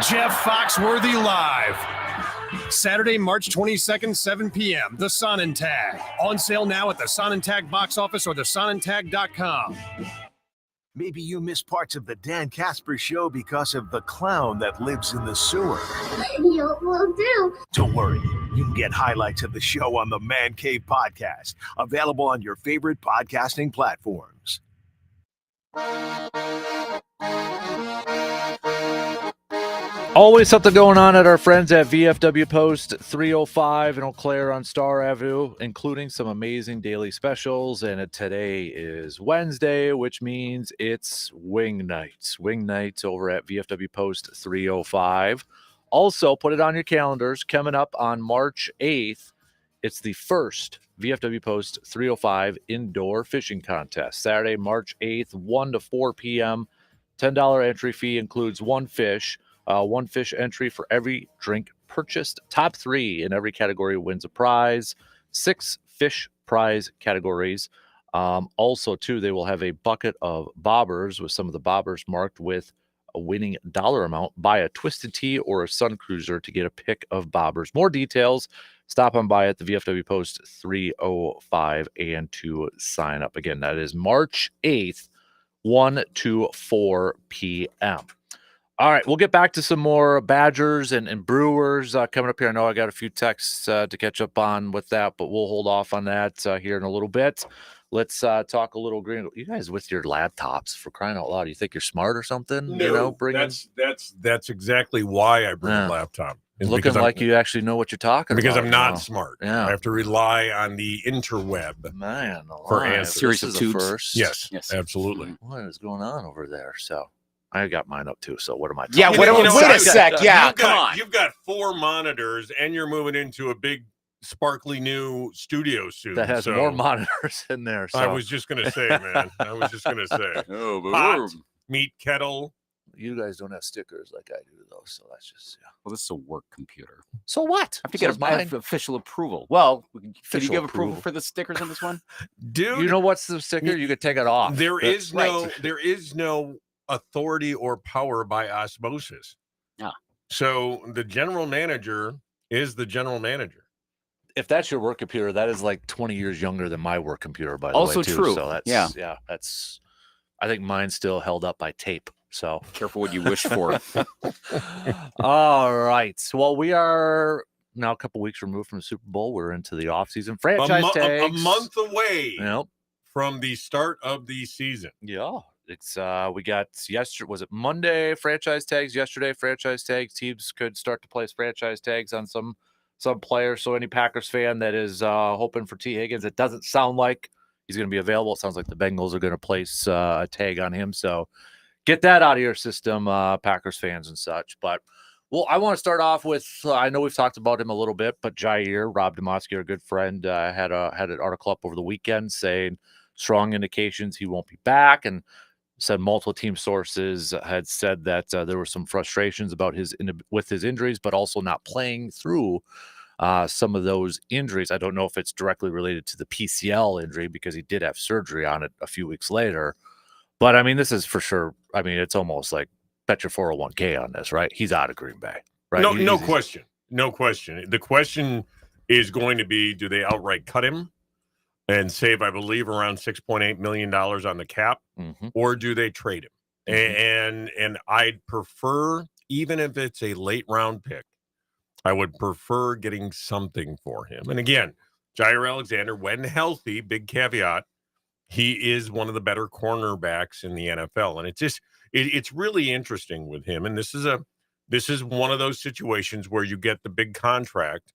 Jeff Foxworthy Live. Saturday, March 22nd, 7 p.m. The Sonnentag. On sale now at the Sonnentag box office or thesonnentag.com. Maybe you miss parts of the Dan Kasper Show because of the clown that lives in the sewer. You will do. Don't worry, you can get highlights of the show on the Man Cave Podcast, available on your favorite podcasting platforms. Always something going on at our friends at VFW Post 305 in Eau Claire on Star Avenue, including some amazing daily specials. And today is Wednesday, which means it's Wing Nights. Wing Nights over at VFW Post 305. Also, put it on your calendars. Coming up on March 8th, it's the first VFW Post 305 indoor fishing contest. Saturday, March 8th, 1 to 4 p.m. $10 entry fee includes one fish entry for every drink purchased. Top 3 in every category wins a prize. 6 fish prize categories. Also, too, they will have a bucket of bobbers with some of the bobbers marked with a winning dollar amount. Buy a Twisted Tea or a Sun Cruiser to get a pick of bobbers. More details, stop on by at the VFW Post 305 and to sign up. Again, that is March 8th, 1 to 4 p.m. All right, we'll get back to some more Badgers and Brewers coming up here. I know I got a few texts to catch up on with that, but we'll hold off on that here in a little bit. Let's talk a little green. You guys with your laptops, for crying out loud. You think you're smart or something? No, that's exactly why I bring a laptop. Looking like you actually know what you're talking because about. I'm not smart. Yeah. I have to rely on the interweb for answers. Series of tubes. First. Yes, absolutely. What is going on over there? So I got mine up too. So what am I talking about? Wait a sec. Yeah, come on. You've got 4 monitors and you're moving into a big sparkly new studio soon. That has more monitors in there. So. I was just going to say, man. Pot, meat kettle. You guys don't have stickers like I do, though. So that's just, Well, this is a work computer. So what? I have to get official approval. Well, did you give approval for the stickers on this one? Dude. You know what's the sticker? You could take it off. There is no authority or power by osmosis. Yeah. So the general manager is the general manager. If that's your work computer, that is like 20 years younger than my work computer, by the way. Also too. true. So that's, that's, I think mine's still held up by tape. So careful what you wish for. All right. Well, we are now a couple weeks removed from the Super Bowl. We're into the offseason. Franchise tags. A month away Yep. from the start of the season. Yeah. It's we got yesterday. Was it Monday? Franchise tags. Yesterday, franchise tags. Teams could start to place franchise tags on some players. So any Packers fan that is hoping for T. Higgins, it doesn't sound like he's going to be available. It sounds like the Bengals are going to place a tag on him. So get that out of your system, Packers fans and such. But well, I want to start off with I know we've talked about him a little bit, but Jair, Rob Demoski, our good friend, had an article up over the weekend saying strong indications he won't be back, and said multiple team sources had said that there were some frustrations about his injuries, but also not playing through some of those injuries. I don't know if it's directly related to the PCL injury because he did have surgery on it a few weeks later. But, I mean, this is for sure. I mean, it's almost like bet your 401k on this, right? He's out of Green Bay, right? No question. No question. The question is going to be, do they outright cut him and save, I believe, around $6.8 million on the cap, or do they trade him? And I'd prefer, even if it's a late round pick, I would prefer getting something for him. And again, Jair Alexander, when healthy, big caveat, he is one of the better cornerbacks in the NFL. And it's really interesting with him. And this is one of those situations where you get the big contract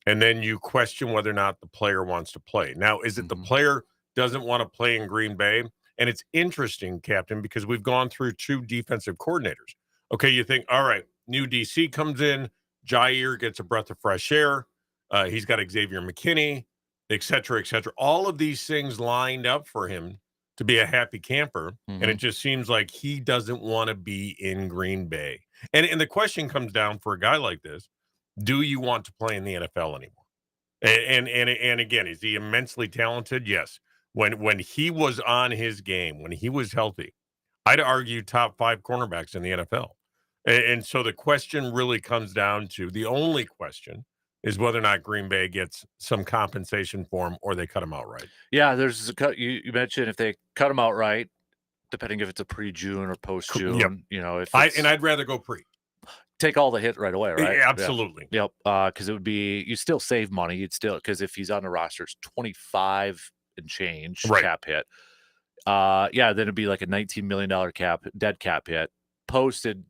and then you question whether or not the player wants to play. Now, is it the player doesn't want to play in Green Bay? And it's interesting, Captain, because we've gone through 2 defensive coordinators. Okay, you think, all right, new DC comes in, Jair gets a breath of fresh air. He's got Xavier McKinney, et cetera, et cetera. All of these things lined up for him to be a happy camper. And it just seems like he doesn't want to be in Green Bay. And the question comes down for a guy like this, do you want to play in the NFL anymore? And again, is he immensely talented? Yes. When he was on his game, when he was healthy, I'd argue top 5 cornerbacks in the NFL. And so the question really comes down to, the only question is whether or not Green Bay gets some compensation for him or they cut him outright. Yeah, there's a cut. You mentioned if they cut him outright, depending if it's a pre-June or post-June. Yep. You know, if I'd rather go pre. Take all the hit right away, right? Yeah, absolutely. Yep. Because it would be, you still save money. You'd still, because if he's on the roster, it's 25 and change cap hit. Then it'd be like a $19 million dead cap hit. Posted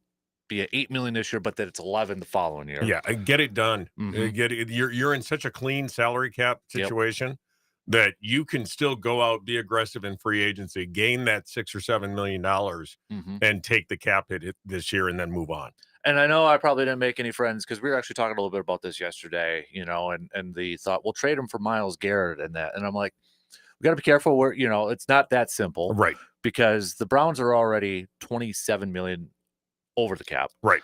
be at $8 million this year, but then it's 11 the following year. Yeah, get it done. Get it. You're in such a clean salary cap situation that you can still go out, be aggressive in free agency, gain that $6 or $7 million, and take the cap hit this year, and then move on. And I know I probably didn't make any friends because we were actually talking a little bit about this yesterday, you know, and the thought, we'll trade him for Myles Garrett and that. And I'm like, we got to be careful where, you know, it's not that simple. Right. Because the Browns are already $27 million over the cap. Right.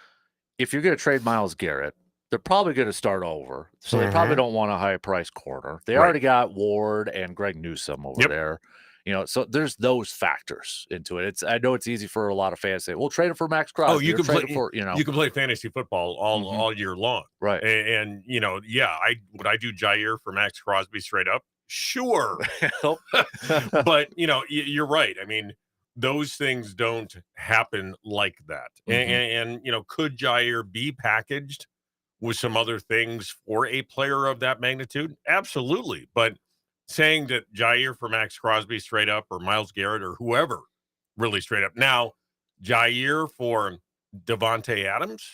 If you're going to trade Myles Garrett, they're probably going to start over. So they probably don't want a high price corner. They already got Ward and Greg Newsome over there. You know, so there's those factors into it. I know it's easy for a lot of fans to say, "We'll trade him for Max Crosby." Oh, you can play for, you know, you can play fantasy football all year long, right? And you know, would I do Jair for Max Crosby straight up? Sure, but you know, you're right. I mean, those things don't happen like that. And you know, could Jair be packaged with some other things for a player of that magnitude? Absolutely, but saying that Jair for Max Crosby straight up, or Myles Garrett, or whoever really straight up. Now, Jair for Devontae Adams,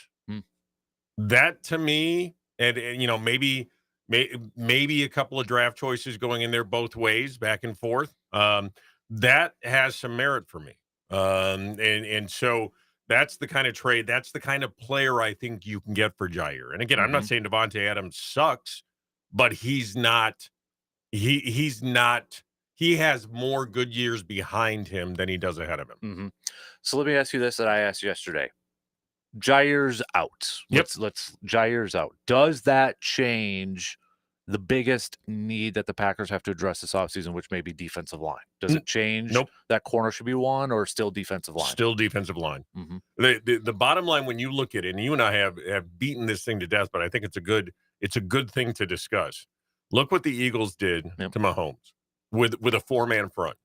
that to me, and you know, maybe a couple of draft choices going in there both ways, back and forth. That has some merit for me. And so that's the kind of trade, that's the kind of player I think you can get for Jair. And again, I'm not saying Devontae Adams sucks, but he's not. He has more good years behind him than he does ahead of him. So let me ask you this that I asked yesterday. Jair's out. Jair's out. Does that change the biggest need that the Packers have to address this offseason, which may be defensive line? Does it change? Nope. That corner should be one, or still defensive line? Still defensive line. The bottom line, when you look at it, and you and I have beaten this thing to death, but I think it's a good thing to discuss. Look what the Eagles did to Mahomes with a 4-man front.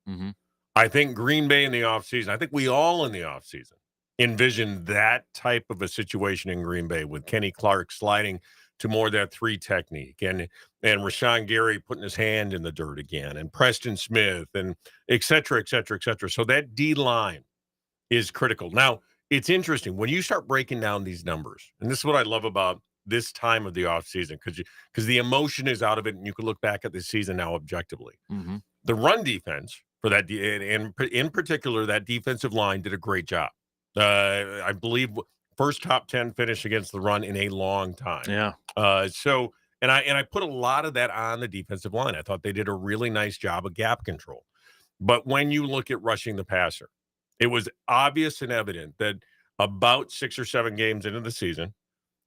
I think Green Bay in the offseason, I think we all in the offseason envisioned that type of a situation in Green Bay with Kenny Clark sliding to more of that 3 technique and Rashawn Gary putting his hand in the dirt again and Preston Smith and et cetera, et cetera, et cetera. So that D line is critical. Now, it's interesting when you start breaking down these numbers, and this is what I love about this time of the offseason because the emotion is out of it and you can look back at the season now objectively. Mm-hmm. The run defense for that, and in particular, that defensive line did a great job. I believe first top 10 finish against the run in a long time. Yeah. And I put a lot of that on the defensive line. I thought they did a really nice job of gap control. But when you look at rushing the passer, it was obvious and evident that about 6 or 7 games into the season,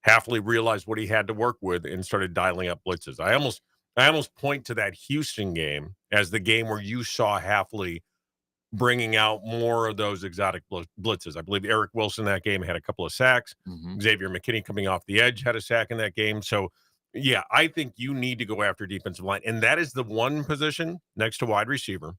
Hafley realized what he had to work with and started dialing up blitzes. I almost point to that Houston game as the game where you saw Hafley bringing out more of those exotic blitzes. I believe Eric Wilson that game had a couple of sacks. Mm-hmm. Xavier McKinney coming off the edge had a sack in that game. So, yeah, I think you need to go after defensive line. And that is the one position next to wide receiver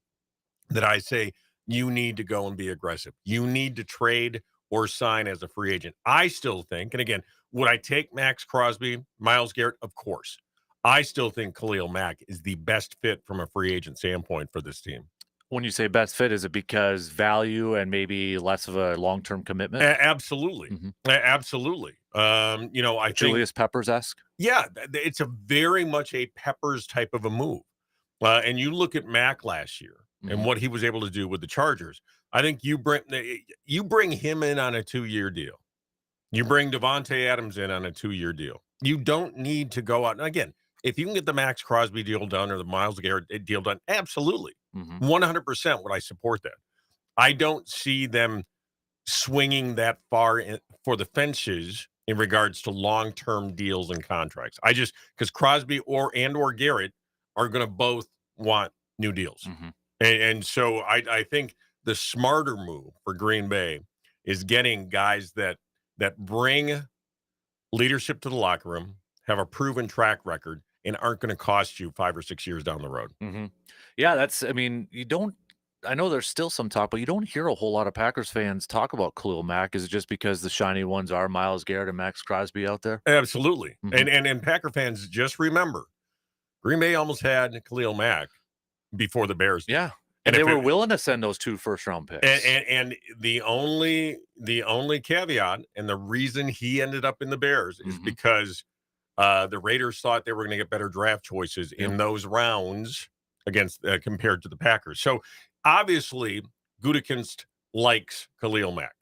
that I say you need to go and be aggressive. You need to trade or sign as a free agent. I still think, and again, would I take Max Crosby, Myles Garrett? Of course. I still think Khalil Mack is the best fit from a free agent standpoint for this team. When you say best fit, is it because value and maybe less of a long-term commitment? Absolutely. Mm-hmm. Absolutely. I think Julius Peppers-esque? Yeah, it's a very much a Peppers type of a move. And you look at Mack last year and what he was able to do with the Chargers. I think you bring him in on a 2-year deal. You bring Devontae Adams in on a 2-year deal. You don't need to go out. And again, if you can get the Max Crosby deal done or the Myles Garrett deal done, absolutely. 100% would I support that. I don't see them swinging that far for the fences in regards to long-term deals and contracts. Because Crosby or Garrett are going to both want new deals. And so I think the smarter move for Green Bay is getting guys that bring leadership to the locker room, have a proven track record, and aren't going to cost you 5 or 6 years down the road. Yeah, I know there's still some talk, but you don't hear a whole lot of Packers fans talk about Khalil Mack. Is it just because the shiny ones are Myles Garrett and Max Crosby out there? Absolutely. And Packer fans, just remember, Green Bay almost had Khalil Mack before the Bears did. Yeah. And they were willing to send those 2 first-round picks. And the only caveat and the reason he ended up in the Bears is because the Raiders thought they were going to get better draft choices in those rounds against compared to the Packers. So obviously, Gutekunst likes Khalil Mack.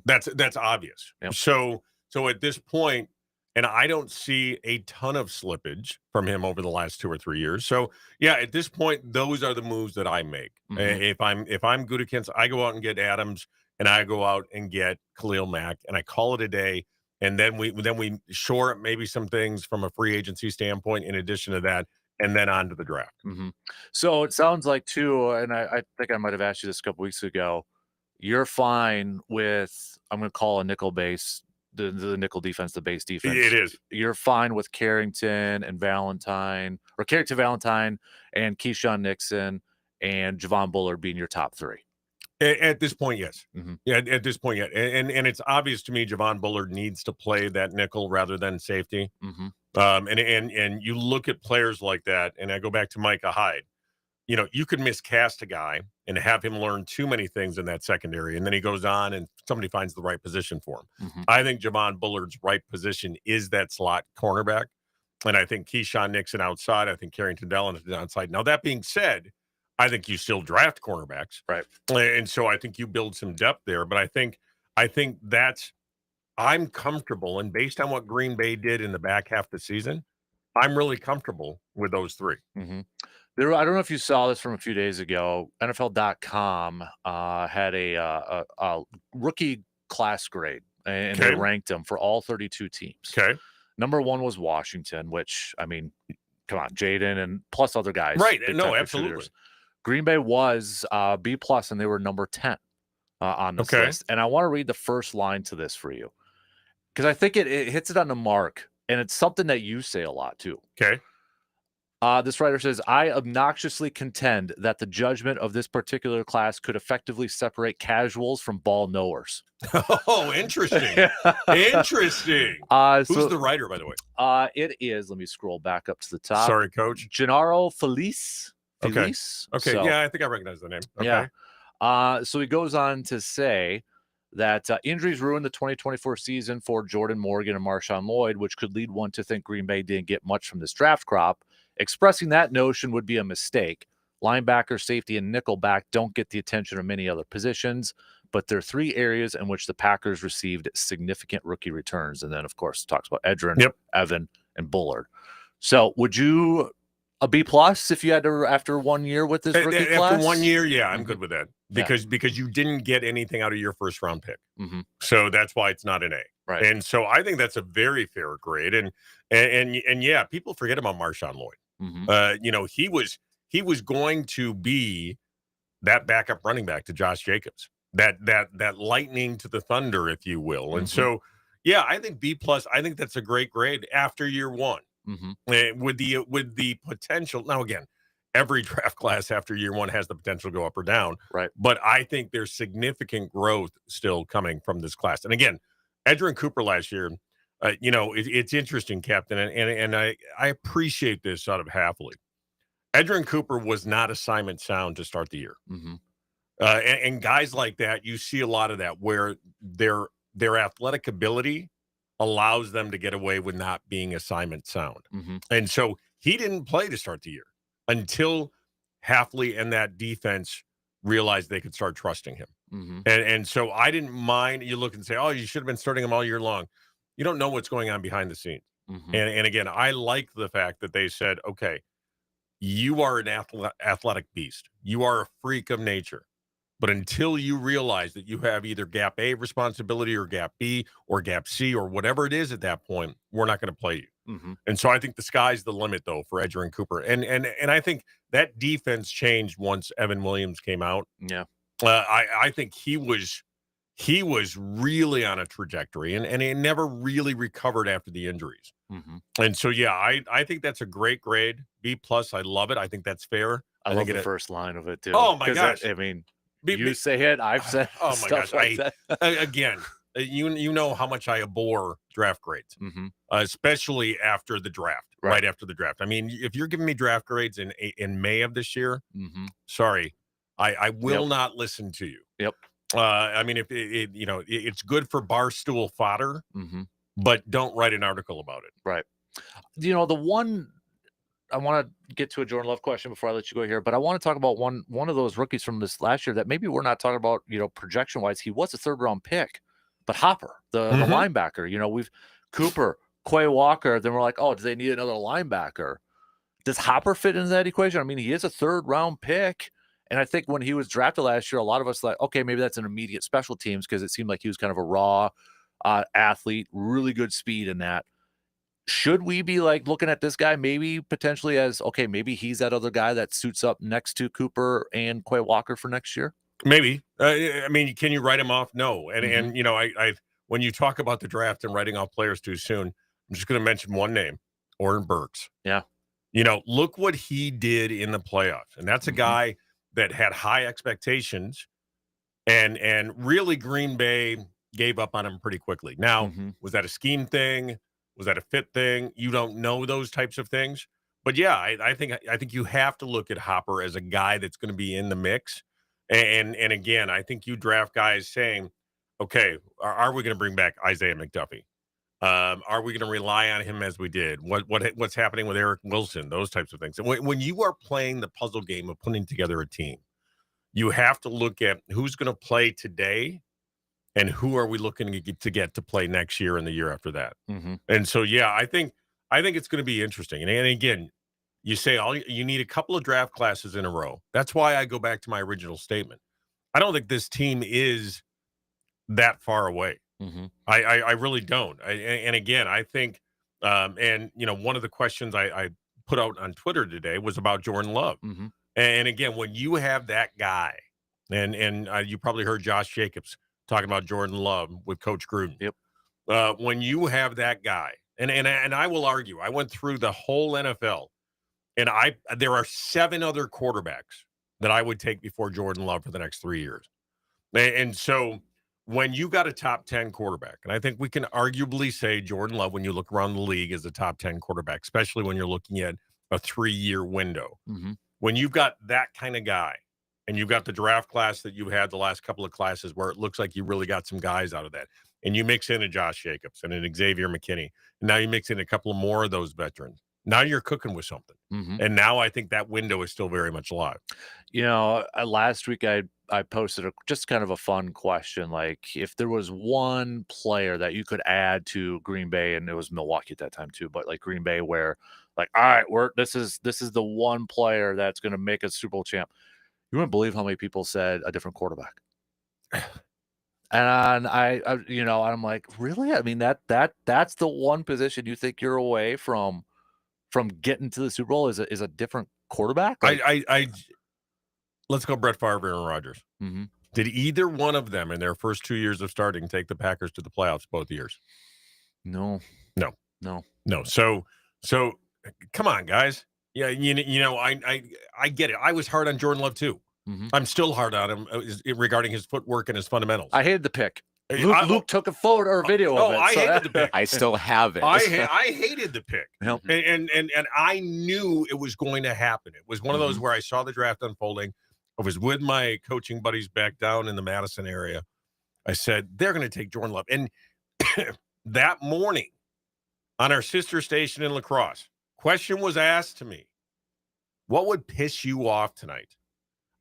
That's obvious. So at this point, and I don't see a ton of slippage from him over the last 2 or 3 years. So yeah, at this point, those are the moves that I make. If I'm Gutekunst, I go out and get Adams, and I go out and get Khalil Mack, and I call it a day. And then we shore up maybe some things from a free agency standpoint in addition to that, and then on to the draft. So it sounds like, too, and I think I might have asked you this a couple weeks ago, you're fine with, I'm going to call a nickel base, the nickel defense, the base defense. It is. You're fine with Carrington and Valentine, or Carrington, Valentine, and Keyshawn Nixon and Javon Bullard being your top 3. At this point, yes. Yeah, at this point, yeah. And it's obvious to me Javon Bullard needs to play that nickel rather than safety. And you look at players like that, and I go back to Micah Hyde. You could miscast a guy and have him learn too many things in that secondary, and then he goes on and somebody finds the right position for him. I think Javon Bullard's right position is that slot cornerback, and I think Keyshawn Nixon outside. I think Carrington Valentine outside. Now, that being said, I think you still draft cornerbacks. Right. And so I think you build some depth there. But I think I'm comfortable. And based on what Green Bay did in the back half of the season, I'm really comfortable with those 3. I don't know if you saw this from a few days ago. NFL.com had a rookie class grade, and they ranked them for all 32 teams. Number 1 was Washington, which, I mean, come on, Jaden and plus other guys. Right. No, absolutely. Green Bay was B+, and they were number 10 on this list. And I want to read the first line to this for you, because I think it hits it on the mark, and it's something that you say a lot too. This writer says, I obnoxiously contend that the judgment of this particular class could effectively separate casuals from ball knowers. Oh, interesting. Interesting. Who's the writer, by the way? It is, let me scroll back up to the top. Sorry, Coach. Gennaro Felice. Okay. Okay. So, Yeah, I think I recognize the name. Okay. Yeah. So he goes on to say that injuries ruined the 2024 season for Jordan Morgan and Marshawn Lloyd, which could lead one to think Green Bay didn't get much from this draft crop. Expressing that notion would be a mistake. Linebacker, safety, and nickelback don't get the attention of many other positions, but there are 3 areas in which the Packers received significant rookie returns. And then, of course, talks about Edgerrin, Evan, and Bullard. So would you a B+ if you had to after 1 year with this rookie class? After 1 year, yeah, I'm good with that because you didn't get anything out of your first round pick. So that's why it's not an A. Right. And so I think that's a very fair grade. And yeah, people forget about Marshawn Lloyd. You know, he was going to be that backup running back to Josh Jacobs, that lightning to the thunder, if you will. And so, yeah, I think B+. I think that's a great grade after year 1. With the potential. Now, again, every draft class after year 1 has the potential to go up or down. Right. But I think there's significant growth still coming from this class. And again, Edgerrin Cooper last year, you know, it's interesting, Captain, and I appreciate this out of Halfley. Edgerrin Cooper was not assignment sound to start the year. And guys like that, you see a lot of that where their athletic ability allows them to get away with not being assignment sound. And so he didn't play to start the year until Halfley and that defense realized they could start trusting him. And so I didn't mind. You look and say, oh, you should have been starting him all year long. You don't know what's going on behind the scenes. And again, I like the fact that they said, okay, you are an athletic beast. You are a freak of nature. But until you realize that you have either gap A responsibility or gap B or gap C or whatever it is at that point, we're not going to play you. And so I think the sky's the limit, though, for Edgerrin Cooper. And I think that defense changed once Evan Williams came out. Yeah. I think he was really on a trajectory and he never really recovered after the injuries. And so, yeah, I think that's a great grade. B+, I love it. I think that's fair. I love the first line of it, too. Oh, my gosh. I mean, you say it, I've said oh, my gosh. Like that. Again, you know how much I abhor draft grades, especially after the draft, right after the draft. I mean, if you're giving me draft grades in May of this year, sorry, I will not listen to you. I mean, if you know, it's good for barstool fodder, but don't write an article about it. Right. You know, the one I want to get to a Jordan Love question before I let you go here, but I want to talk about one of those rookies from this last year that maybe we're not talking about, you know, projection wise. He was a 3rd round pick, but Hopper, the linebacker, you know, we've Cooper, Quay Walker. Then we're like, oh, do they need another linebacker? Does Hopper fit into that equation? I mean, he is a 3rd round pick. And I think when he was drafted last year, a lot of us like, okay, maybe that's an immediate special teams because it seemed like he was kind of a raw athlete, really good speed in that. Should we be like looking at this guy maybe potentially as, okay, maybe he's that other guy that suits up next to Cooper and Quay Walker for next year? Maybe. I mean, can you write him off? No. And you know, I when you talk about the draft and writing off players too soon, I'm just going to mention one name, Oren Burks. Yeah. You know, look what he did in the playoffs. And that's a guy that had high expectations and really Green Bay gave up on him pretty quickly. Now, was that a scheme thing? Was that a fit thing? You don't know those types of things. But yeah, I think you have to look at Hopper as a guy that's going to be in the mix. And again, I think you draft guys saying, okay, are we going to bring back Isaiah McDuffie? Are we going to rely on him as we did? What's happening with Eric Wilson? Those types of things. And when you are playing the puzzle game of putting together a team, you have to look at who's going to play today and who are we looking to get to play next year and the year after that. And so, yeah, I think it's going to be interesting. And again, you say you need a couple of draft classes in a row. That's why I go back to my original statement. I don't think this team is that far away. I really don't. And again, I think, and you know, one of the questions I put out on Twitter today was about Jordan Love. And again, when you have that guy, and you probably heard Josh Jacobs talking about Jordan Love with Coach Gruden. When you have that guy, and I will argue, I went through the whole NFL, And there are 7 other quarterbacks that I would take before Jordan Love for the next 3 years. And so when you got a top 10 quarterback, and I think we can arguably say Jordan Love, when you look around the league, is a top 10 quarterback, especially when you're looking at a 3-year window. Mm-hmm. When you've got that kind of guy, and you've got the draft class that you've had the last couple of classes where it looks like you really got some guys out of that, and you mix in a Josh Jacobs and an Xavier McKinney, and now you mix in a couple of more of those veterans. Now you're cooking with something. Mm-hmm. And now I think that window is still very much alive. You know, last week I posted just kind of a fun question, like if there was one player that you could add to Green Bay, and it was Milwaukee at that time too, but like Green Bay, where like, all right, this is the one player that's going to make us Super Bowl champ. You wouldn't believe how many people said a different quarterback. And I'm like, really? I mean, that's the one position you think you're away from getting to the Super Bowl is a different quarterback? Like, Let's go Brett Favre, Aaron Rodgers. Mm-hmm. Did either one of them in their first 2 years of starting take the Packers to the playoffs both years? No. So come on, guys. Yeah, I get it. I was hard on Jordan Love too. Mm-hmm. I'm still hard on him regarding his footwork and his fundamentals. I hated the pick. Luke took a photo or video of it. I hated the pick. I still have it. I hated the pick. Yep. And I knew it was going to happen. It was one of those where I saw the draft unfolding. I was with my coaching buddies back down in the Madison area. I said, they're going to take Jordan Love. And that morning on our sister station in La Crosse, question was asked to me, what would piss you off tonight?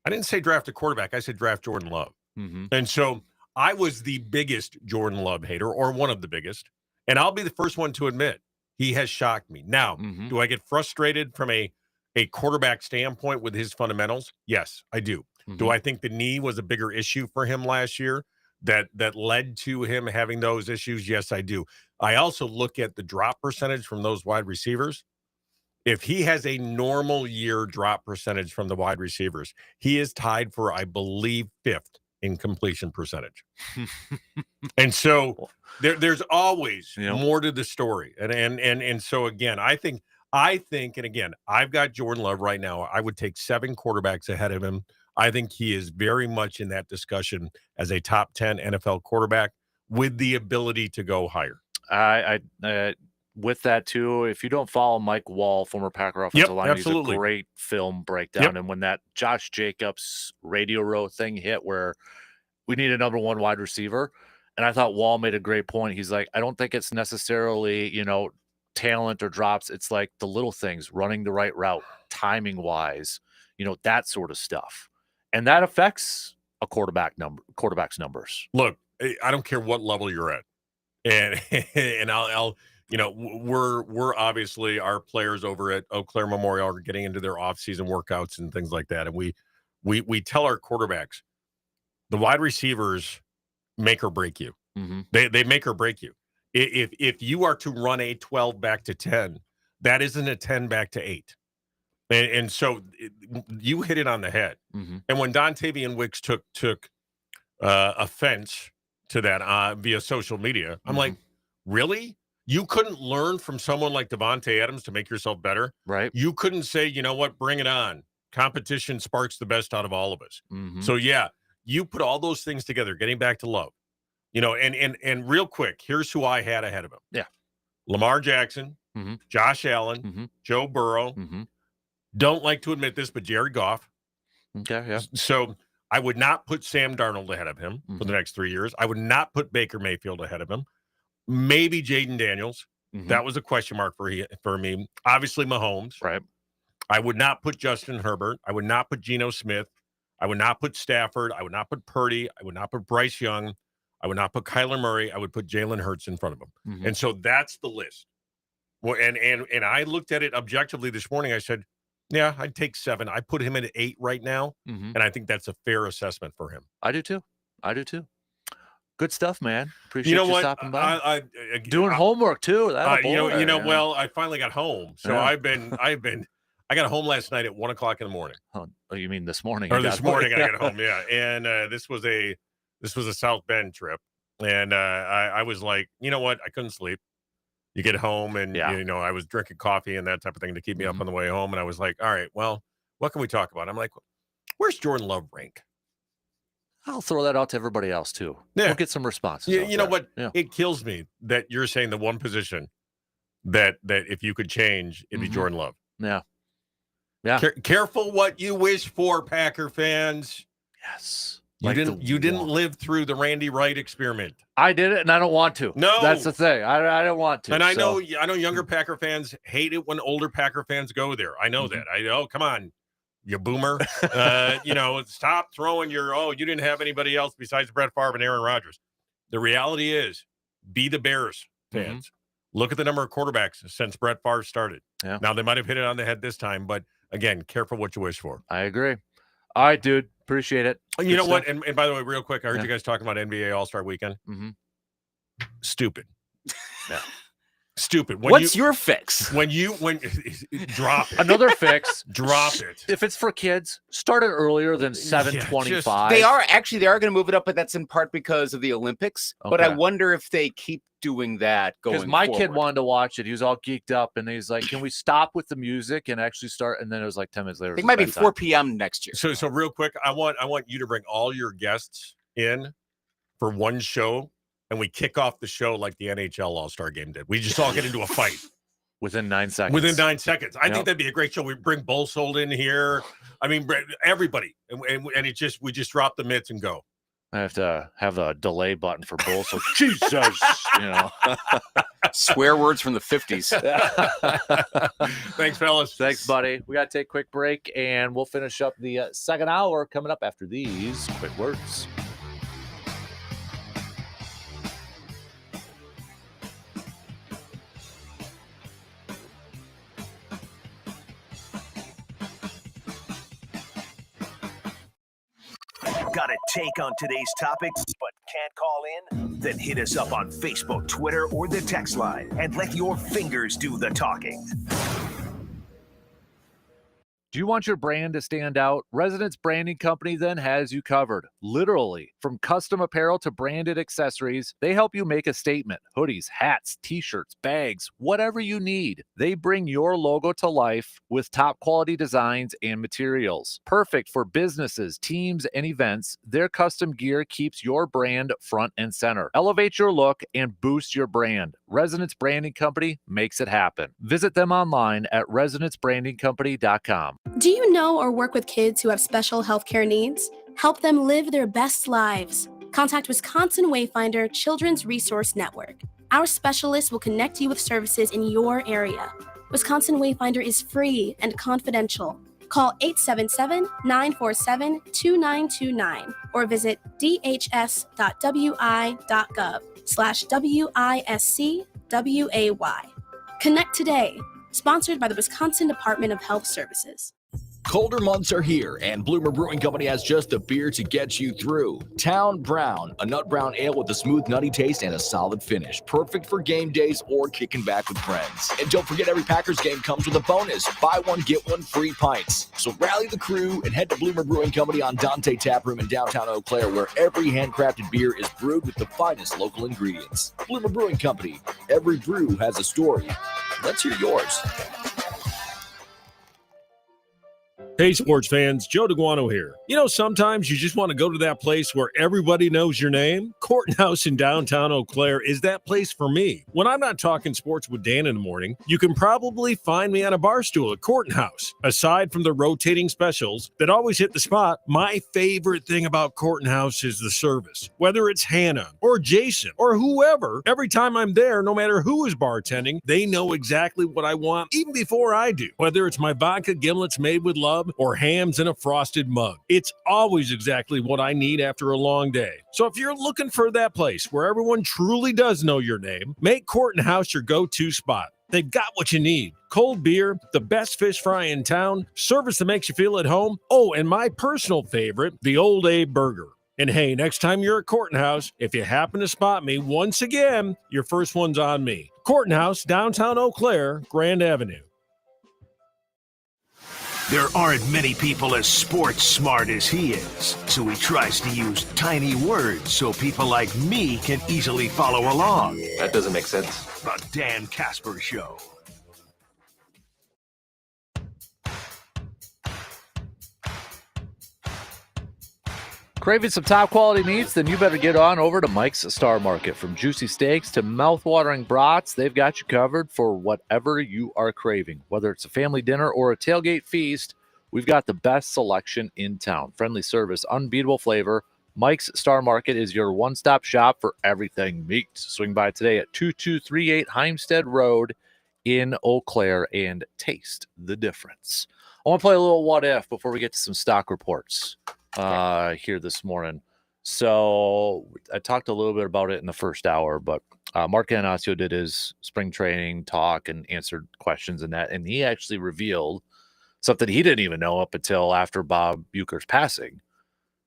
I didn't say draft a quarterback. I said draft Jordan Love. Mm-hmm. And so I was the biggest Jordan Love hater, or one of the biggest. And I'll be the first one to admit he has shocked me. Now, do I get frustrated from a quarterback standpoint with his fundamentals? Yes, I do. Mm-hmm. Do I think the knee was a bigger issue for him last year that led to him having those issues? Yes, I do. I also look at the drop percentage from those wide receivers. If he has a normal year drop percentage from the wide receivers, he is tied for, I believe, 5th in completion percentage. And so there's always more to the story. And so again, I think, and again, I've got Jordan Love right now. I would take 7 quarterbacks ahead of him. I think he is very much in that discussion as a top 10 NFL quarterback with the ability to go higher. With that too, if you don't follow Mike Wall, former Packer offensive lineman, he's a great film breakdown. Yep. And when that Josh Jacobs Radio Row thing hit, where we need a number 1 wide receiver, and I thought Wall made a great point. He's like, I don't think it's necessarily talent or drops. It's like the little things, running the right route, timing wise, that sort of stuff, and that affects a quarterback's numbers. Look, I don't care what level you're at, and I'll. We're obviously, our players over at Eau Claire Memorial are getting into their off-season workouts and things like that. And we tell our quarterbacks, the wide receivers make or break you. Mm-hmm. They make or break you. If you are to run a 12 back to 10, that isn't a 10 back to 8. And so you hit it on the head. Mm-hmm. And when Dontavian Wicks took offense to that via social media, I'm like, really? You couldn't learn from someone like Devontae Adams to make yourself better? Right. You couldn't say, you know what, bring it on. Competition sparks the best out of all of us. Mm-hmm. So, yeah, you put all those things together, getting back to Love. And real quick, here's who I had ahead of him. Yeah. Lamar Jackson, mm-hmm. Josh Allen, mm-hmm. Joe Burrow. Mm-hmm. Don't like to admit this, but Jared Goff. Okay, yeah. So I would not put Sam Darnold ahead of him for the next 3 years. I would not put Baker Mayfield ahead of him. Maybe Jaden Daniels. Mm-hmm. That was a question mark for me. Obviously, Mahomes. Right. I would not put Justin Herbert. I would not put Geno Smith. I would not put Stafford. I would not put Purdy. I would not put Bryce Young. I would not put Kyler Murray. I would put Jalen Hurts in front of him. Mm-hmm. And so that's the list. Well, and I looked at it objectively this morning. I said, yeah, I'd take 7. I put him at 8 right now. Mm-hmm. And I think that's a fair assessment for him. I do too. Good stuff, man. Appreciate you stopping by. Doing homework too. Well, I finally got home, so yeah. I got home last night at 1:00 in the morning. Oh, you mean this morning? Or this morning I got home, yeah. And this was a South Bend trip, and I was like, you know what? I couldn't sleep. You get home and, I was drinking coffee and that type of thing to keep me up on the way home. And I was like, all right, well, what can we talk about? I'm like, where's Jordan Love rank? I'll throw that out to everybody else, too. Yeah. We'll get some responses. You know what? Yeah. It kills me that you're saying the one position that if you could change, it'd be Jordan Love. Yeah. Yeah. Careful what you wish for, Packer fans. Yes. You didn't live through the Randy Wright experiment. I did it, and I don't want to. No, that's the thing. I don't want to. And I know younger Packer fans hate it when older Packer fans go there. I know that. I know. Come on, you boomer. Stop throwing you didn't have anybody else besides Brett Favre and Aaron Rodgers. The reality is, be the Bears fans. Look at the number of quarterbacks since Brett Favre started. Yeah. Now they might have hit it on the head this time, but again, careful what you wish for. I agree. All right, dude. Appreciate it. You know what? And by the way, real quick, I heard you guys talking about NBA All-Star Weekend. Stupid. Yeah. Stupid. What's your fix? When drop it. Another fix. Drop it. If it's for kids, start it earlier than 7:25. They are going to move it up, but that's in part because of the Olympics. Okay. But I wonder if they keep doing that going forward. Because my kid wanted to watch it. He was all geeked up, and he's like, can we stop with the music and actually start? And then it was like 10 minutes later. It might be 4 p.m. next year. So real quick, I want you to bring all your guests in for one show, and we kick off the show like the NHL All-Star Game did. We just all get into a fight. Within 9 seconds. Within 9 seconds. I think that'd be a great show. We bring Bolsold in here. I mean, everybody. And we just drop the mitts and go. I have to have a delay button for Bolsold. Jesus, Swear words from the 50s. Thanks, fellas. Thanks, buddy. We got to take a quick break, and we'll finish up the second hour coming up after these quick words. Got a take on today's topics but can't call in? Then hit us up on Facebook, Twitter, or the text line and let your fingers do the talking. Do you want your brand to stand out? Residence Branding Company then has you covered. Literally, from custom apparel to branded accessories, they help you make a statement. Hoodies, hats, t-shirts, bags, whatever you need. They bring your logo to life with top quality designs and materials. Perfect for businesses, teams, and events, their custom gear keeps your brand front and center. Elevate your look and boost your brand. Residence Branding Company makes it happen. Visit them online at residencebrandingcompany.com. Do you know or work with kids who have special healthcare needs? Help them live their best lives. Contact Wisconsin Wayfinder Children's Resource Network. Our specialists will connect you with services in your area. Wisconsin Wayfinder is free and confidential. Call 877-947-2929 or visit dhs.wi.gov/WISCWAY. Connect today. Sponsored by the Wisconsin Department of Health Services. Colder months are here, and Bloomer Brewing Company has just the beer to get you through. Town Brown, a nut brown ale with a smooth, nutty taste and a solid finish. Perfect for game days or kicking back with friends. And don't forget, every Packers game comes with a bonus. Buy one, get one free pints. So rally the crew and head to Bloomer Brewing Company on Dante Tap Room in downtown Eau Claire, where every handcrafted beer is brewed with the finest local ingredients. Bloomer Brewing Company. Every brew has a story. Let's hear yours. Hey, sports fans, Joe DeGuano here. Sometimes you just want to go to that place where everybody knows your name. Court House in downtown Eau Claire is that place for me. When I'm not talking sports with Dan in the morning, you can probably find me on a bar stool at Court House. Aside from the rotating specials that always hit the spot, my favorite thing about Court House is the service. Whether it's Hannah or Jason or whoever, every time I'm there, no matter who is bartending, they know exactly what I want even before I do. Whether it's my vodka gimlets made with love or hams in a frosted mug, it's always exactly what I need after a long day. So if you're looking for that place where everyone truly does know your name, make Court House your go-to spot. They've got what you need. Cold beer, the best fish fry in town, service that makes you feel at home. Oh, and my personal favorite, the Old Abe Burger. And hey, next time you're at Court House, if you happen to spot me, once again, your first one's on me. Court House, downtown Eau Claire, Grand Avenue. There aren't many people as sports smart as he is, so he tries to use tiny words so people like me can easily follow along. That doesn't make sense. The Dan Kasper Show. Craving some top quality meats? Then you better get on over to Mike's Star Market. From juicy steaks to mouth-watering brats, they've got you covered for whatever you are craving. Whether it's a family dinner or a tailgate feast, we've got the best selection in town. Friendly service, unbeatable flavor. Mike's Star Market is your one-stop shop for everything meat. Swing by today at 2238 Heimstead Road in Eau Claire and taste the difference. I want to play a little what if before we get to some stock reports here this morning. So I talked a little bit about it in the first hour, but Mark Anasio did his spring training talk and answered questions in that, and he actually revealed something he didn't even know up until after Bob Uecker's passing.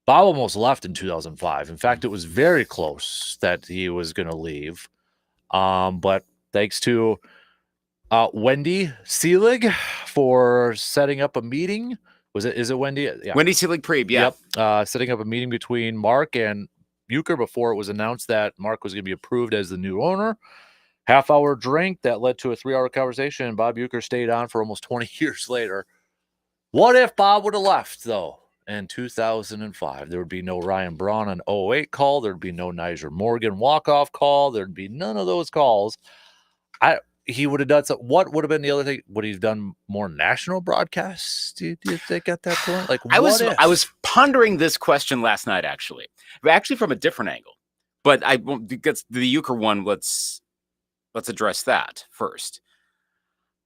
Bob almost left in 2005. In fact, it was very close that he was going to leave. But thanks to Wendy Seelig for setting up a meeting. Is it Wendy? Yeah. Wendy Seelig-Prieb, yeah. Yep. Setting up a meeting between Mark and Uecker before it was announced that Mark was going to be approved as the new owner. Half-hour drink that led to a 3-hour conversation, and Bob Uecker stayed on for almost 20 years later. What if Bob would have left, though, in 2005? There would be no Ryan Braun on 08 call. There'd be no Niger Morgan walk-off call. There'd be none of those calls. He would have done something. What would have been the other thing? Would he have done more national broadcasts? Do you think at that point? Like, I was pondering this question last night, actually from a different angle. But I won't get the Uecker one. Let's address that first.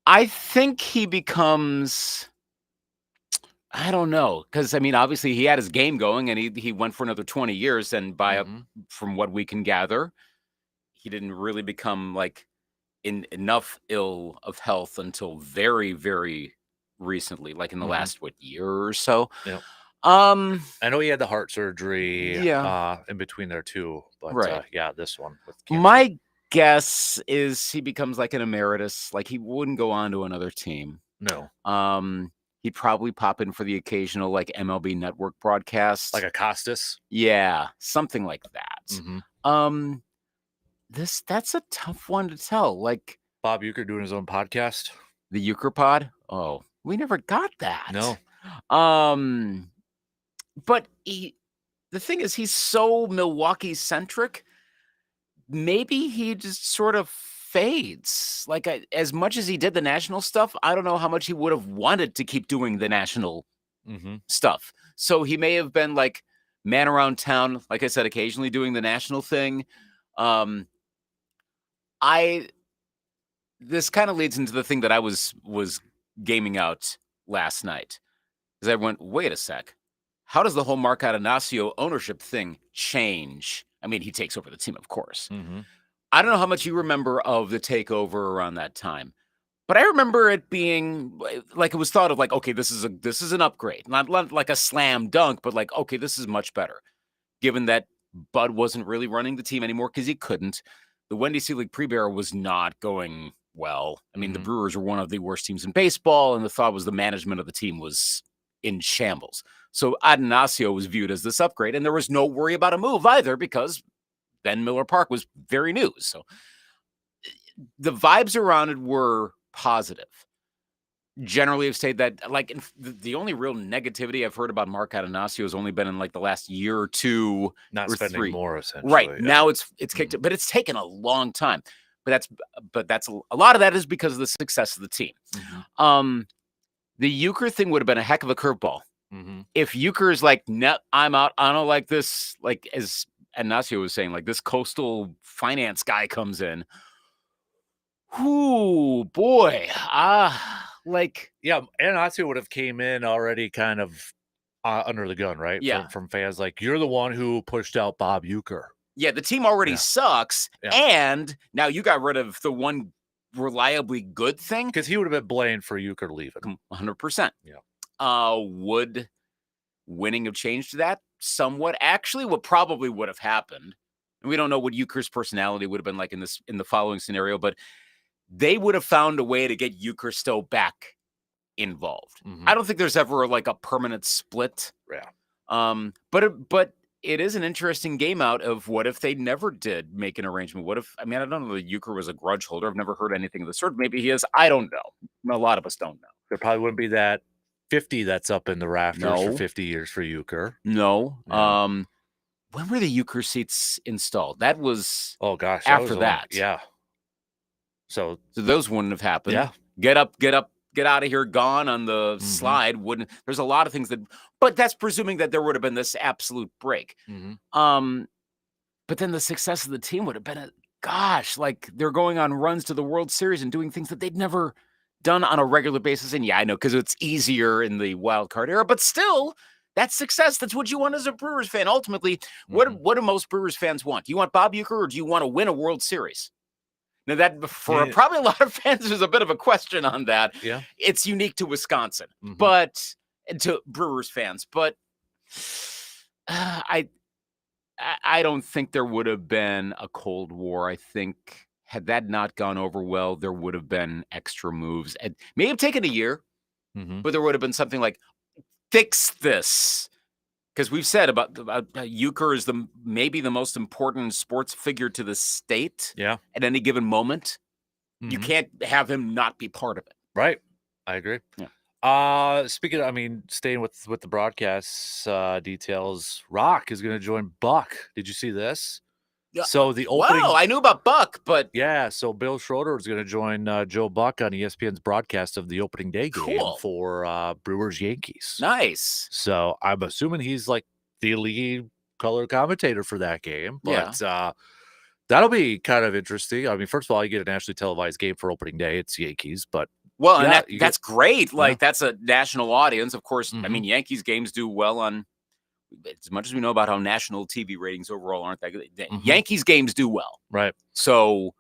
I think he becomes, I don't know, because I mean, obviously he had his game going, and he went for another 20 years, and from what we can gather, he didn't really become like in enough ill of health until very, very recently, like in the last year or so. Yeah. I know he had the heart surgery in between there too, but this one with cancer. My guess is he becomes like an emeritus, like he wouldn't go on to another team. No. He'd probably pop in for the occasional like MLB Network broadcast, like a Costas. Yeah, something like that. That's a tough one to tell. Like Bob Uecker doing his own podcast, the Uecker Pod. Oh, we never got that. No. But the thing is, he's so Milwaukee centric. Maybe he just sort of fades. Like as much as he did the national stuff, I don't know how much he would have wanted to keep doing the national stuff. So he may have been like man around town, like I said, occasionally doing the national thing. This kind of leads into the thing that I was gaming out last night, because I went, wait a sec, how does the whole Mark Anasio ownership thing change? I mean, he takes over the team, of course. I don't know how much you remember of the takeover around that time, but I remember it being like it was thought of like, okay, this is an upgrade, not like a slam dunk, but like, okay, this is much better, given that Bud wasn't really running the team anymore because he couldn't. The Wendy Seelig-Prieb era was not going well. I mean, the Brewers were one of the worst teams in baseball, and the thought was the management of the team was in shambles. So Anasio was viewed as this upgrade, and there was no worry about a move either because then Miller Park was very new. So the vibes around it were positive. Generally have stayed that, like, the only real negativity I've heard about Mark Anasio has only been in like the last year or two, not spending 3. more, essentially. Right. Yeah. Now it's kicked, but it's taken a long time. But that's a lot of that is because of the success of the team. The Uecker thing would have been a heck of a curveball. If Uecker is like, no, I'm out, I don't like this, like as Anasio was saying, like this coastal finance guy comes in. Ooh, boy. Anasio would have came in already kind of under the gun, right? Yeah. From fans like, you're the one who pushed out Bob Uecker. Yeah, the team already sucks, and now you got rid of the one reliably good thing. Because he would have been blamed for Uecker leaving. 100%. Yeah. Would winning have changed that somewhat? Actually, what probably would have happened, and we don't know what Uecker's personality would have been like in the following scenario, but they would have found a way to get Uecker still back involved. Mhm. I don't think there's ever like a permanent split. Yeah. But it is an interesting game out of what if they never did make an arrangement? What if, I mean, I don't know that Euchre was a grudge holder. I've never heard anything of the sort. Maybe he is. I don't know. A lot of us don't know. There probably wouldn't be that 50 that's up in the rafters for No. 50 years for Euchre. No. Yeah. When were the Euchre seats installed? That was Oh gosh, after was that. yeah. So those wouldn't have happened. Yeah. Get out of here, gone on the slide. Wouldn't. There's a lot of things that, but that's presuming that there would have been this absolute break. But then the success of the team would have been like they're going on runs to the World Series and doing things that they'd never done on a regular basis. And yeah, I know, because it's easier in the wild card era, but still, that's success. That's what you want as a Brewers fan. Ultimately, what do most Brewers fans want? Do you want Bob Uecker, or do you want to win a World Series? Now, that for probably a lot of fans, there's a bit of a question on that. Yeah. It's unique to Wisconsin, but to Brewers fans. But I don't think there would have been a Cold War. I think had that not gone over well, there would have been extra moves. It may have taken a year, but there would have been something like, fix this. Because we've said about Euchre is maybe the most important sports figure to the state at any given moment. You can't have him not be part of it. Right. I agree. Yeah. Speaking of, staying with the broadcast details, Rock is going to join Buck. Did you see this? So the opening. Wow, I knew about Buck, but yeah. So Bill Schroeder is going to join Joe Buck on ESPN's broadcast of the opening day game for Brewers Yankees. Nice. So I'm assuming he's like the lead color commentator for that game. But that'll be kind of interesting. I mean, first of all, you get a nationally televised game for opening day. It's Yankees, but and that's great. Like that's a national audience, of course. I mean, Yankees games do well on. As much as we know about how national TV ratings overall aren't that good, Yankees games do well. Right. So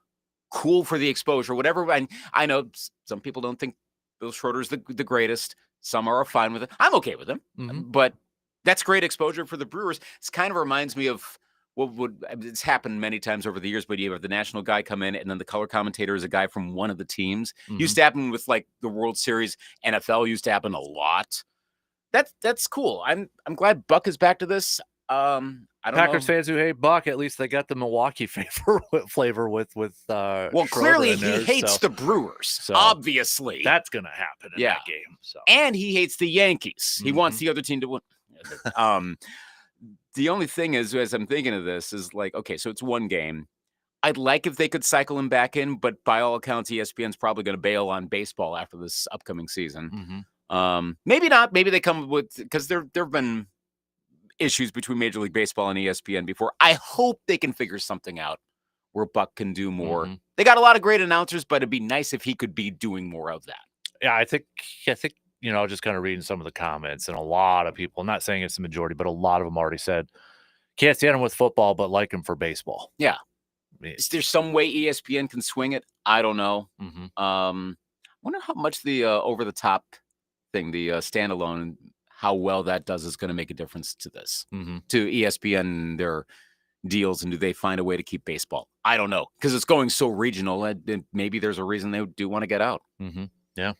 cool for the exposure, whatever. I know some people don't think Bill Schroeder's the greatest. Some are fine with it. I'm okay with him, but that's great exposure for the Brewers. It kind of reminds me of it's happened many times over the years, but you have the national guy come in and then the color commentator is a guy from one of the teams. Used to happen with like the World Series. NFL used to happen a lot. That's cool. I'm glad Buck is back to this. I don't Packers know. fans who hate Buck, at least they got the Milwaukee flavor with well, Schroeder clearly in there, he hates the Brewers. Obviously, that's gonna happen in that game. So and he hates the Yankees. He wants the other team to win. The only thing is, as I'm thinking of this, is like, okay, so it's one game. I'd like if they could cycle him back in, but by all accounts, ESPN's probably going to bail on baseball after this upcoming season. Maybe not. Maybe they come with, because there have been issues between Major League Baseball and ESPN before. I hope they can figure something out where Buck can do more. They got a lot of great announcers, but it'd be nice if he could be doing more of that. Yeah, I think just kind of reading some of the comments, and a lot of people, I'm not saying it's the majority, but a lot of them already said can't stand him with football, but like him for baseball. Yeah. Is there some way ESPN can swing it? I don't know. Wonder how much the over the top thing, the standalone, how well that does is going to make a difference to this, to ESPN, their deals, and do they find a way to keep baseball? I don't know, because it's going so regional, and maybe there's a reason they do want to get out. Yeah.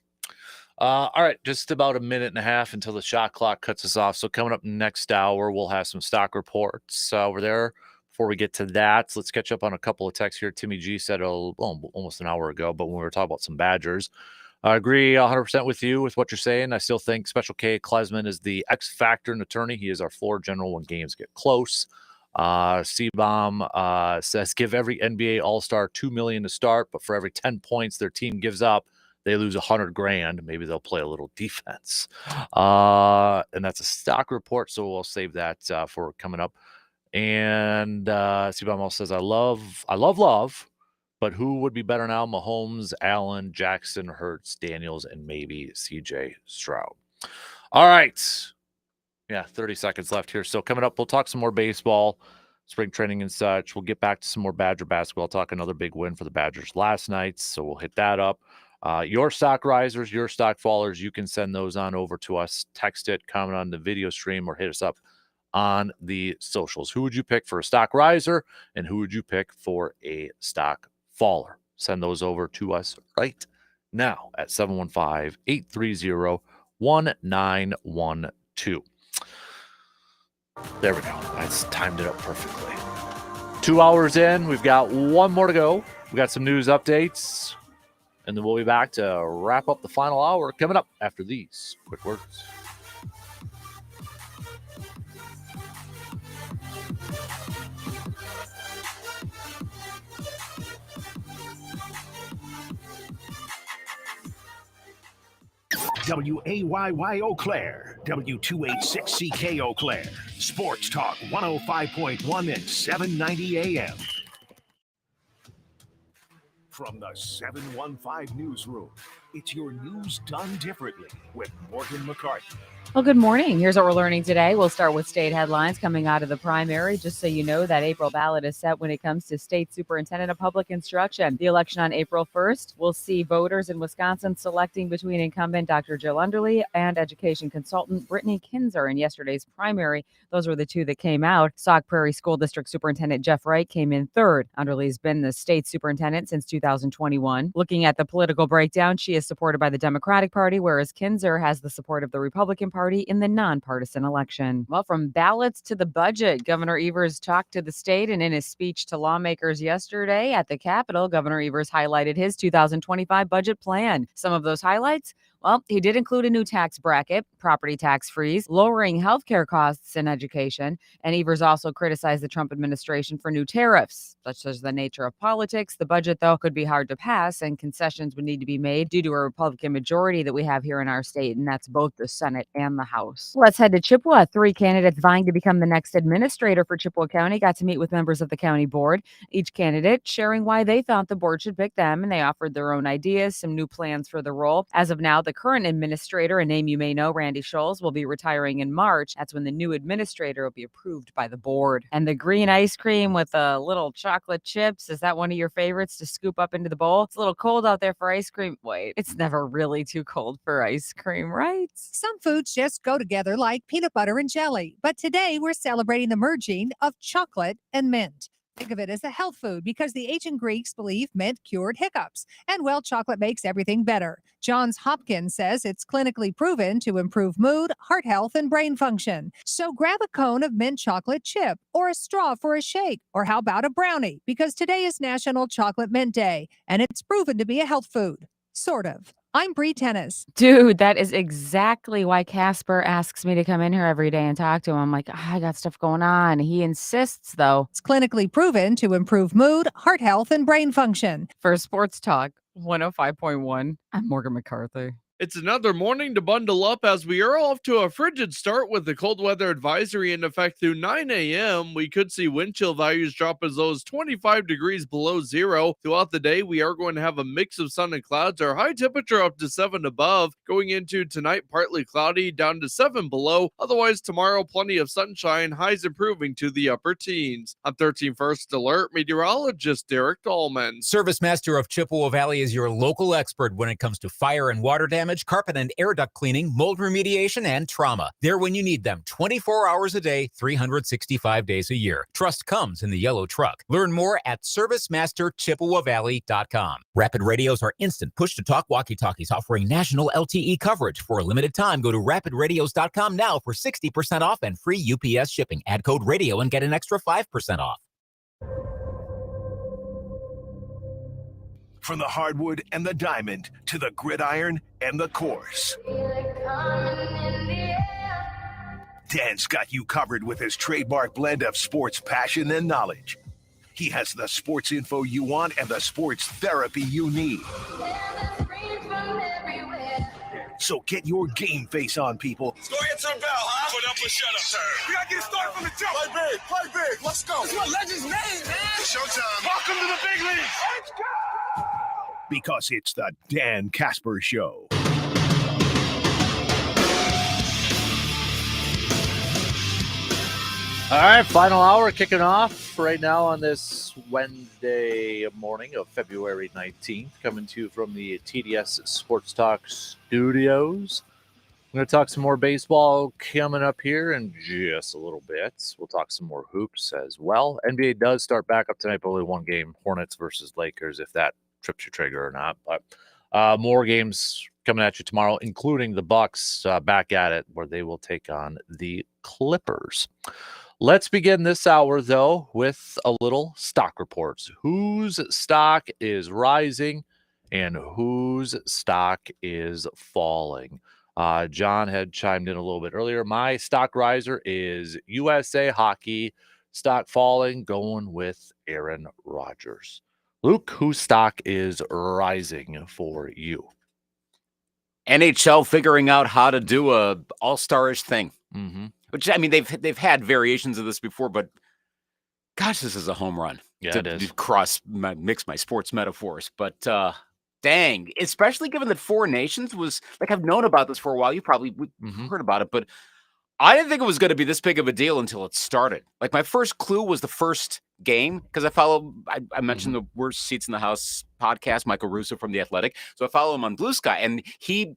All right, just about a minute and a half until the shot clock cuts us off. So coming up next hour, we'll have some stock reports over there. Before we get to that, let's catch up on a couple of texts here. Timmy G said almost an hour ago, but when we were talking about some Badgers, I agree 100% with you with what you're saying. I still think Special K Klesman is the X factor in attorney. He is our floor general when games get close. C-Bomb says give every NBA All-Star $2 million to start, but for every 10 points their team gives up, they lose $100,000. Maybe they'll play a little defense. And that's a stock report, so we'll save that for coming up. And C-Bomb also says, I love, but who would be better now? Mahomes, Allen, Jackson, Hurts, Daniels, and maybe CJ Stroud. All right. Yeah, 30 seconds left here. So coming up, we'll talk some more baseball, spring training and such. We'll get back to some more Badger basketball, talk another big win for the Badgers last night. So we'll hit that up. Your stock risers, your stock fallers, you can send those on over to us. Text it, comment on the video stream, or hit us up on the socials. Who would you pick for a stock riser, and who would you pick for a stock faller? Send those over to us right now at 715-830-1912. There we go. That's timed it up perfectly. 2 hours in. We've got one more to go. We got some news updates, and then we'll be back to wrap up the final hour coming up after these quick words. WAYY Eau Claire, W286CK Eau Claire, Sports Talk 105.1 and 790 AM. From the 715 Newsroom, it's your news done differently with Morgan McCarthy. Well, good morning. Here's what we're learning today. We'll start with state headlines coming out of the primary. Just so you know, that April ballot is set when it comes to state superintendent of public instruction. The election on April 1st will see voters in Wisconsin selecting between incumbent Dr. Jill Underly and education consultant Brittany Kinzer. In yesterday's primary, those were the two that came out. Sauk Prairie School District Superintendent Jeff Wright came in third. Underly's been the state superintendent since 2021. Looking at the political breakdown, she is supported by the Democratic Party, whereas Kinzer has the support of the Republican Party in the nonpartisan election. Well, from ballots to the budget, Governor Evers talked to the state, and in his speech to lawmakers yesterday at the Capitol, Governor Evers highlighted his 2025 budget plan. Some of those highlights, well, he did include a new tax bracket, property tax freeze, lowering healthcare costs in education, and Evers also criticized the Trump administration for new tariffs. Such as the nature of politics, the budget, though, could be hard to pass, and concessions would need to be made due to a Republican majority that we have here in our state, and that's both the Senate and the House. Let's head to Chippewa. 3 candidates vying to become the next administrator for Chippewa County got to meet with members of the county board, each candidate sharing why they thought the board should pick them, and they offered their own ideas, some new plans for the role. As of now, the current administrator, a name you may know, Randy Scholes, will be retiring in March. That's when the new administrator will be approved by the board. And the green ice cream with a little chocolate chips, is that one of your favorites to scoop up into the bowl? It's a little cold out there for ice cream. Wait, it's never really too cold for ice cream, right? Some foods just go together like peanut butter and jelly. But today we're celebrating the merging of chocolate and mint. Think of it as a health food because the ancient Greeks believed mint cured hiccups. And well, chocolate makes everything better. Johns Hopkins says it's clinically proven to improve mood, heart health, and brain function. So grab a cone of mint chocolate chip or a straw for a shake. Or how about a brownie? Because today is National Chocolate Mint Day, and it's proven to be a health food. Sort of. I'm Bree Tennis. Dude, that is exactly why Casper asks me to come in here every day and talk to him. I'm like, I got stuff going on. He insists, though. It's clinically proven to improve mood, heart health, and brain function. For Sports Talk 105.1, I'm Morgan McCarthy. It's another morning to bundle up as we are off to a frigid start with the cold weather advisory in effect through 9 a.m. We could see wind chill values drop as low as 25 degrees below zero. Throughout the day, we are going to have a mix of sun and clouds. Our high temperature up to 7 above. Going into tonight, partly cloudy, down to 7 below. Otherwise, tomorrow, plenty of sunshine, highs improving to the upper teens. I'm 13 First Alert meteorologist Derek Dahlman. Service Master of Chippewa Valley is your local expert when it comes to fire and water damage, carpet and air duct cleaning, mold remediation, and trauma. They're when you need them 24 hours a day, 365 days a year. Trust comes in the yellow truck. Learn more at ServiceMasterChippewaValley.com. Rapid radios are instant push-to-talk walkie-talkies offering national LTE coverage. For a limited time, go to RapidRadios.com now for 60% off and free UPS shipping. Add code RADIO and get an extra 5% off. From the hardwood and the diamond to the gridiron and the course, Dan's got you covered with his trademark blend of sports passion and knowledge. He has the sports info you want and the sports therapy you need. So get your game face on, people. Let's go get some bell, huh? Put up or shut up, sir. We gotta get started from the jump. Play big. Let's go. That's what legends made, man. Showtime. Welcome to the big leagues. Let's go. Because it's the Dan Kasper Show. All right, final hour kicking off right now on this Wednesday morning of February 19th, coming to you from the TDS Sports Talk studios. I'm going to talk some more baseball coming up here in just a little bit. We'll talk some more hoops as well. NBA does start back up tonight, but only one game, Hornets versus Lakers, if that trips your trigger or not. But More games coming at you tomorrow, including the Bucks back at it, where they will take on the Clippers. Let's begin this hour, though, with a little stock reports. Whose stock is rising and whose stock is falling? John had chimed in a little bit earlier. My stock riser is USA Hockey. Stock falling, going with Aaron Rodgers. Luke, whose stock is rising for you? NHL figuring out how to do a all-star-ish thing. Mm-hmm. Which, I mean, they've had variations of this before, but gosh, this is a home run. Yeah, it is. Mix my sports metaphors. But dang, especially given that Four Nations was, like, I've known about this for a while. You probably heard about it, but I didn't think it was going to be this big of a deal until it started. Like, my first clue was the first game, because I mentioned the Worst Seats in the House podcast, Michael Russo from The Athletic. So I follow him on Blue Sky, and he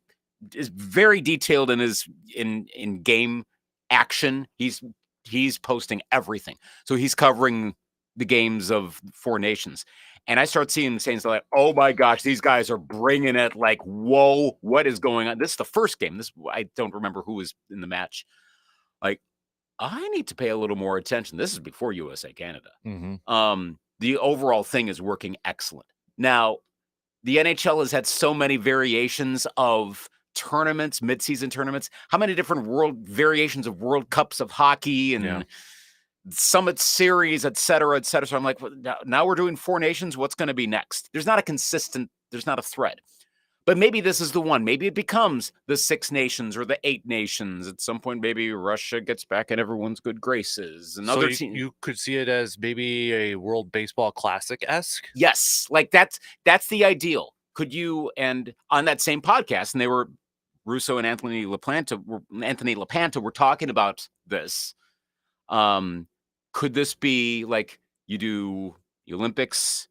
is very detailed in his in game action. He's posting everything. So he's covering the games of Four Nations. And I start seeing the Saints like, oh my gosh, these guys are bringing it. Like, whoa, what is going on? This is the first game. I don't remember who was in the match. Like, I need to pay a little more attention. This is before USA Canada. The overall thing is working excellent. Now, the NHL has had so many variations of tournaments, midseason tournaments. How many different variations of World Cups of hockey and Summit Series, et cetera, et cetera. So I'm like, well, now we're doing Four Nations. What's going to be next? There's not a thread. But maybe this is the one. Maybe it becomes the Six Nations or the Eight Nations. At some point, maybe Russia gets back in everyone's good graces. So you could see it as maybe a World Baseball Classic-esque? Yes. Like, that's the ideal. Could you, and on that same podcast, and they were, Russo and Anthony LaPanta were talking about this. Could this be like you do the Olympics,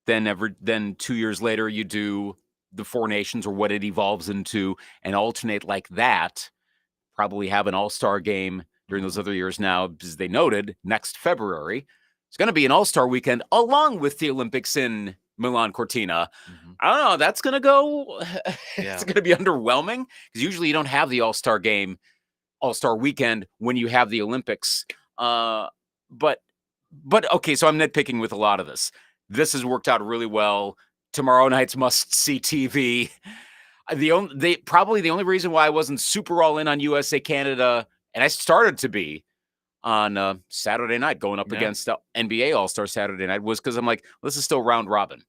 then 2 years later you do the Four Nations, or what it evolves into, and alternate like that? Probably have an all-star game during those other years. Now, as they noted, next February it's going to be an all-star weekend along with the Olympics in Milan Cortina. I don't know. That's going to go. It's going to be underwhelming, because usually you don't have the all-star game, all-star weekend when you have the Olympics. But okay, so I'm nitpicking with a lot of this. This has worked out really well. Tomorrow night's must-see TV. Probably the only reason why I wasn't super all in on USA Canada, and I started to be on Saturday night going up against the NBA All-Star Saturday night, was because I'm like, this is still round robin.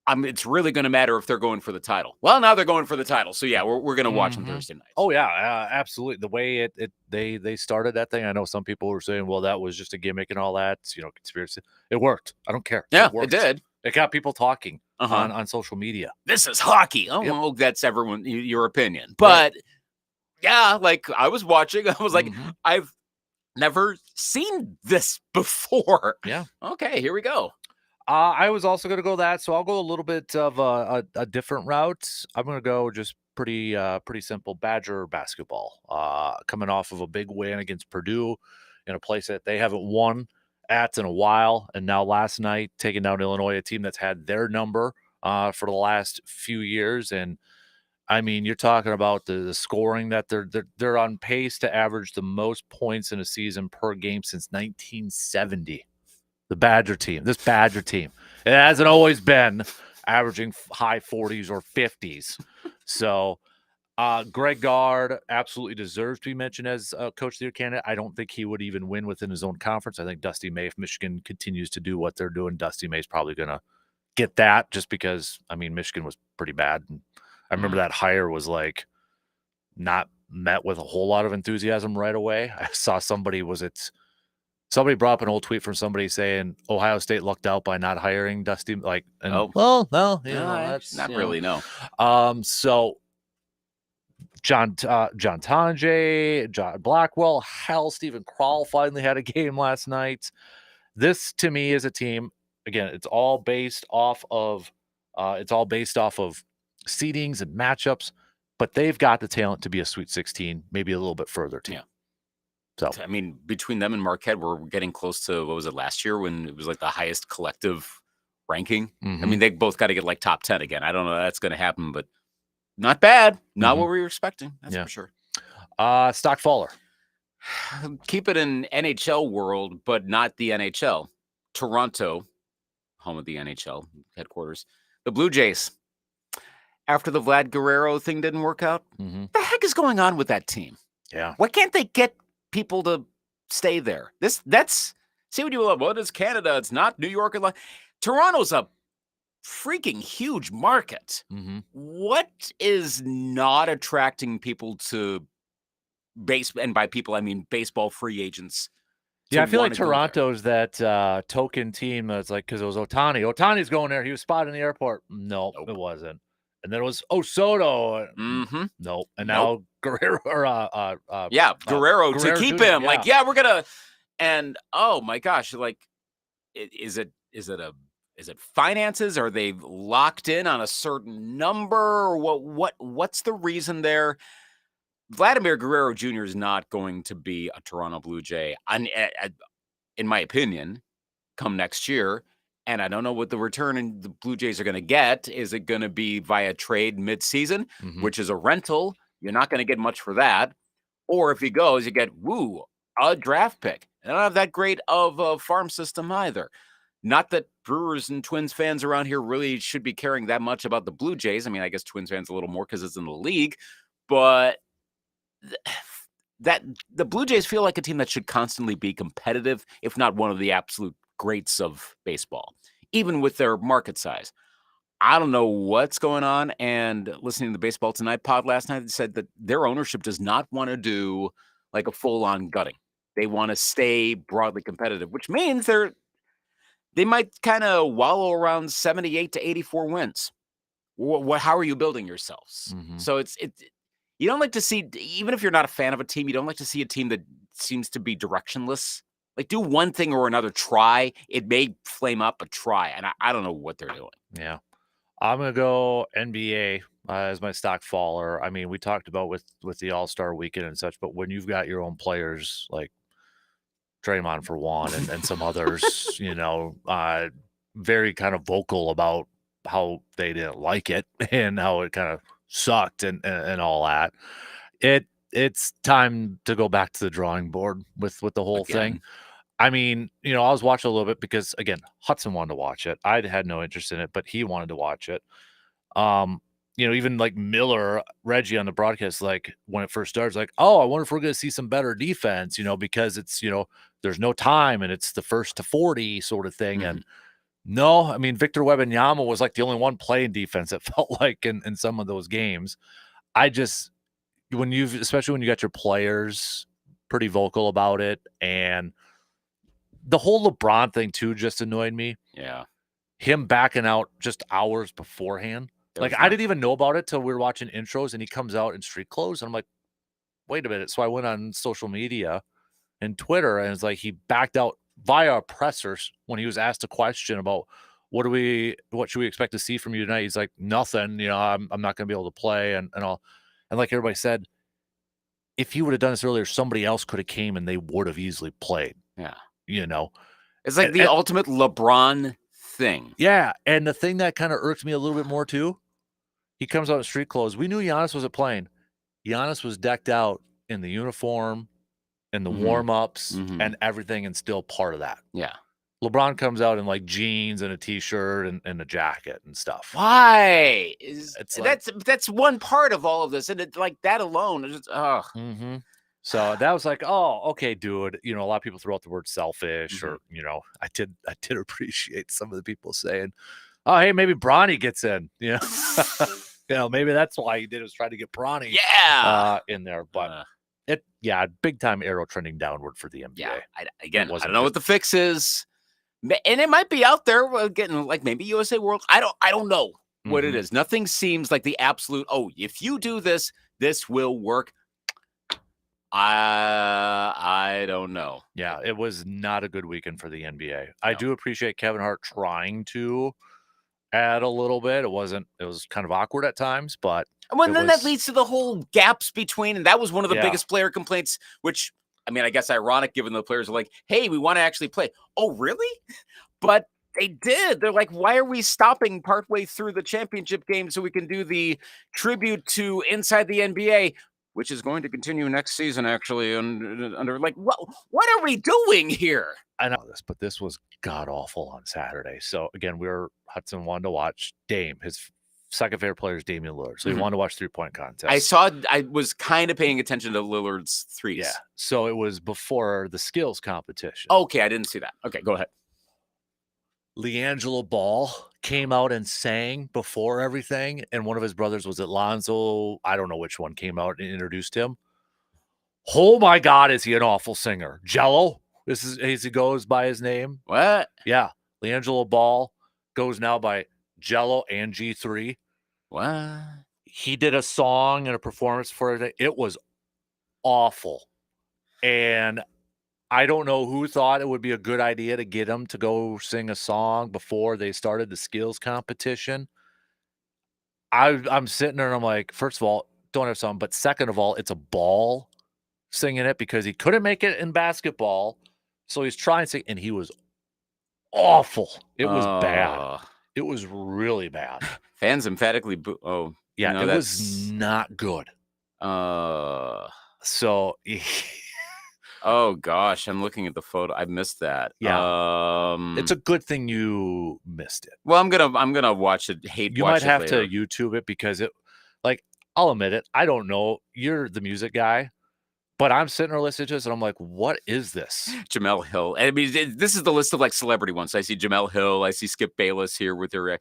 It's really going to matter if they're going for the title. Well, now they're going for the title. So yeah, we're going to watch them Thursday night. Oh yeah, absolutely. The way they started that thing, I know some people were saying, well, that was just a gimmick and all that, conspiracy. It worked. I don't care. Yeah, it did. It got people talking on social media. This is hockey. Oh, well, that's everyone, your opinion. But yeah, like, I was watching, I was like, I've never seen this before. Yeah. Okay, here we go. I was also going to go that, so I'll go a little bit of a different route. I'm going to go just pretty simple. Badger basketball, coming off of a big win against Purdue in a place that they haven't won at in a while, and now last night taking down Illinois, a team that's had their number for the last few years. And I mean, you're talking about the scoring that they're on pace to average the most points in a season per game since 1970. This Badger team, it hasn't always been averaging high 40s or 50s. So Greg Gard absolutely deserves to be mentioned as Coach of the Year candidate. I don't think he would even win within his own conference. I think Dusty May, if Michigan continues to do what they're doing, Dusty May is probably going to get that, just because, I mean, Michigan was pretty bad. And I remember that hire was like not met with a whole lot of enthusiasm right away. I saw somebody brought up an old tweet from somebody saying Ohio State lucked out by not hiring Dusty. Like, and, well, no, that's not really, no. So John Tonje, John Blackwell, Stephen Krall finally had a game last night. This to me is a team. Again, it's all based off of seedings and matchups, but they've got the talent to be a Sweet 16, maybe a little bit further team. Yeah. So I mean, between them and Marquette, we're getting close to, what was it, last year when it was like the highest collective ranking. I Mhm. mean, they both got to get like top 10 again. I don't know if that's going to happen, but not bad. Not what we were expecting. That's Yeah. for sure. Stock faller. Keep it in NHL world, but not the NHL. Toronto, home of the NHL headquarters. The Blue Jays. After the Vlad Guerrero thing didn't work out, Mhm. what the heck is going on with that team? Yeah. Why can't they get people to stay there? That's see what you love. What is Canada? It's not New York. Toronto's a freaking huge market. Mhm. What is not attracting people to base? And by people, I mean baseball free agents. Yeah, to I feel like wanna go there? Toronto's that token team that's like, because it was Ohtani. Ohtani's going there. He was spotted in the airport. Nope, it wasn't. And then it was Soto. Mhm. Nope. And Nope. now Guerrero or Guerrero to keep Jr., him. Like, yeah, we're gonna. And oh my gosh, like, is it finances? Are they locked in on a certain number? Or what's the reason there? Vladimir Guerrero Jr. is not going to be a Toronto Blue Jay, in my opinion, come next year. And I don't know what the return in the Blue Jays are going to get. Is it going to be via trade midseason, Mhm. which is a rental? You're not going to get much for that. Or if he goes, you get, a draft pick. They don't have that great of a farm system either. Not that Brewers and Twins fans around here really should be caring that much about the Blue Jays. I mean, I guess Twins fans a little more because it's in the league. But that the Blue Jays feel like a team that should constantly be competitive, if not one of the absolute greats of baseball, even with their market size. I don't know what's going on. And listening to the Baseball Tonight pod last night, they said that their ownership does not want to do like a full-on gutting. They want to stay broadly competitive, which means they might kind of wallow around 78 to 84 wins. How are you building yourselves? Mhm. So you don't like to see, even if you're not a fan of a team, you don't like to see a team that seems to be directionless. Like, do one thing or another, try. It may flame up, but try. And I don't know what they're doing. Yeah. I'm going to go NBA as my stock faller. I mean, we talked about with the All-Star weekend and such, but when you've got your own players like Draymond for one and some others, very kind of vocal about how they didn't like it and how it kind of sucked and all that. It's time to go back to the drawing board with the whole thing. Again. I mean, I was watching a little bit because, again, Hudson wanted to watch it. I had no interest in it, but he wanted to watch it. Even like Miller, Reggie on the broadcast, like when it first starts, like, oh, I wonder if we're going to see some better defense, because it's, there's no time and it's the first to 40 sort of thing. And no, I mean, Victor Wembanyama was like the only one playing defense, it felt like in some of those games. Especially when you got your players pretty vocal about it, and the whole LeBron thing too just annoyed me. Yeah. Him backing out just hours beforehand. Like, I didn't even know about it till we were watching intros and he comes out in street clothes. And I'm like, wait a minute. So I went on social media and Twitter, and it's like he backed out via a presser when he was asked a question about what should we expect to see from you tonight? He's like, nothing, I'm not going to be able to play and all. And like everybody said, if he would have done this earlier, somebody else could have came and they would have easily played. Yeah. It's like the ultimate LeBron thing. Yeah. And the thing that kind of irks me a little bit more too, he comes out in street clothes. We knew Giannis wasn't playing. Giannis was decked out in the uniform, in the warm-ups, and everything, and still part of that. Yeah. LeBron comes out in like jeans and a t-shirt and a jacket and stuff. Why? Like, that's one part of all of this, and like that alone is So that was like, oh, okay, dude. A lot of people throw out the word selfish, or I did appreciate some of the people saying, oh, hey, maybe Bronny gets in. Maybe that's why he did, was try to get Bronny in there. But big time arrow trending downward for the NBA. Yeah, I don't know what the fix is. And it might be out there getting like maybe USA World. I don't know what it is. Nothing seems like the absolute, if you do this, this will work. I don't know. Yeah, it was not a good weekend for the NBA. No. I do appreciate Kevin Hart trying to add a little bit. It was kind of awkward at times, but that leads to the whole gaps between, and that was one of the biggest player complaints, which, I mean, I guess ironic given the players are like, hey, we want to actually play. Oh, really? But They did. They're like, why are we stopping partway through the championship game so we can do the tribute to Inside the NBA, which is going to continue next season, actually. Under like, what are we doing here? I know this, but this was god awful on Saturday. So again, Hudson wanted to watch Dame. His second favorite player is Damian Lillard. So he wanted to watch 3-point contest. I was kind of paying attention to Lillard's threes. Yeah. So it was before the skills competition. Okay, I didn't see that. Okay, go ahead. LiAngelo Ball came out and sang before everything, and one of his brothers was Lonzo. I don't know which one came out and introduced him. Oh my God, is he an awful singer? Jello, this is as he goes by his name. What? Yeah, LiAngelo Ball goes now by Jello and G3. What? He did a song and a performance for it. It was awful, and I don't know who thought it would be a good idea to get him to go sing a song before they started the skills competition. I'm sitting there and I'm like, first of all, don't have song, but second of all, it's a ball singing it because he couldn't make it in basketball. So he's trying to sing, and he was awful. It was bad. It was really bad. Fans emphatically boo. Yeah, no, it was not good. So oh gosh, I'm looking at the photo. I missed that. Yeah, it's a good thing you missed it. Well, I'm gonna watch it. You might have to YouTube it because I'll admit it. I don't know. You're the music guy, but I'm sitting there listening to this and I'm like, what is this? Jamel Hill. I mean, this is the list of like celebrity ones. I see Jamel Hill. I see Skip Bayless here with their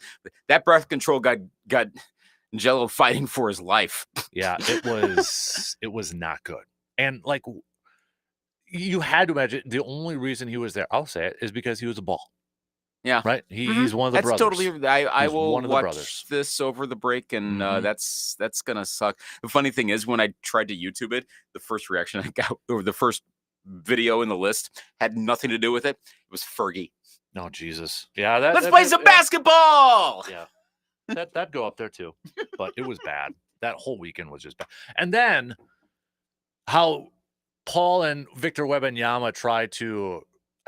that breath control got Jello fighting for his life. Yeah, it was not good. And like, you had to imagine the only reason he was there, I'll say it, is because he was a ball. Yeah. Right? He's one of the that's brothers. Totally. I will one of the watch brothers. this over the break, and that's going to suck. The funny thing is, when I tried to YouTube it, the first reaction I got, or the first video in the list, had nothing to do with it. It was Fergie. Oh, Jesus. Yeah. Let's play some basketball. Yeah. That'd go up there too. But it was bad. That whole weekend was just bad. And then how Paul and Victor Wembanyama tried to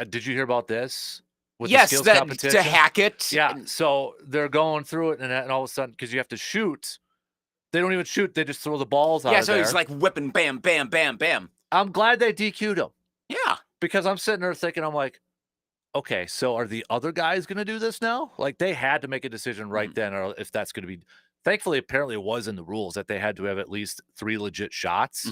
did you hear about this? With the skills competition? To hack it. Yeah. So they're going through it, and all of a sudden, because you have to shoot, they don't even shoot. They just throw the balls out of there. Yeah, so he's like whipping, bam, bam, bam, bam. I'm glad they DQ'd him. Yeah. Because I'm sitting there thinking, I'm like, okay, so are the other guys going to do this now? Like, they had to make a decision right then, or if that's going to be. Thankfully, apparently it was in the rules that they had to have at least 3 legit shots.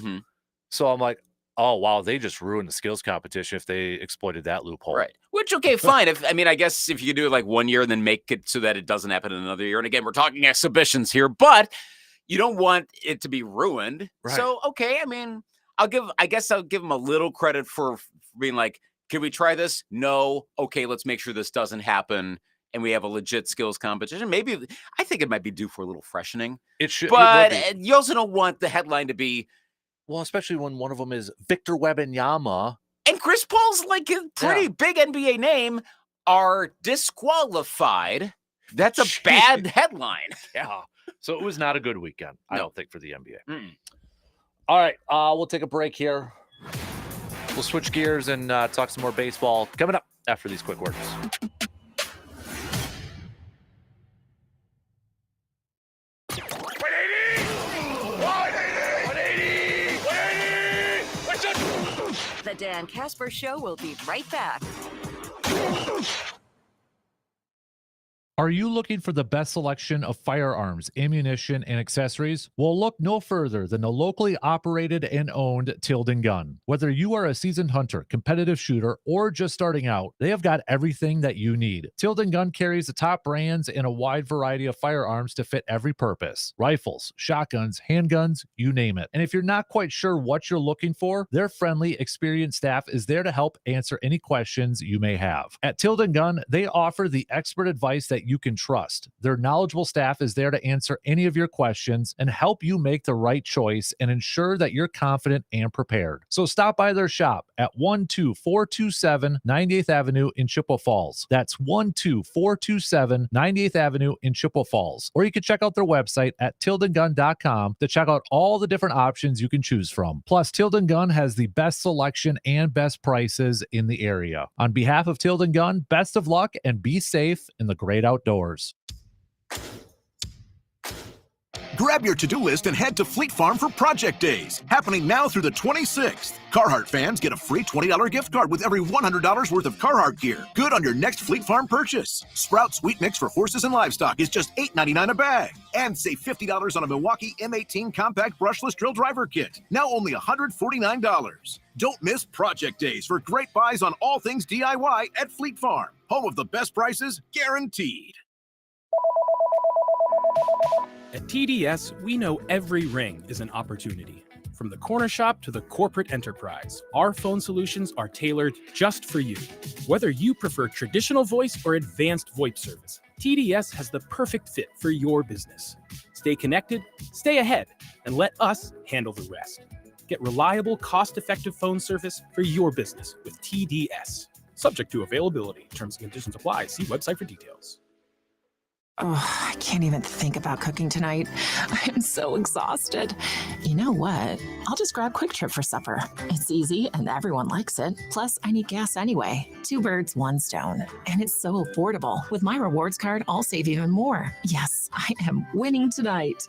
So I'm like, oh, wow, they just ruined the skills competition if they exploited that loophole. Right. Which, okay, fine. I guess if you could do it like 1 year and then make it so that it doesn't happen in another year. And again, we're talking exhibitions here, but you don't want it to be ruined. Right. So, okay, I mean, I guess I'll give them a little credit for being like, can we try this? No. Okay, let's make sure this doesn't happen. And we have a legit skills competition. Maybe, I think it might be due for a little freshening. It should. But you also don't want the headline to be, well, especially when one of them is Victor Wembanyama. And Chris Paul's like a pretty big NBA name, are disqualified. That's a bad headline. Yeah. So it was not a good weekend, I don't think, for the NBA. All right. We'll take a break here. We'll switch gears and talk some more baseball coming up after these quick words. The Dan Kasper Show will be right back. Are you looking for the best selection of firearms, ammunition, and accessories? Well, look no further than the locally operated and owned Tilden Gun. Whether you are a seasoned hunter, competitive shooter, or just starting out, they have got everything that you need. Tilden Gun carries the top brands and a wide variety of firearms to fit every purpose. Rifles, shotguns, handguns, you name it. And if you're not quite sure what you're looking for, their friendly, experienced staff is there to help answer any questions you may have. At Tilden Gun, they offer the expert advice that you can trust. Their knowledgeable staff is there to answer any of your questions and help you make the right choice and ensure that you're confident and prepared. So stop by their shop at 12427 98th Avenue in Chippewa Falls. That's 12427 98th Avenue in Chippewa Falls. Or you can check out their website at tildengun.com to check out all the different options you can choose from. Plus, Tilden Gun has the best selection and best prices in the area. On behalf of Tilden Gun, best of luck and be safe in the great outdoors. Grab your to-do list and head to Fleet Farm for Project Days, happening now through the 26th. Carhartt fans get a free $20 gift card with every $100 worth of Carhartt gear. Good on your next Fleet Farm purchase. Sprout Sweet Mix for horses and livestock is just $8.99 a bag. And save $50 on a Milwaukee M18 Compact Brushless Drill Driver Kit, now only $149. Don't miss Project Days for great buys on all things DIY at Fleet Farm. Home of the best prices, guaranteed. At TDS, we know every ring is an opportunity. From the corner shop to the corporate enterprise, our phone solutions are tailored just for you. Whether you prefer traditional voice or advanced VoIP service, TDS has the perfect fit for your business. Stay connected, stay ahead, and let us handle the rest. Get reliable, cost-effective phone service for your business with TDS. Subject to availability. Terms and conditions apply. See website for details. Oh, I can't even think about cooking tonight. I'm so exhausted. You know what? I'll just grab Quick Trip for supper. It's easy and everyone likes it. Plus, I need gas anyway. 2 birds, 1 stone. And it's so affordable. With my rewards card, I'll save even more. Yes, I am winning tonight.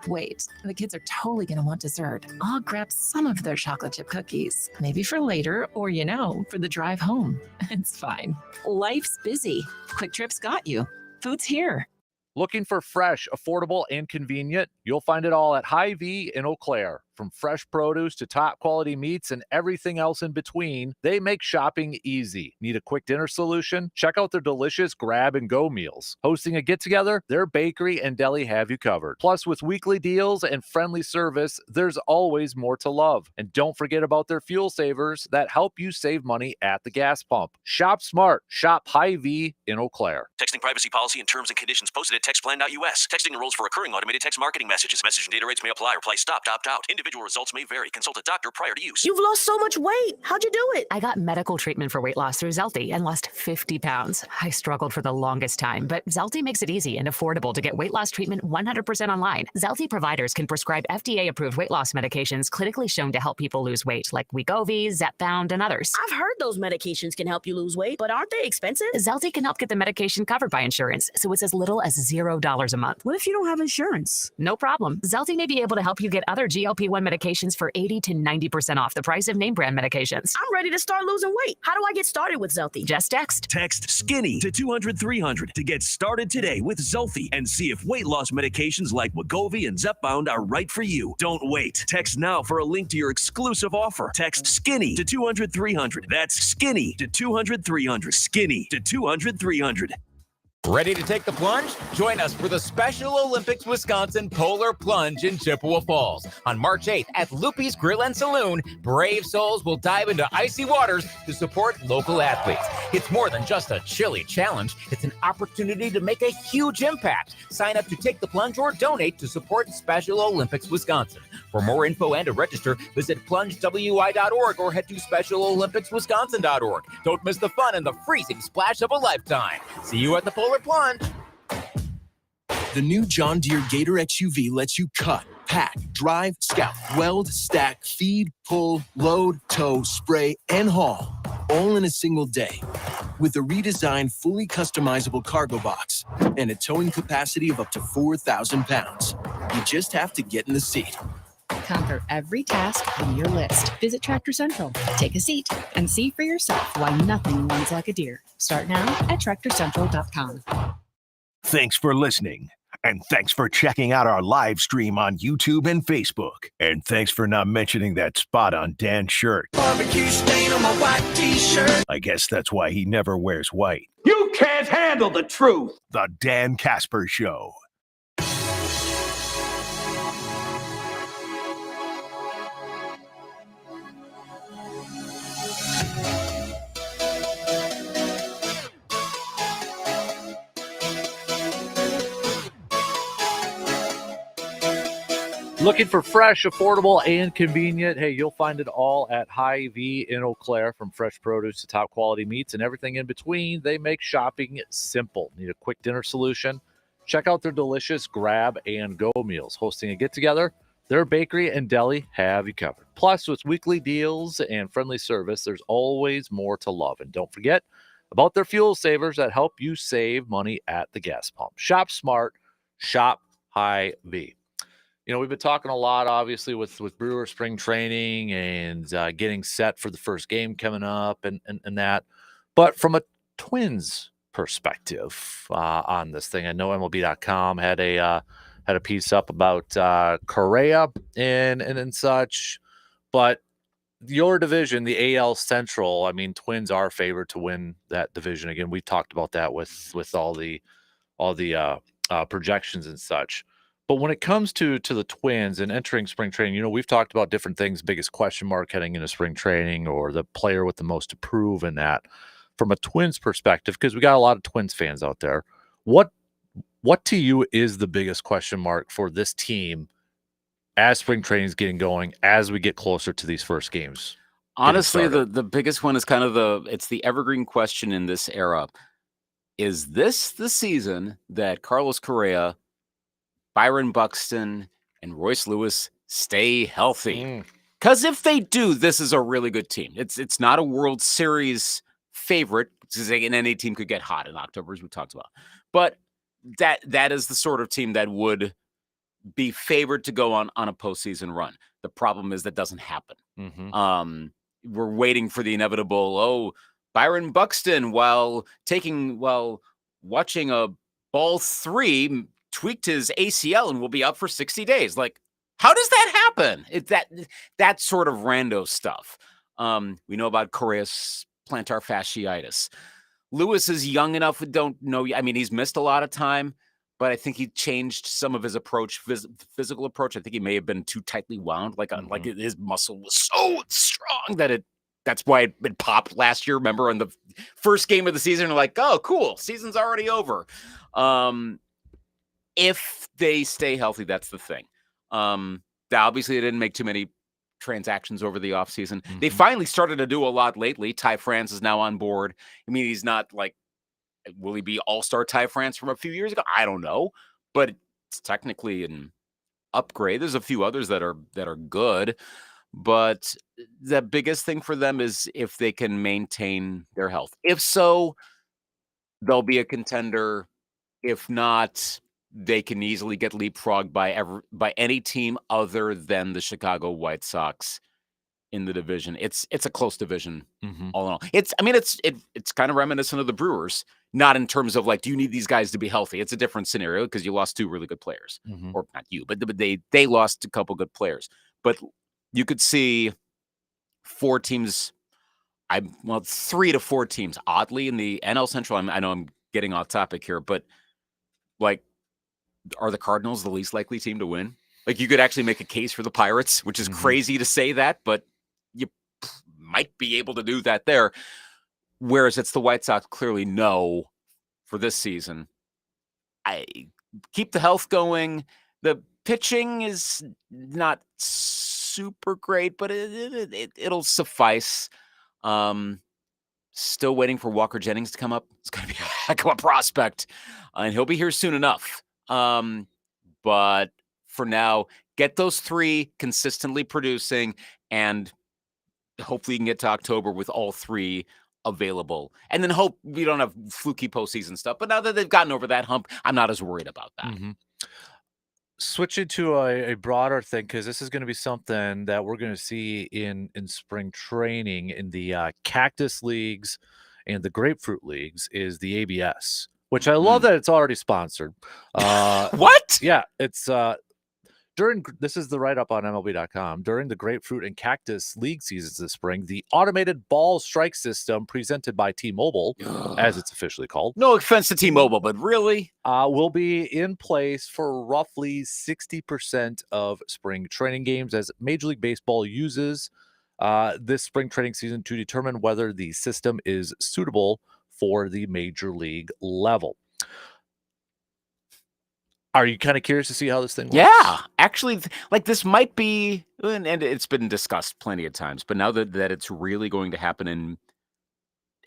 Wait, the kids are totally going to want dessert. I'll grab some of their chocolate chip cookies. Maybe for later or, for the drive home. It's fine. Life's busy. Quick Trip's got you. Food's here. Looking for fresh, affordable, and convenient? You'll find it all at Hy-Vee in Eau Claire. From fresh produce to top quality meats and everything else in between, they make shopping easy. Need a quick dinner solution? Check out their delicious grab-and-go meals. Hosting a get-together? Their bakery and deli have you covered. Plus, with weekly deals and friendly service, there's always more to love. And don't forget about their fuel savers that help you save money at the gas pump. Shop smart. Shop Hy-Vee in Eau Claire. Texting privacy policy and terms and conditions posted at textplan.us. Texting enrolls for recurring automated text marketing messages. Message and data rates may apply. Reply stop, opt out. Individual results may vary. Consult a doctor prior to use. You've lost so much weight. How'd you do it? I got medical treatment for weight loss through Zelty and lost 50 pounds. I struggled for the longest time, but Zelty makes it easy and affordable to get weight loss treatment 100% online. Zelty providers can prescribe FDA-approved weight loss medications clinically shown to help people lose weight, like Wegovy, Zepbound, and others. I've heard those medications can help you lose weight, but aren't they expensive? Zelty can help get the medication covered by insurance, so it's as little as $0 a month. What if you don't have insurance? No problem. Zelty may be able to help you get other GLP-1 medications for 80 to 90% off the price of name brand medications. I'm ready to start losing weight. How do I get started with Zelty? Just text. Text SKINNY to 200-300 to get started today with Zelty and see if weight loss medications like Wegovy and Zepbound are right for you. Don't wait. Text now for a link to your exclusive offer. Text SKINNY to 200-300. That's SKINNY to 200-300. SKINNY to 200-300. Ready to take the plunge? Join us for the Special Olympics Wisconsin Polar Plunge in Chippewa Falls. On March 8th at Loopy's Grill and Saloon, brave souls will dive into icy waters to support local athletes. It's more than just a chilly challenge. It's an opportunity to make a huge impact. Sign up to take the plunge or donate to support Special Olympics Wisconsin. For more info and to register, visit plungewi.org or head to specialolympicswisconsin.org. Don't miss the fun and the freezing splash of a lifetime. See you at the Polar Plunge. The new John Deere Gator XUV lets you cut, pack, drive, scout, weld, stack, feed, pull, load, tow, spray, and haul, all in a single day. With a redesigned, fully customizable cargo box and a towing capacity of up to 4,000 pounds. You just have to get in the seat. Conquer every task on your list. Visit Tractor Central, take a seat, and see for yourself why nothing runs like a deer. Start now at TractorCentral.com. Thanks for listening. And thanks for checking out our live stream on YouTube and Facebook. And thanks for not mentioning that spot on Dan's shirt. Barbecue stain on my white t-shirt. I guess that's why he never wears white. You can't handle the truth. The Dan Kasper Show. Looking for fresh, affordable, and convenient? Hey, you'll find it all at Hy-Vee in Eau Claire. From fresh produce to top quality meats and everything in between, they make shopping simple. Need a quick dinner solution? Check out their delicious grab and go meals. Hosting a get-together? Their bakery and deli have you covered. Plus, with weekly deals and friendly service, there's always more to love. And don't forget about their fuel savers that help you save money at the gas pump. Shop smart, shop Hy-Vee. You know, we've been talking a lot, obviously, with Brewer spring training and getting set for the first game coming up and that. But from a Twins perspective on this thing, I know MLB.com had a piece up about Correa and such. But your division, the AL Central, I mean, Twins are favored to win that division. Again, we talked about that with all the projections and such. But when it comes to the Twins and entering spring training, you know, we've talked about different things, biggest question mark heading into spring training or the player with the most to prove in that. From a Twins perspective, because we got a lot of Twins fans out there, what to you is the biggest question mark for this team as spring training is getting going, as we get closer to these first games? Honestly, the biggest one is kind of it's the evergreen question in this era. Is this the season that Carlos Correa, Byron Buxton, and Royce Lewis stay healthy? Because if they do, this is a really good team. It's not a World Series favorite, because any team could get hot in October, as we talked about. But that is the sort of team that would be favored to go on a postseason run. The problem is that doesn't happen. We're waiting for the inevitable, Byron Buxton, while watching a ball 3, tweaked his ACL and will be out for 60 days. Like, how does that happen? That sort of rando stuff. We know about Correa's plantar fasciitis. Lewis is young enough. We don't know. I mean, he's missed a lot of time, but I think he changed some of his approach, physical approach. I think he may have been too tightly wound. Like his muscle was so strong that that's why it popped last year. Remember, in the first game of the season, like, oh, cool, season's already over. If they stay healthy, that's the thing. Obviously, they didn't make too many transactions over the offseason. They finally started to do a lot lately. Ty France is now on board. I mean, he's not like, will he be all-star Ty France from a few years ago? I don't know, but it's technically an upgrade. There's a few others that are good, but the biggest thing for them is if they can maintain their health. If so, they'll be a contender. If not, they can easily get leapfrogged by any team other than the Chicago White Sox in the division. It's a close division, all in all. It's kind of reminiscent of the Brewers, not in terms of like, do you need these guys to be healthy? It's a different scenario because you lost 2 really good players, or not you, but they lost a couple good players. But you could see 4 teams, 3 to 4 teams, oddly, in the NL Central. I know I'm getting off topic here, but like, are the Cardinals the least likely team to win? Like, you could actually make a case for the Pirates, which is crazy to say that, but you might be able to do that there. Whereas it's the White Sox, clearly no for this season. I keep the health going. The pitching is not super great, but it'll suffice. Still waiting for Walker Jennings to come up. It's going to be a heck of a prospect, and he'll be here soon enough. But for now, get those 3 consistently producing, and hopefully you can get to October with all 3 available. And then hope we don't have fluky postseason stuff. But now that they've gotten over that hump, I'm not as worried about that. Switching to a broader thing, because this is going to be something that we're going to see in spring training in the cactus leagues and the grapefruit leagues, is the ABS, which I love that it's already sponsored. What? Yeah, it's this is the write-up on MLB.com. During the grapefruit and cactus league seasons this spring, the automated ball strike system presented by T-Mobile, as it's officially called. No offense to T-Mobile, but really? Will be in place for roughly 60% of spring training games, as Major League Baseball uses this spring training season to determine whether the system is suitable for the major league level. Are you kind of curious to see how this thing works? Yeah, actually, like this might be, and it's been discussed plenty of times, but now that it's really going to happen in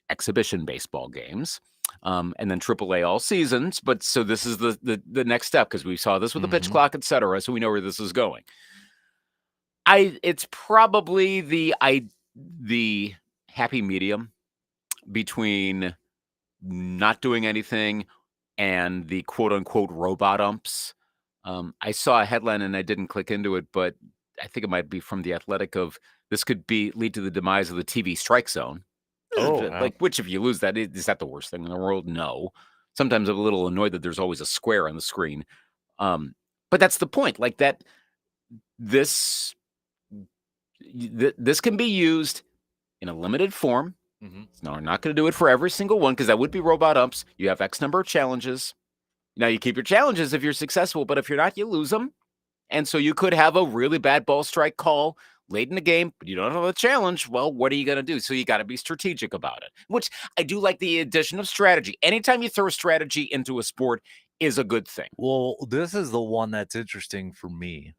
exhibition baseball games, and then AAA all seasons. But so this is the next step, because we saw this with the pitch clock, etc. So we know where this is going. It's probably the happy medium between not doing anything and the quote unquote robot umps. I saw a headline and I didn't click into it, but I think it might be from The Athletic of this could lead to the demise of the TV strike zone. Oh, Like, which if you lose that, is that the worst thing in the world? No. Sometimes I'm a little annoyed that there's always a square on the screen. But that's the point. Like that, this can be used in a limited form. No, we're not going to do it for every single one, because that would be robot umps. You have X number of challenges. Now, you keep your challenges if you're successful, but if you're not, you lose them. And so you could have a really bad ball strike call late in the game, but you don't have a challenge. Well, what are you going to do? So you got to be strategic about it, which I do like the addition of strategy. Anytime you throw strategy into a sport is a good thing. Well, this is the one that's interesting for me.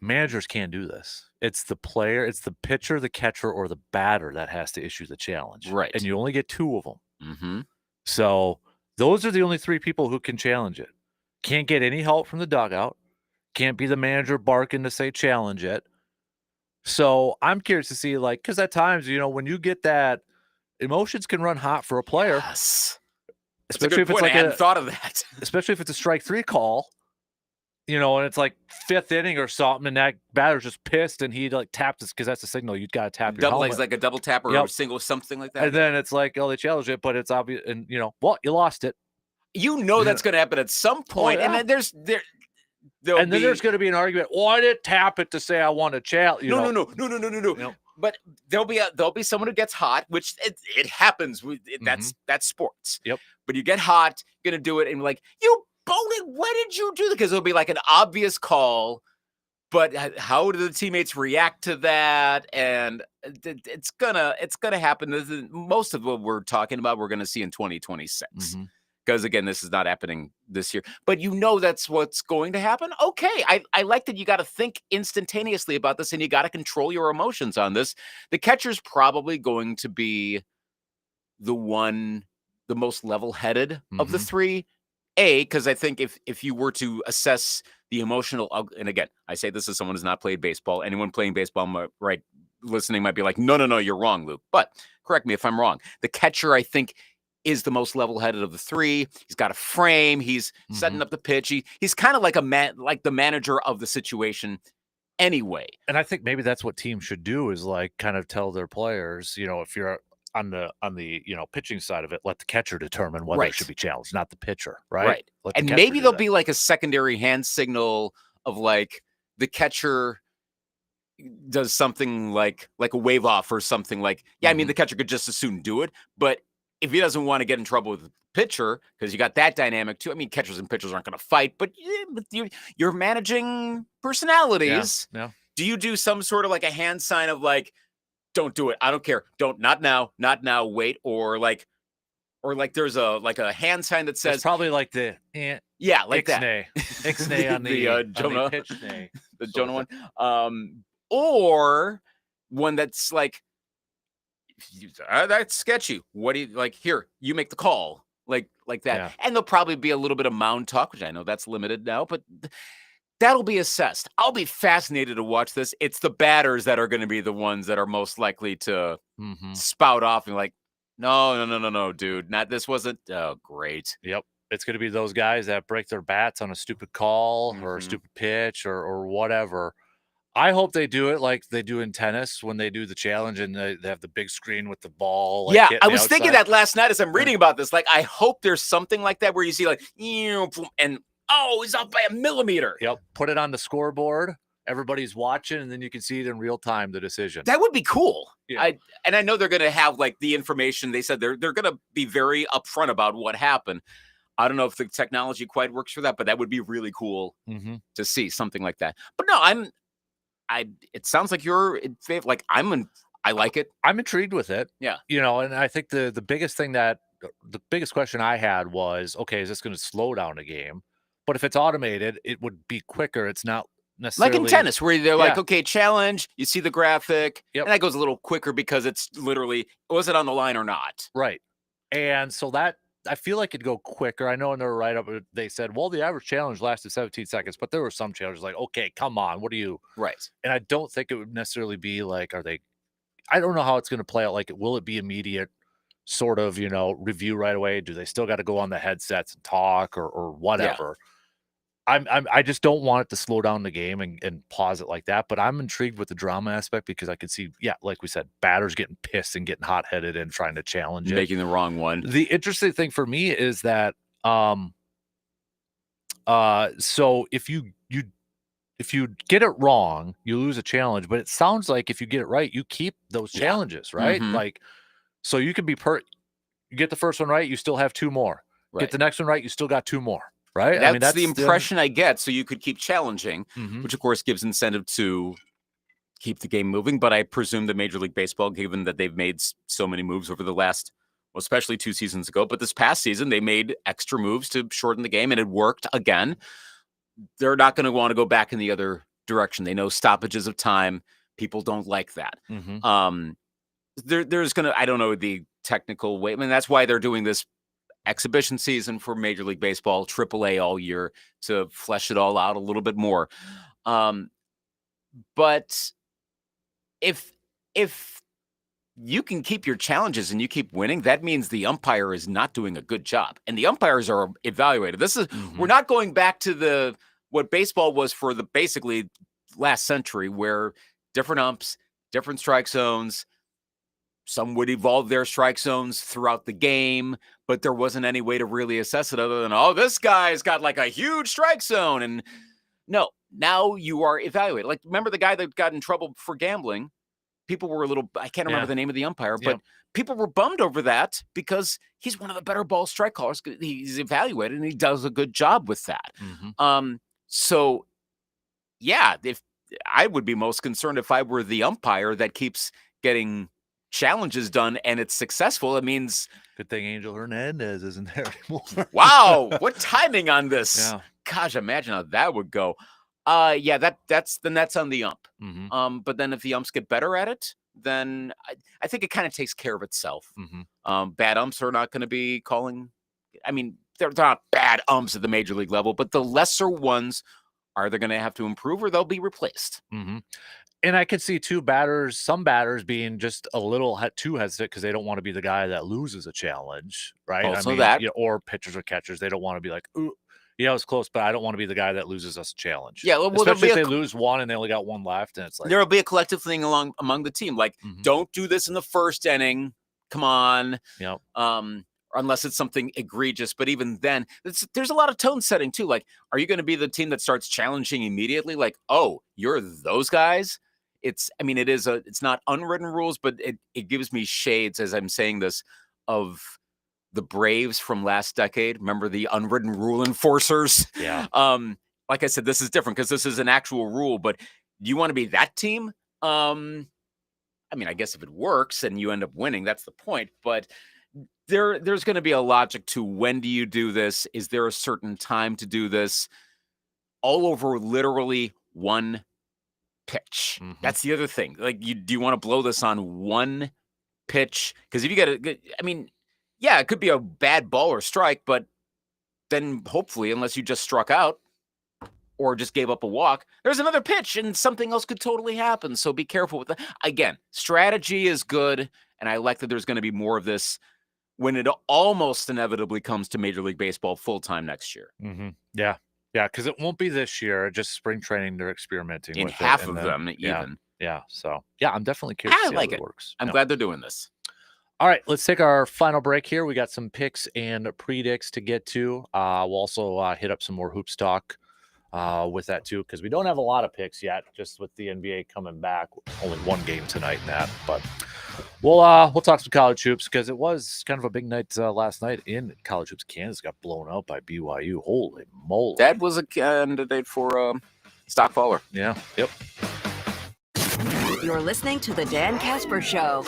Managers can't do this. It's the player, it's the pitcher, the catcher, or the batter that has to issue the challenge. Right. And you only get 2 of them. Mm-hmm. So those are the only 3 people who can challenge it. Can't get any help from the dugout. Can't be the manager barking to say challenge it. So I'm curious to see, like, because at times, when you get that, emotions can run hot for a player. Yes. Especially if it's like I hadn't thought of that. Especially if it's a strike 3 call. And it's like 5th inning or something, and that batter's just pissed, and he like taps this because that's the signal. You got to tap your Double helmet. legs, like a double tap or a single, something like that. And then it's like, oh, they challenge it, but it's obvious, and well, you lost it. That's going to happen at some point, and then there's there's going to be an argument. Well, I didn't tap it to say I want to challenge. No. But there'll be someone who gets hot, which it happens. That's sports. Yep. But you get hot, you're gonna do it, and like you. Why did you do that? Because it'll be like an obvious call, but how do the teammates react to that? And it's gonna happen. Most of what we're talking about, we're gonna see in 2026. Because again, this is not happening this year. But that's what's going to happen. Okay, I like that you got to think instantaneously about this, and you got to control your emotions on this. The catcher's probably going to be the most level-headed of the 3. Because I think if you were to assess the emotional, and again, I say this as someone who's not played baseball. Anyone playing baseball, listening might be like, no, you're wrong, Luke. But correct me if I'm wrong. The catcher, I think, is the most level-headed of the 3. He's got a frame. He's setting up the pitch. He's kind of like the manager of the situation anyway. And I think maybe that's what teams should do is like kind of tell their players, if you're on the pitching side of it, let the catcher determine whether it should be challenged, not the pitcher, right? And maybe there'll be like a secondary hand signal of like the catcher does something like a wave off or something like, I mean, the catcher could just as soon do it, but if he doesn't want to get in trouble with the pitcher, because you got that dynamic too. I mean, catchers and pitchers aren't going to fight, but you're managing personalities. Yeah. Do you do some sort of like a hand sign of like, don't do it. I don't care. Not now, wait. Or like there's a hand sign that says it's probably like the like that. Ixnay on the Jonah, on the pitch nay. The Jonah one. Or one that's like that's sketchy. What do you like? Here, you make the call. Like that. Yeah. And there'll probably be a little bit of mound talk, which I know that's limited now, but that'll be assessed. I'll be fascinated to watch this. It's the batters that are going to be the ones that are most likely to spout off and like, no, dude. This wasn't great. Yep. It's going to be those guys that break their bats on a stupid call or a stupid pitch or whatever. I hope they do it like they do in tennis when they do the challenge and they have the big screen with the ball. Like, I was thinking that last night as I'm reading about this. Like, I hope there's something like that where you see like, and he's up by a millimeter. Yep. Put it on the scoreboard. Everybody's watching, and then you can see it in real time, the decision. That would be cool. Yeah. I know they're going to have like the information. They said they're going to be very upfront about what happened. I don't know if the technology quite works for that, but that would be really cool to see something like that. But no, it sounds like you're in favor. Like I like it. I'm intrigued with it. Yeah. And I think the biggest question I had was, okay, is this going to slow down a game? But if it's automated, it would be quicker. It's not necessarily like in tennis, where they're like, Yeah. okay, challenge. You see the graphic, Yep. and that goes a little quicker because it's literally, was it on the line or not? Right. And so that I feel like it'd go quicker. I know in their write-up they said, well, the average challenge lasted 17 seconds, but there were some challenges like, okay, come on, what are you? Right. And I don't think it would necessarily be like, I don't know how it's going to play out. Like, will it be immediate sort of, review right away? Do they still got to go on the headsets and talk or whatever? I just don't want it to slow down the game and pause it like that. But I'm intrigued with the drama aspect because I could see, like we said, batters getting pissed and getting hot-headed and trying to challenge it. Making the wrong one. The interesting thing for me is that, so if you get it wrong, you lose a challenge. But it sounds like if you get it right, you keep those challenges, right? Mhm. Like, so you can be you get the first one right, you still have 2 more. Right. Get the next one right, you still got 2 more. Right? That's the impression I get. So you could keep challenging, Mhm. which of course gives incentive to keep the game moving. But I presume that Major League Baseball, given that they've made so many moves over the last, well, especially 2 seasons ago, but this past season, they made extra moves to shorten the game and it worked again. They're not going to want to go back in the other direction. They know stoppages of time. People don't like that. Mhm. There's going to, I don't know the technical way. I mean, that's why they're doing this exhibition season for Major League Baseball, AAA all year to flesh it all out a little bit more. But if you can keep your challenges and you keep winning, that means the umpire is not doing a good job. And the umpires are evaluated. This is we're not going back to what baseball was for the basically last century, where different umps, different strike zones. Some would evolve their strike zones throughout the game, but there wasn't any way to really assess it other than, oh, this guy's got like a huge strike zone. And no, now you are evaluated. Like, remember the guy that got in trouble for gambling? People were I can't remember the name of the umpire, but people were bummed over that because he's one of the better ball strike callers. He's evaluated and he does a good job with that. So, yeah, if I would be most concerned if I were the umpire that keeps getting challenges done and it's successful. It means good thing Angel Hernandez isn't there anymore. Wow, what timing on this? Yeah. Gosh, imagine how that would go. That's on the ump. Mhm. But then if the umps get better at it, then I think it kind of takes care of itself. Bad umps are not going to be calling. I mean, they're not bad umps at the major league level, but the lesser ones are they going to have to improve or they'll be replaced. And I could see some batters being just a little too hesitant because they don't want to be the guy that loses a challenge, right? Also that. Or pitchers or catchers, they don't want to be like, ooh, it's close, but I don't want to be the guy that loses us a challenge. Yeah, well, especially if they lose one and they only got one left, and it's like there'll be a collective thing among the team. Like, don't do this in the first inning. Come on. Unless it's something egregious. But even then, there's a lot of tone setting too. Like, are you going to be the team that starts challenging immediately? Like, oh, you're those guys? It's not unwritten rules, but it gives me shades as I'm saying this of the Braves from last decade. Remember the unwritten rule enforcers? Yeah. Like I said, this is different because this is an actual rule, but do you want to be that team? I guess if it works and you end up winning, that's the point. But there's going to be a logic to when do you do this? Is there a certain time to do this? All over literally one pitch. That's the other thing. Like, do you want to blow this on one pitch? Because if you get it could be a bad ball or strike, but then hopefully, unless you just struck out or just gave up a walk, there's another pitch and something else could totally happen. So be careful with that. Again, strategy is good, and I like that there's going to be more of this when it almost inevitably comes to Major League Baseball full-time next year. Yeah, because it won't be this year. Just spring training, they're experimenting In with half it, of and them, then, even. Yeah. So I'm definitely curious to see like how it. works. I'm glad they're doing this. All right, let's take our final break here. We got some picks and predicts to get to. We'll also hit up some more hoops talk with that too, because we don't have a lot of picks yet. Just with the NBA coming back, only one game tonight in that, but. We'll talk some college hoops because it was kind of a big night last night in college hoops. Kansas got blown out by BYU. Holy moly. That was a candidate for stock faller. Yeah. Yep. You're listening to the Dan Kasper Show.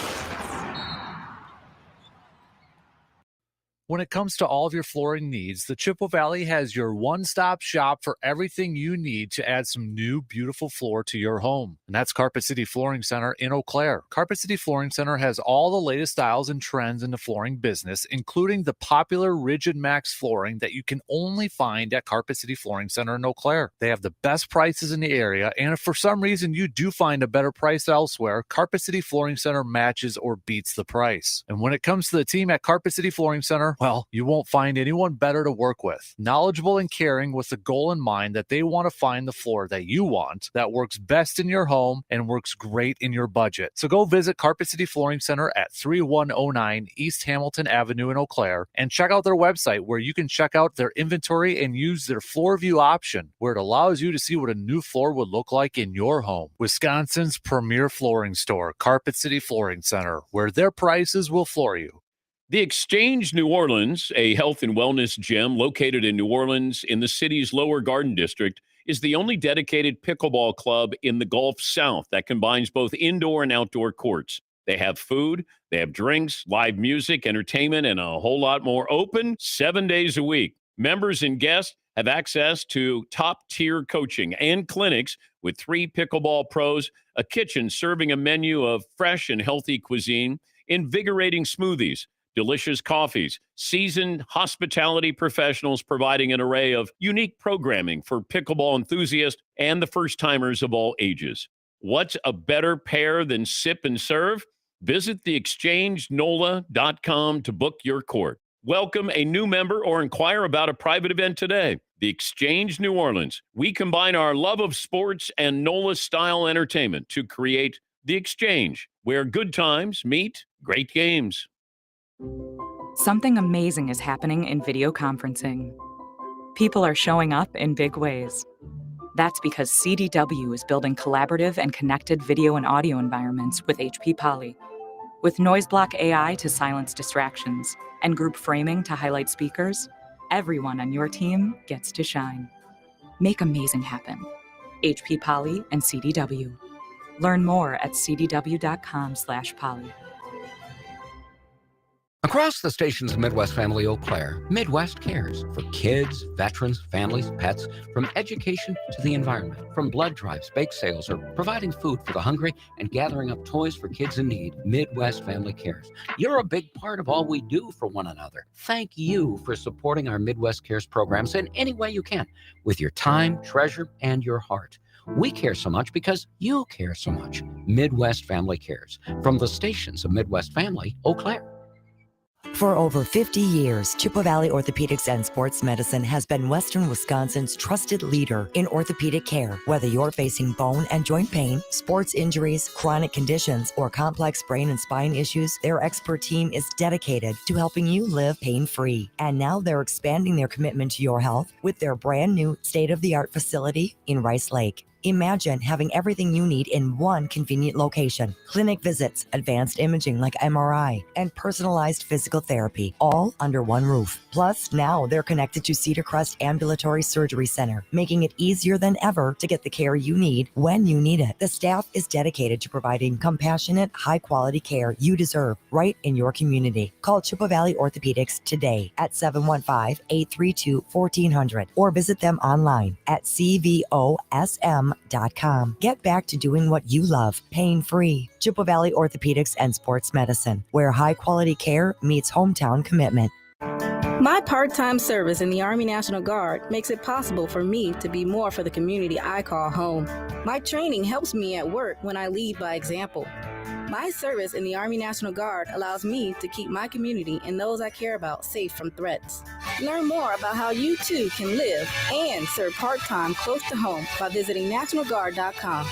When it comes to all of your flooring needs, the Chippewa Valley has your one-stop shop for everything you need to add some new, beautiful floor to your home. And that's Carpet City Flooring Center in Eau Claire. Carpet City Flooring Center has all the latest styles and trends in the flooring business, including the popular Rigid Max flooring that you can only find at Carpet City Flooring Center in Eau Claire. They have the best prices in the area, and if for some reason you do find a better price elsewhere, Carpet City Flooring Center matches or beats the price. And when it comes to the team at Carpet City Flooring Center, well, you won't find anyone better to work with. Knowledgeable and caring with the goal in mind that they want to find the floor that you want, that works best in your home and works great in your budget. So go visit Carpet City Flooring Center at 3109 East Hamilton Avenue in Eau Claire and check out their website where you can check out their inventory and use their floor view option, where it allows you to see what a new floor would look like in your home. Wisconsin's premier flooring store, Carpet City Flooring Center, where their prices will floor you. The Exchange New Orleans, a health and wellness gym located in New Orleans in the city's Lower Garden District, is the only dedicated pickleball club in the Gulf South that combines both indoor and outdoor courts. They have food, they have drinks, live music, entertainment, and a whole lot more, open 7 days a week. Members and guests have access to top-tier coaching and clinics with 3 pickleball pros, a kitchen serving a menu of fresh and healthy cuisine, invigorating smoothies, delicious coffees, seasoned hospitality professionals providing an array of unique programming for pickleball enthusiasts and the first-timers of all ages. What's a better pair than sip and serve? Visit theexchangenola.com to book your court. Welcome a new member or inquire about a private event today. The Exchange New Orleans. We combine our love of sports and NOLA-style entertainment to create The Exchange, where good times meet great games. Something amazing is happening in video conferencing. People are showing up in big ways. That's because CDW is building collaborative and connected video and audio environments with HP Poly. With Noise Block AI to silence distractions and group framing to highlight speakers, everyone on your team gets to shine. Make amazing happen. HP Poly and CDW. Learn more at cdw.com/poly. Across the stations of Midwest Family Eau Claire, Midwest cares for kids, veterans, families, pets, from education to the environment. From blood drives, bake sales, or providing food for the hungry and gathering up toys for kids in need, Midwest Family cares. You're a big part of all we do for one another. Thank you for supporting our Midwest Cares programs in any way you can, with your time, treasure, and your heart. We care so much because you care so much. Midwest Family cares. From the stations of Midwest Family Eau Claire. For over 50 years, Chippewa Valley Orthopedics and Sports Medicine has been Western Wisconsin's trusted leader in orthopedic care. Whether you're facing bone and joint pain, sports injuries, chronic conditions, or complex brain and spine issues, their expert team is dedicated to helping you live pain-free. And now they're expanding their commitment to your health with their brand new state-of-the-art facility in Rice Lake. Imagine having everything you need in one convenient location. Clinic visits, advanced imaging like MRI, and personalized physical therapy, all under one roof. Plus, now they're connected to Cedar Crest Ambulatory Surgery Center, making it easier than ever to get the care you need when you need it. The staff is dedicated to providing compassionate, high-quality care you deserve right in your community. Call Chippewa Valley Orthopedics today at 715-832-1400 or visit them online at cvosm.com. Get back to doing what you love, pain-free. Chippewa Valley Orthopedics and Sports Medicine, where high-quality care meets hometown commitment. My part-time service in the Army National Guard makes it possible for me to be more for the community I call home. My training helps me at work when I lead by example. My service in the Army National Guard allows me to keep my community and those I care about safe from threats. Learn more about how you too can live and serve part-time close to home by visiting NationalGuard.com.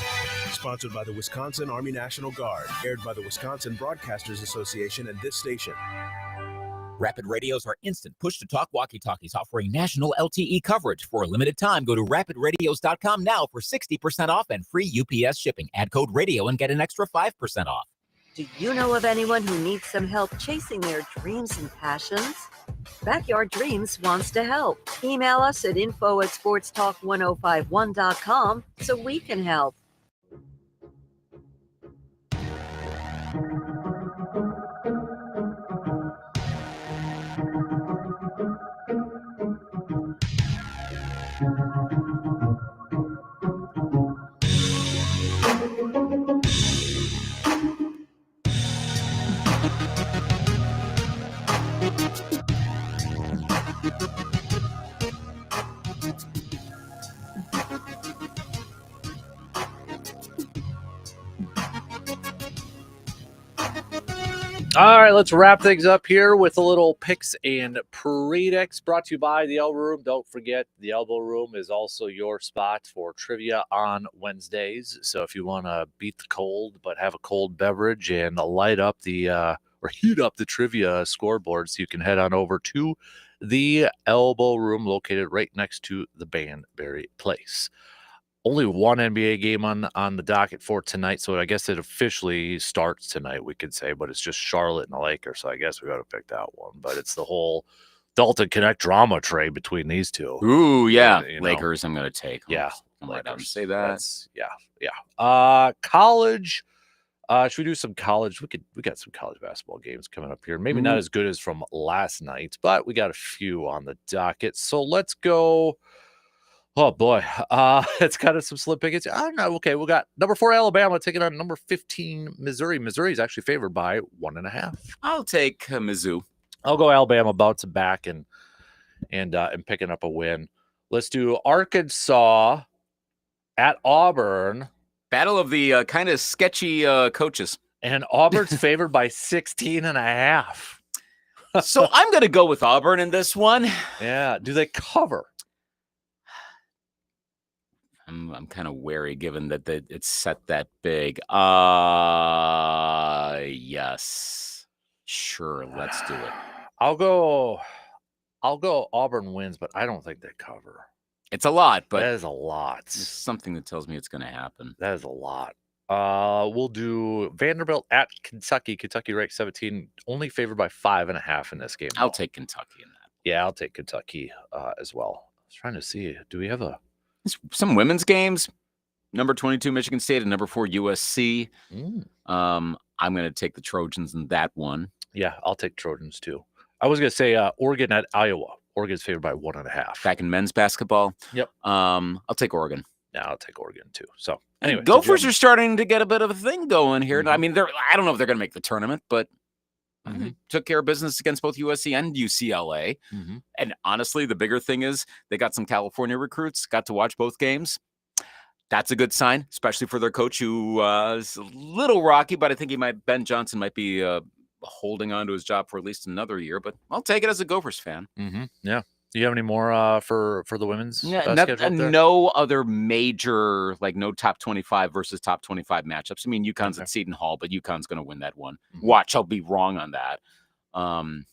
Sponsored by the Wisconsin Army National Guard, aired by the Wisconsin Broadcasters Association and this station. Rapid radios are instant push-to-talk walkie-talkies offering national LTE coverage. For a limited time, go to rapidradios.com now for 60% off and free UPS shipping. Add code RADIO and get an extra 5% off. Do you know of anyone who needs some help chasing their dreams and passions? Backyard Dreams wants to help. Email us at info@sportstalk1051.com so we can help. All right, let's wrap things up here with a little picks and predicts brought to you by the Elbow Room. Don't forget, the Elbow Room is also your spot for trivia on Wednesdays. So if you want to beat the cold but have a cold beverage and light up the or heat up the trivia scoreboards, you can head on over to the Elbow Room located right next to the Banbury Place. Only one NBA game on the docket for tonight, so I guess it officially starts tonight, we could say, but it's just Charlotte and the Lakers, so I guess we got to pick that one. But it's the whole Dalton Connect drama trade between these two. Ooh, yeah. You know? Lakers, I'm going to take. Yeah. I'm right down to say that. Yeah. College. Should we do some college? We got some college basketball games coming up here. Maybe not as good as from last night, but we got a few on the docket. So let's go. Oh boy, it's kind of some slim pickings. I don't know. Okay, we got number 4 Alabama taking on number 15 Missouri. Missouri is actually favored by 1.5. I'll take Mizzou. I'll go Alabama, bouncing back and picking up a win. Let's do Arkansas at Auburn. Battle of the kind of sketchy coaches. And Auburn's favored by 16.5. So I'm going to go with Auburn in this one. Yeah. Do they cover? I'm kind of wary given that it's set that big. Yes. Sure, let's do it. I'll go Auburn wins, but I don't think they cover. It's a lot, but that is a lot. There's something that tells me it's going to happen. That is a lot. We'll do Vanderbilt at Kentucky. Kentucky ranked 17, only favored by 5.5 in this game. I'll take Kentucky in that. Yeah, I'll take Kentucky as well. I was trying to see. Do we have some women's games? Number 22 Michigan State and number 4 USC. I'm going to take the Trojans in that one. Yeah, I'll take Trojans too. I was going to say Oregon at Iowa. Oregon's favored by 1.5. Back in men's basketball. Yep. I'll take Oregon. Yeah, I'll take Oregon too. So anyway, Gophers are starting to get a bit of a thing going here. I mean, I don't know if they're going to make the tournament, but took care of business against both USC and UCLA. And honestly, the bigger thing is they got some California recruits, got to watch both games. That's a good sign, especially for their coach, who is a little rocky, but I think Ben Johnson might be holding on to his job for at least another year. But I'll take it as a Gophers fan. Yeah. Do you have any more for the women's? No other major, like no top 25 versus top 25 matchups. I mean, UConn's at Seton Hall, but UConn's going to win that one. Watch, I'll be wrong on that. I'm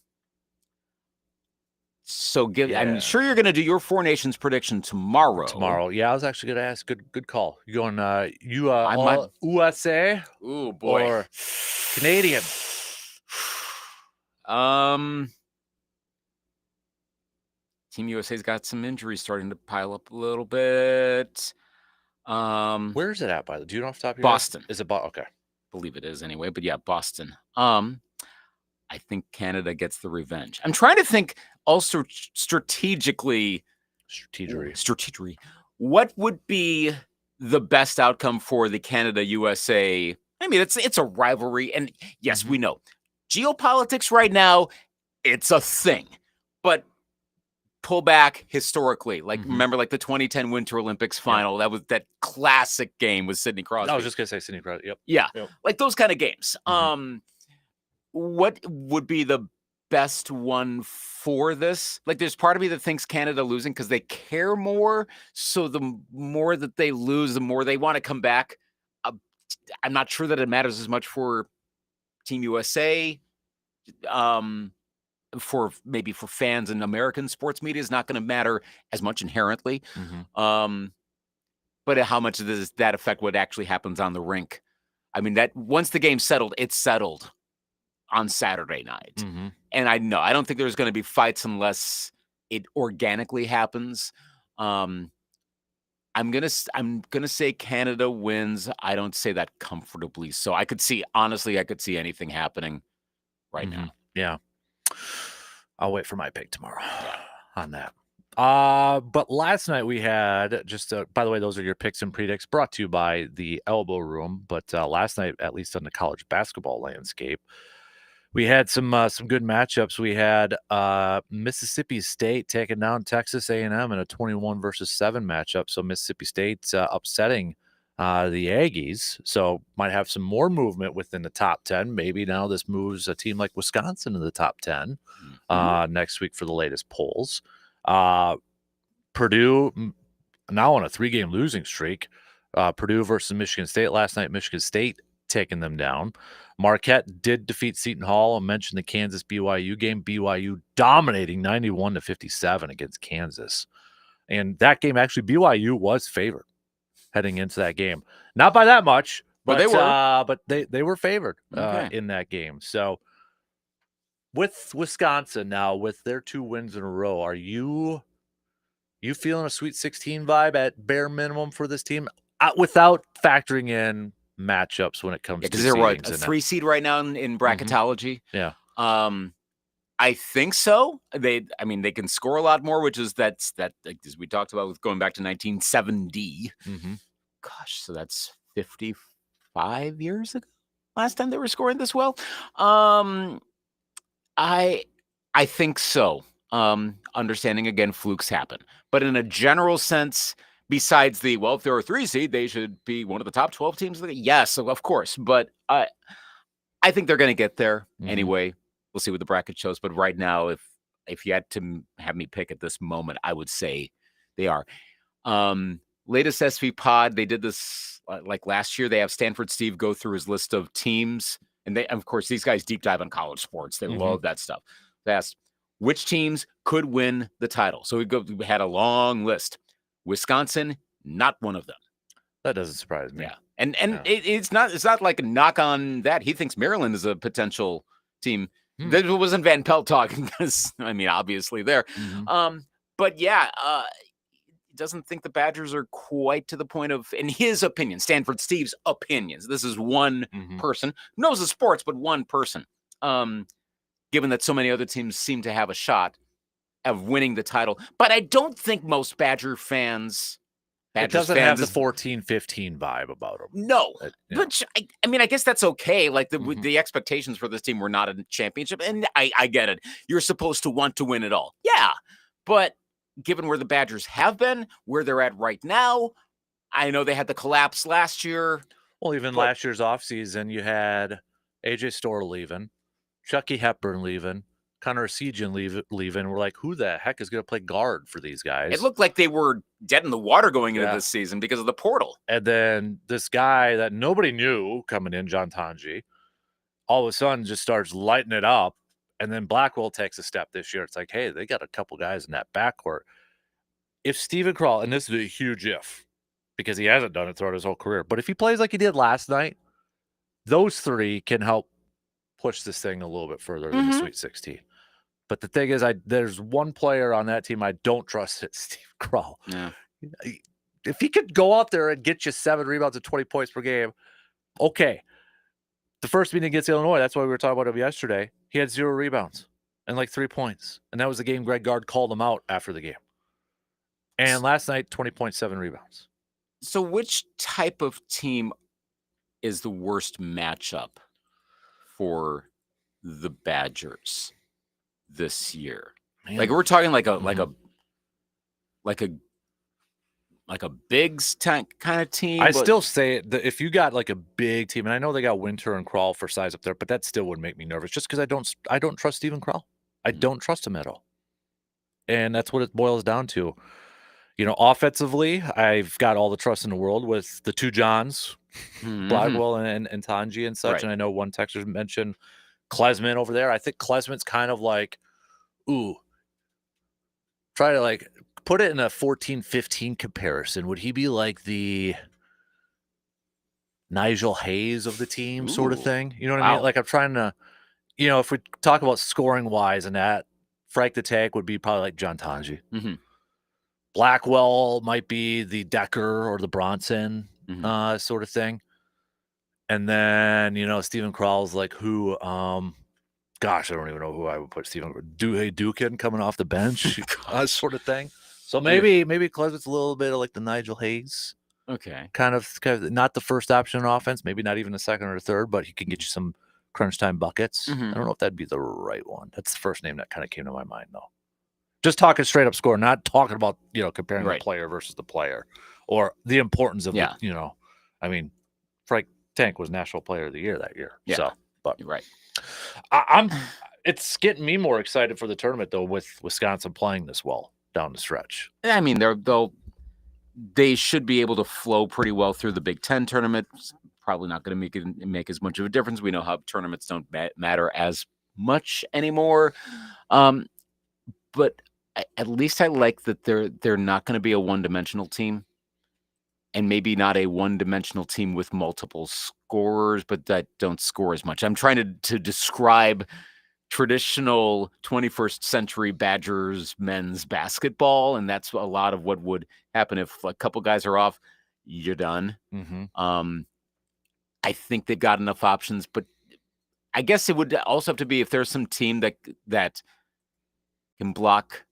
sure you're going to do your Four Nations prediction tomorrow. Yeah, I was actually going to ask. Good call. You going USA? Ooh boy, or Canadian? Team USA's got some injuries starting to pile up a little bit. Where is it at, by the way? Do you know off the top of your Boston. Head? Is it Boston? Okay. Believe it is anyway, but yeah, Boston. I think Canada gets the revenge. I'm trying to think also strategically. What would be the best outcome for the Canada-USA? I mean, it's a rivalry, and yes, we know. Geopolitics right now, it's a thing. But pull back historically. Like, remember, like the 2010 Winter Olympics final, that was that classic game with Sidney Crosby. I was just going to say Sidney Crosby. Yep. Yeah. Like those kind of games. What would be the best one for this? Like, there's part of me that thinks Canada losing because they care more. So the more that they lose, the more they want to come back. I'm not sure that it matters as much for Team USA. For fans and American sports media is not going to matter as much inherently. But how much does that affect what actually happens on the rink? I mean, that once the game's settled, it's settled on Saturday night. And I don't think there's going to be fights unless it organically happens. I'm gonna say Canada wins. I don't say that comfortably. So I could see anything happening right now. Yeah. I'll wait for my pick tomorrow on that. But last night we had by the way, those are your picks and predicts brought to you by the Elbow Room. But last night, at least on the college basketball landscape, We had some good matchups. We had Mississippi State taking down Texas A&M in a 21 versus 7 matchup. So Mississippi State's upsetting the Aggies. So might have some more movement within the top 10. Maybe now this moves a team like Wisconsin into the top 10 next week for the latest polls. Purdue now on a 3-game losing streak. Purdue versus Michigan State last night. Michigan State taking them down. Marquette did defeat Seton Hall. I mentioned the Kansas BYU game. BYU dominating 91-57 against Kansas. And that game, actually, BYU was favored heading into that game. Not by that much, but they were favored in that game. So with Wisconsin now, with their 2 wins in a row, are you feeling a Sweet 16 vibe at bare minimum for this team without factoring in matchups when it comes to because they're what, a seedings 3 seed right now in bracketology. Yeah. I think so. They can score a lot more, which is that as we talked about with going back to 1970. Gosh, so that's 55 years ago. Last time they were scoring this well. I think so. Understanding again, flukes happen, but in a general sense. Besides if they're a 3 seed, they should be one of the top 12 teams. Yes, of course. But I think they're going to get there anyway. We'll see what the bracket shows. But right now, if you had to have me pick at this moment, I would say they are. Latest SV Pod, they did this like last year. They have Stanford Steve go through his list of teams. And they, of course, these guys deep dive on college sports. They love that stuff. They asked which teams could win the title. So we had a long list. Wisconsin, not one of them. That doesn't surprise me. Yeah, and it's not like a knock on that. He thinks Maryland is a potential team. That wasn't Van Pelt talking because obviously there. But yeah, he doesn't think the Badgers are quite to the point of, in his opinion, Stanford Steve's opinions. This is one person knows the sports, but one person. Given that so many other teams seem to have a shot of winning the title, but I don't think most Badger fans. It doesn't have the 14-15 vibe about them. No, but I guess that's okay. Like the expectations for this team were not a championship, and I get it. You're supposed to want to win it all, yeah. But given where the Badgers have been, where they're at right now, I know they had the collapse last year. Well, even last year's offseason, you had AJ Storr leaving, Chucky Hepburn leaving. Connor Sejan leaving. We're like, who the heck is going to play guard for these guys? It looked like they were dead in the water going into this season because of the portal. And then this guy that nobody knew coming in, John Tanji, all of a sudden just starts lighting it up. And then Blackwell takes a step this year. It's like, hey, they got a couple guys in that backcourt. If Steven Krall, and this is a huge if, because he hasn't done it throughout his whole career, but if he plays like he did last night, those 3 can help push this thing a little bit further than the Sweet 16. But the thing is, there's one player on that team I don't trust. It's Steve Krall. Yeah. If he could go out there and get you 7 rebounds and 20 points per game, okay. The first meeting against Illinois, that's why we were talking about him yesterday. He had 0 rebounds and like 3 points. And that was the game Greg Gard called him out after the game. And last night, 20.7 rebounds. So which type of team is the worst matchup for the Badgers this year? Man. Like we're talking like a Bigs kind of team. I still say that if you got like a big team, and I know they got Winter and Krall for size up there, but that still would make me nervous just because I don't trust Steven Krall. I don't trust him at all. And that's what it boils down to. Offensively, I've got all the trust in the world with the 2 Johns, Blackwell and Tanji and such. Right. And I know one texter mentioned Klesman over there. I think Klesman's kind of like, try to like put it in a 14-15 comparison. Would he be like the Nigel Hayes of the team sort of thing? You know what I mean? Like I'm trying to, if we talk about scoring wise and that, Frank the Tank would be probably like John Tanji. Blackwell might be the Decker or the Bronson sort of thing. And then, Steven Krall's like who, gosh, I don't even know who I would put Steven. Dukin coming off the bench sort of thing. So maybe Klesman's a little bit of like the Nigel Hayes. Okay. Kind of not the first option on offense, maybe not even the second or third, but he can get you some Crunch Time Buckets. Mhm. I don't know if that'd be the right one. That's the first name that kind of came to my mind, though. Just talking straight up score, not talking about, comparing Right. the player versus the player or the importance of Yeah. I mean, Frank Tank was National Player of the Year that year. Yeah. So, but You're right. it's getting me more excited for the tournament, though, with Wisconsin playing this well down the stretch. I mean, they should be able to flow pretty well through the Big Ten tournament. It's probably not going to make as much of a difference. We know how tournaments don't matter as much anymore. But at least I like that they're not going to be a one-dimensional team, and maybe not a one-dimensional team with multiple scorers, but that don't score as much. I'm trying to describe traditional 21st century Badgers men's basketball, and that's a lot of what would happen if a couple guys are off. You're done. Mm-hmm. I think they've got enough options, but I guess it would also have to be if there's some team that can block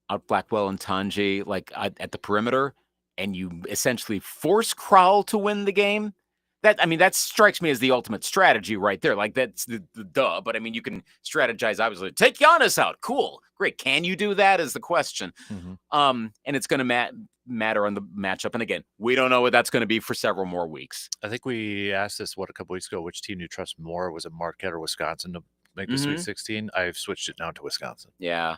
out Blackwell and Tanji like at the perimeter, and you essentially force Crowell to win the game. That strikes me as the ultimate strategy right there. Like, that's the duh. But I mean, you can strategize. Obviously, take Giannis out. Cool, great. Can you do that? Is the question. Mm-hmm. And it's going to matter on the matchup. And again, we don't know what that's going to be for several more weeks. I think we asked this a couple weeks ago. Which team do you trust more? Was it Marquette or Wisconsin to make the Sweet 16? I've switched it now to Wisconsin. Yeah,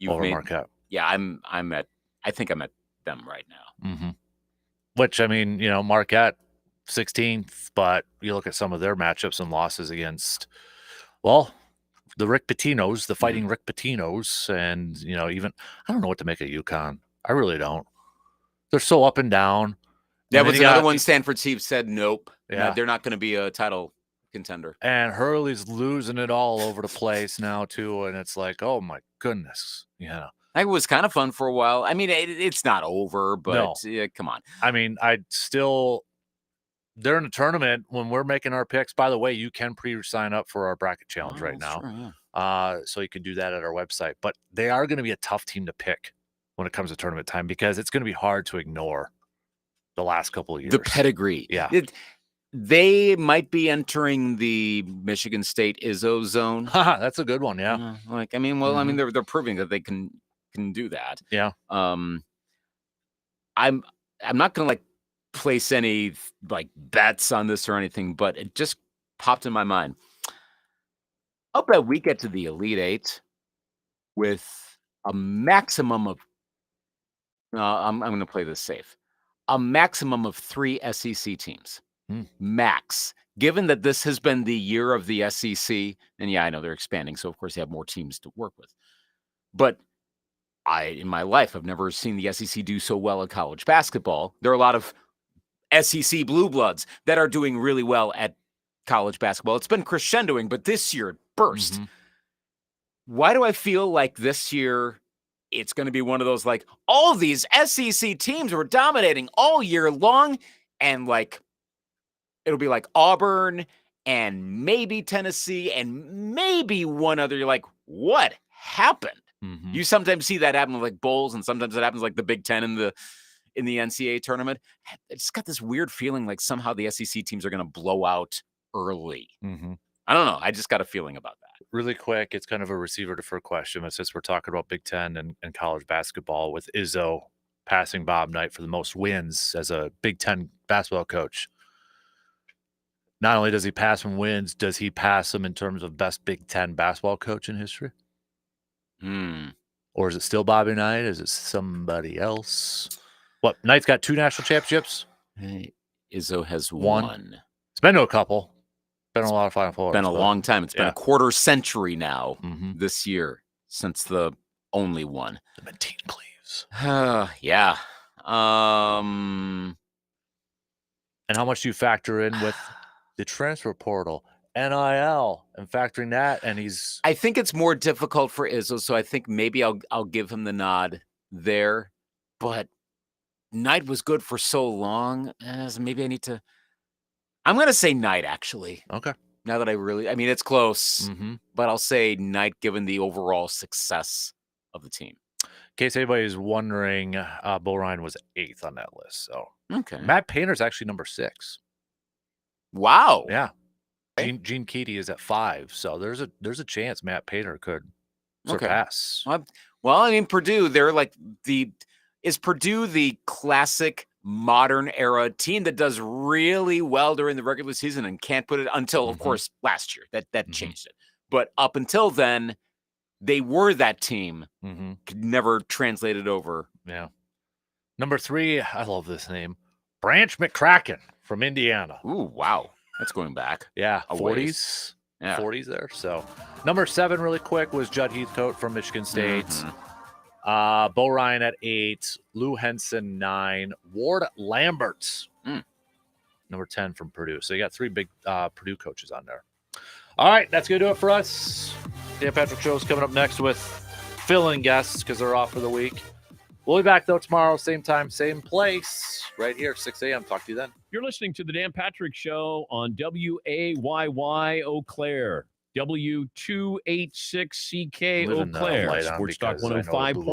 over Marquette. Yeah, I think I'm at them right now. Mm-hmm. Which, I mean, Marquette 16th, but you look at some of their matchups and losses against, well, the Rick Pitino's, the Fighting Rick Pitino's, and even I don't know what to make of UConn. I really don't. They're so up and down. That was another one. Stanford Steve said nope. Yeah, they're not going to be a title contender. And Hurley's losing it all over the place now too, and it's like, oh my goodness, It was kind of fun for a while. I mean, it's not over, but come on. I mean, they're in a tournament when we're making our picks. By the way, you can pre-sign up for our bracket challenge right now. Sure, yeah. So you can do that at our website. But they are going to be a tough team to pick when it comes to tournament time because it's going to be hard to ignore the last couple of years. The pedigree. Yeah. They might be entering the Michigan State Izzo zone. That's a good one, yeah. They're proving that they can do that. Yeah. I'm not going to place any bets on this or anything, but it just popped in my mind. I'll bet we get to the Elite Eight with a maximum of I'm going to play this safe. A maximum of 3 SEC teams. Max. Given that this has been the year of the SEC, and I know they're expanding, so of course you have more teams to work with. But in my life, I've never seen the SEC do so well at college basketball. There are a lot of SEC blue bloods that are doing really well at college basketball. It's been crescendoing, but this year it burst. Mm-hmm. Why do I feel like this year it's going to be one of those, all these SEC teams were dominating all year long, and it'll be like Auburn and maybe Tennessee and maybe one other. You're like, what happened? Mm-hmm. You sometimes see that happen with bowls, and sometimes it happens like the Big Ten in the NCAA tournament. It's got this weird feeling like somehow the SEC teams are going to blow out early. Mm-hmm. I don't know. I just got a feeling about that. Really quick, it's kind of a receiver deferred question, but since we're talking about Big Ten and college basketball, with Izzo passing Bob Knight for the most wins as a Big Ten basketball coach, not only does he pass him wins, does he pass him in terms of best Big Ten basketball coach in history? Or is it still Bobby Knight? Is it somebody else? What, Knight's got 2 national championships? Izzo has one. It's been to a couple. Been a lot of Final Fours. It's been a long time. It's been a quarter century now this year since the only one. The Mateen Cleaves. Yeah. And how much do you factor in with the transfer portal, NIL, and factoring that? And I think it's more difficult for Izzo, so I think maybe I'll give him the nod there. But Knight was good for so long. So maybe I need to. I'm going to say Knight, actually. Okay. Now that it's close, but I'll say Knight given the overall success of the team. In case anybody's wondering, Bo Ryan was 8th on that list. So okay. Matt Painter's actually number 6. Wow. Yeah. Gene Keady is at 5, so there's a chance Matt Painter could surpass. Well, I mean, Purdue, they're like is Purdue the classic modern era team that does really well during the regular season and can't put it until, of course, last year. That changed it. But up until then, they were that team. Could never translate it over. Yeah. Number 3, I love this name. Branch McCracken from Indiana. Ooh, wow. That's going back. Yeah, a 40s. ways. Yeah. 40s there. So number 7 really quick was Judd Heathcote from Michigan State. Bo Ryan at 8, Lou Henson 9, Ward Lambert number 10 from Purdue. So you got 3 big Purdue coaches on there. All right, that's going to do it for us. Dan Patrick Show is coming up next with fill-in guests because they're off for the week. We'll be back, though, tomorrow, same time, same place, right here, 6 a.m. Talk to you then. You're listening to the Dan Patrick Show on WAYY Eau Claire, W286CK Eau Claire, Sports Talk 105.